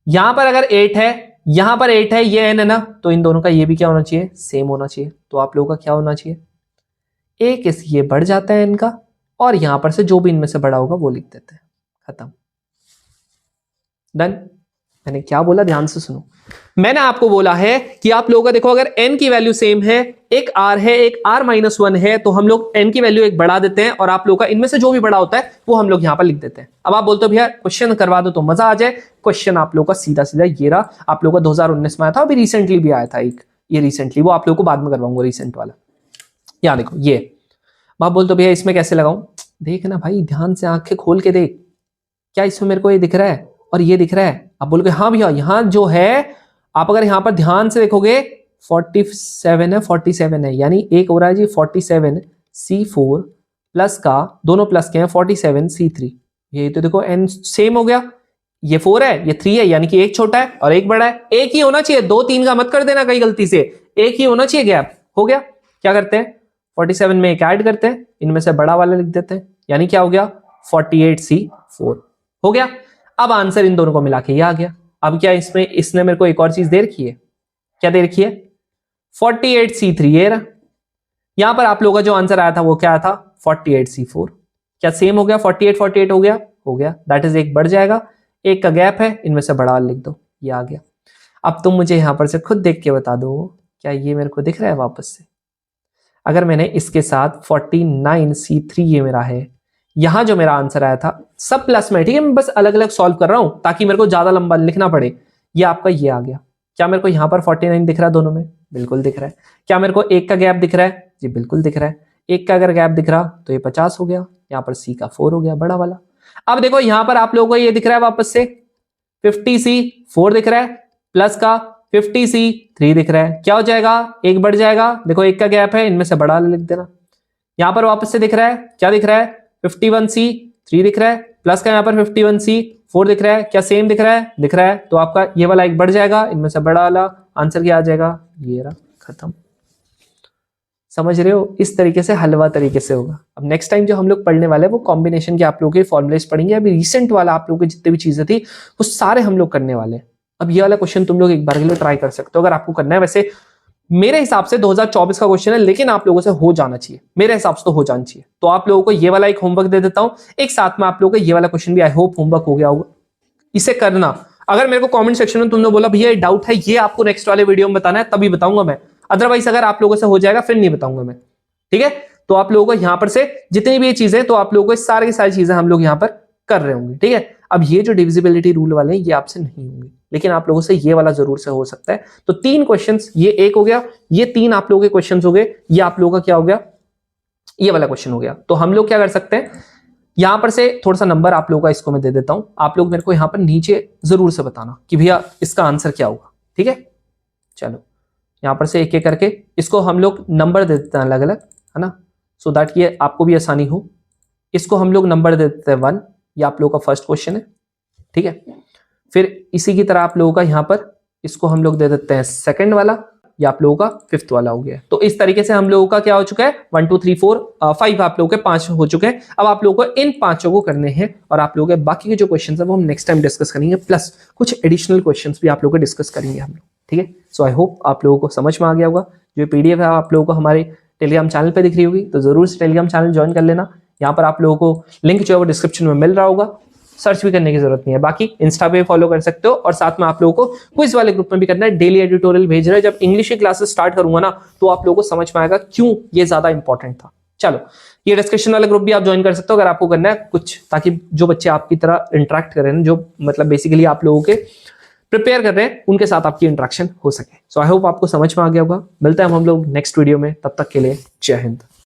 यहां पर अगर 8 है, यहां पर 8 है, ये n है ना, तो इन दोनों का ये भी क्या होना चाहिए? सेम होना चाहिए। तो आप लोगों का क्या होना चाहिए? एक इस ये बढ़ जाता है इनका, और यहां पर से जो भी इनमें से बड़ा होगा वो लिख देते हैं। खत्म, डन। मैंने क्या बोला ध्यान से सुनो, मैंने आपको बोला है कि आप लोगों का देखो अगर n की वैल्यू सेम है, एक r है एक R-1 है, तो हम लोग n की वैल्यू एक बढ़ा देते हैं और आप लोगों का इनमें से जो भी बड़ा होता है वो हम लोग यहां पर लिख देते हैं। अब आप बोलते हो भैया क्वेश्चन करवा दो तो मजा आ जाए। क्वेश्चन आप लोगों का सीधा सीधा ये रहा, आप लोगों का 2019 में आया था, अभी रिसेंटली भी आया था एक, ये रिसेंटली, वो आप लोगों को बाद में करवाऊंगा रिसेंट वाला। यहां देखो ये, आप बोलते हो भैया इसमें कैसे लगाऊं? देख ना भाई, ध्यान से आंखें खोल के देख, क्या इसमें मेरे को ये दिख रहा है और ये दिख रहा है? आप बोलोगे हाँ भैया यहां जो है, आप अगर यहां पर ध्यान से देखोगे 47 है, 47 है, यानी एक हो रहा है जी 47c4 प्लस का, दोनों प्लस के हैं 47c3, ये तो देखो n सेम हो गया, ये 4 है ये 3 है, यानी कि एक छोटा है और एक बड़ा है। एक ही होना चाहिए, 2 3 का मत कर देना कहीं गलती से, एक ही होना चाहिए, गैप हो गया। क्या करते हैं 47 में एक ऐड करते हैं, इनमें से बड़ा वाला लिख देते हैं, यानी क्या हो गया 48c4 हो गया। अब आंसर इन दोनों को मिला के ये आ गया। अब क्या इसमें इसने मेरे को एक और चीज दे रखी है, क्या दे रखी है? 48c3 ये रहा। यहां पर आप लोगों का जो आंसर आया था वो क्या आया था? 48c4। क्या सेम हो गया? 48 48 हो गया, हो गया, दैट इज एक बढ़ जाएगा, एक का गैप है, इनमें से बड़ा लिख दो, ये आ गया। अब तुम मुझे यहां पर से खुद देख के बता दो, क्या ये मेरे को दिख रहा है वापस से? अगर मैंने इसके साथ 49c3 ये मेरा है, यहां जो मेरा आंसर आया था सब प्लस में, ठीक है, मैं बस अलग अलग सॉल्व कर रहा हूं ताकि मेरे को ज्यादा लंबा लिखना पड़े। ये आपका ये आ गया। क्या मेरे को यहां पर 49 दिख रहा है दोनों में? बिल्कुल दिख रहा है। क्या मेरे को एक का गैप दिख रहा है? जी बिल्कुल दिख रहा है। एक का अगर गैप दिख रहा तो ये 50 हो गया, यहाँ पर सी का 4 हो गया बड़ा वाला। अब देखो यहां पर आप लोगों को ये दिख रहा है वापस से 50c4 दिख रहा है प्लस का 50c3 दिख रहा है, क्या हो जाएगा? एक बढ़ जाएगा, देखो एक का गैप है, इनमें से बड़ा लिख देना। यहां पर वापस से दिख रहा है, क्या दिख रहा है? 51c 3 दिख रहा है, प्लस का यहाँ पर 51C, 4 दिख रहा है, क्या सेम दिख रहा है? दिख रहा है। तो आपका ये वाला एक बढ़ जाएगा, इनमें से बड़ा वाला आंसर क्या आ जाएगा? ये रहा, खत्म। समझ रहे हो? इस तरीके से हलवा तरीके से होगा। अब नेक्स्ट टाइम जो हम लोग पढ़ने वाले हैं वो कॉम्बिनेशन के आप लोगों के फॉर्मुलेस पढ़ेंगे। अभी रिसेंट वाला आप लोगों के जितने भी चीजें थी वो सारे हम लोग करने वाले हैं। अब ये वाला क्वेश्चन तुम लोग एक बार के लिए ट्राई कर सकते हो अगर आपको करना है। वैसे मेरे हिसाब से 2024 का क्वेश्चन है, लेकिन आप लोगों से हो जाना चाहिए, मेरे हिसाब से तो हो जाना चाहिए। तो आप लोगों को ये वाला एक होमवर्क दे देता हूं, एक साथ में आप लोगों को ये वाला क्वेश्चन भी आई होप होमवर्क हो गया होगा। इसे करना, अगर मेरे को कमेंट सेक्शन में तुमने बोला भैया डाउट है, ये आपको नेक्स्ट वाले वीडियो में बताना है, तभी बताऊंगा मैं। अदरवाइज अगर आप लोगों से हो जाएगा फिर नहीं बताऊंगा मैं, ठीक है? तो आप लोगों को यहां पर से जितनी भी ये चीजें, तो आप लोगों को सारी की सारी चीजें हम लोग यहां पर कर रहे होंगे, ठीक है? अब ये जो डिविजिबिलिटी रूल वाले हैं ये आपसे नहीं होंगे, लेकिन आप लोगों से ये वाला जरूर से हो सकता है। तो 3 क्वेश्चंस, ये एक हो गया, ये 3 आप लोगों के क्वेश्चंस हो गए, ये आप लोगों का क्या हो गया? ये वाला क्वेश्चन हो गया। तो हम लोग क्या कर सकते हैं, यहां पर से थोड़ा सा नंबर आप लोगों का इसको मैं दे देता हूं, आप लोग मेरे को यहां पर नीचे जरूर से बताना कि भैया इसका आंसर क्या होगा, ठीक है? चलो यहां पर से एक एक करके इसको हम लोग नंबर दे देते हैं अलग अलग, है ना, सो दैट ये आपको भी आसानी हो। इसको हम लोग नंबर दे देते हैं 1, ये आप लोगों का फर्स्ट क्वेश्चन है, ठीक है? फिर इसी की तरह आप लोगों का यहां पर इसको हम लोग दे देते हैं सेकंड वाला, ये आप लोगों का 5th वाला हो गया। तो इस तरीके से हम लोगों का क्या हो चुका है, 1 2 3 4 5 आप लोगों के 5 हो चुके हैं। अब आप लोगों को इन 5 को करने हैं और आप लोगों के बाकी के जो क्वेश्चन है वो हम नेक्स्ट टाइम डिस्कस करेंगे, प्लस कुछ एडिशनल क्वेश्चन भी आप लोगों को डिस्कस करेंगे हम लोग, ठीक है? सो आई होप आप लोगों को समझ में आ गया होगा। जो PDF है आप लोगों को हमारे टेलीग्राम चैनल पर दिख रही होगी, तो जरूर से टेलीग्राम चैनल ज्वाइन कर लेना। यहाँ पर आप लोगों को लिंक जो है वो डिस्क्रिप्शन में मिल रहा होगा, सर्च भी करने की जरूरत नहीं है। बाकी इंस्टा पे फॉलो कर सकते हो, और साथ में आप लोगों को क्विज वाले ग्रुप में भी करना है, डेली एडिटोरियल भेज रहे हैं। जब इंग्लिश की क्लासेस स्टार्ट करूंगा ना तो आप लोगों को समझ में आएगा क्यों ये ज्यादा इंपॉर्टेंट था। चलो ये डिस्कशन वाला ग्रुप भी आप ज्वाइन कर सकते हो अगर आपको करना है कुछ, ताकि जो बच्चे आपकी तरह इंटरेक्ट कर रहे हैं, जो मतलब बेसिकली आप लोगों के प्रिपेयर कर रहे हैं, उनके साथ आपकी इंटरेक्शन हो सके। सो आई होप आपको समझ में आ गया होगा। मिलते हैं हम लोग नेक्स्ट वीडियो में, तब तक के लिए जय हिंद।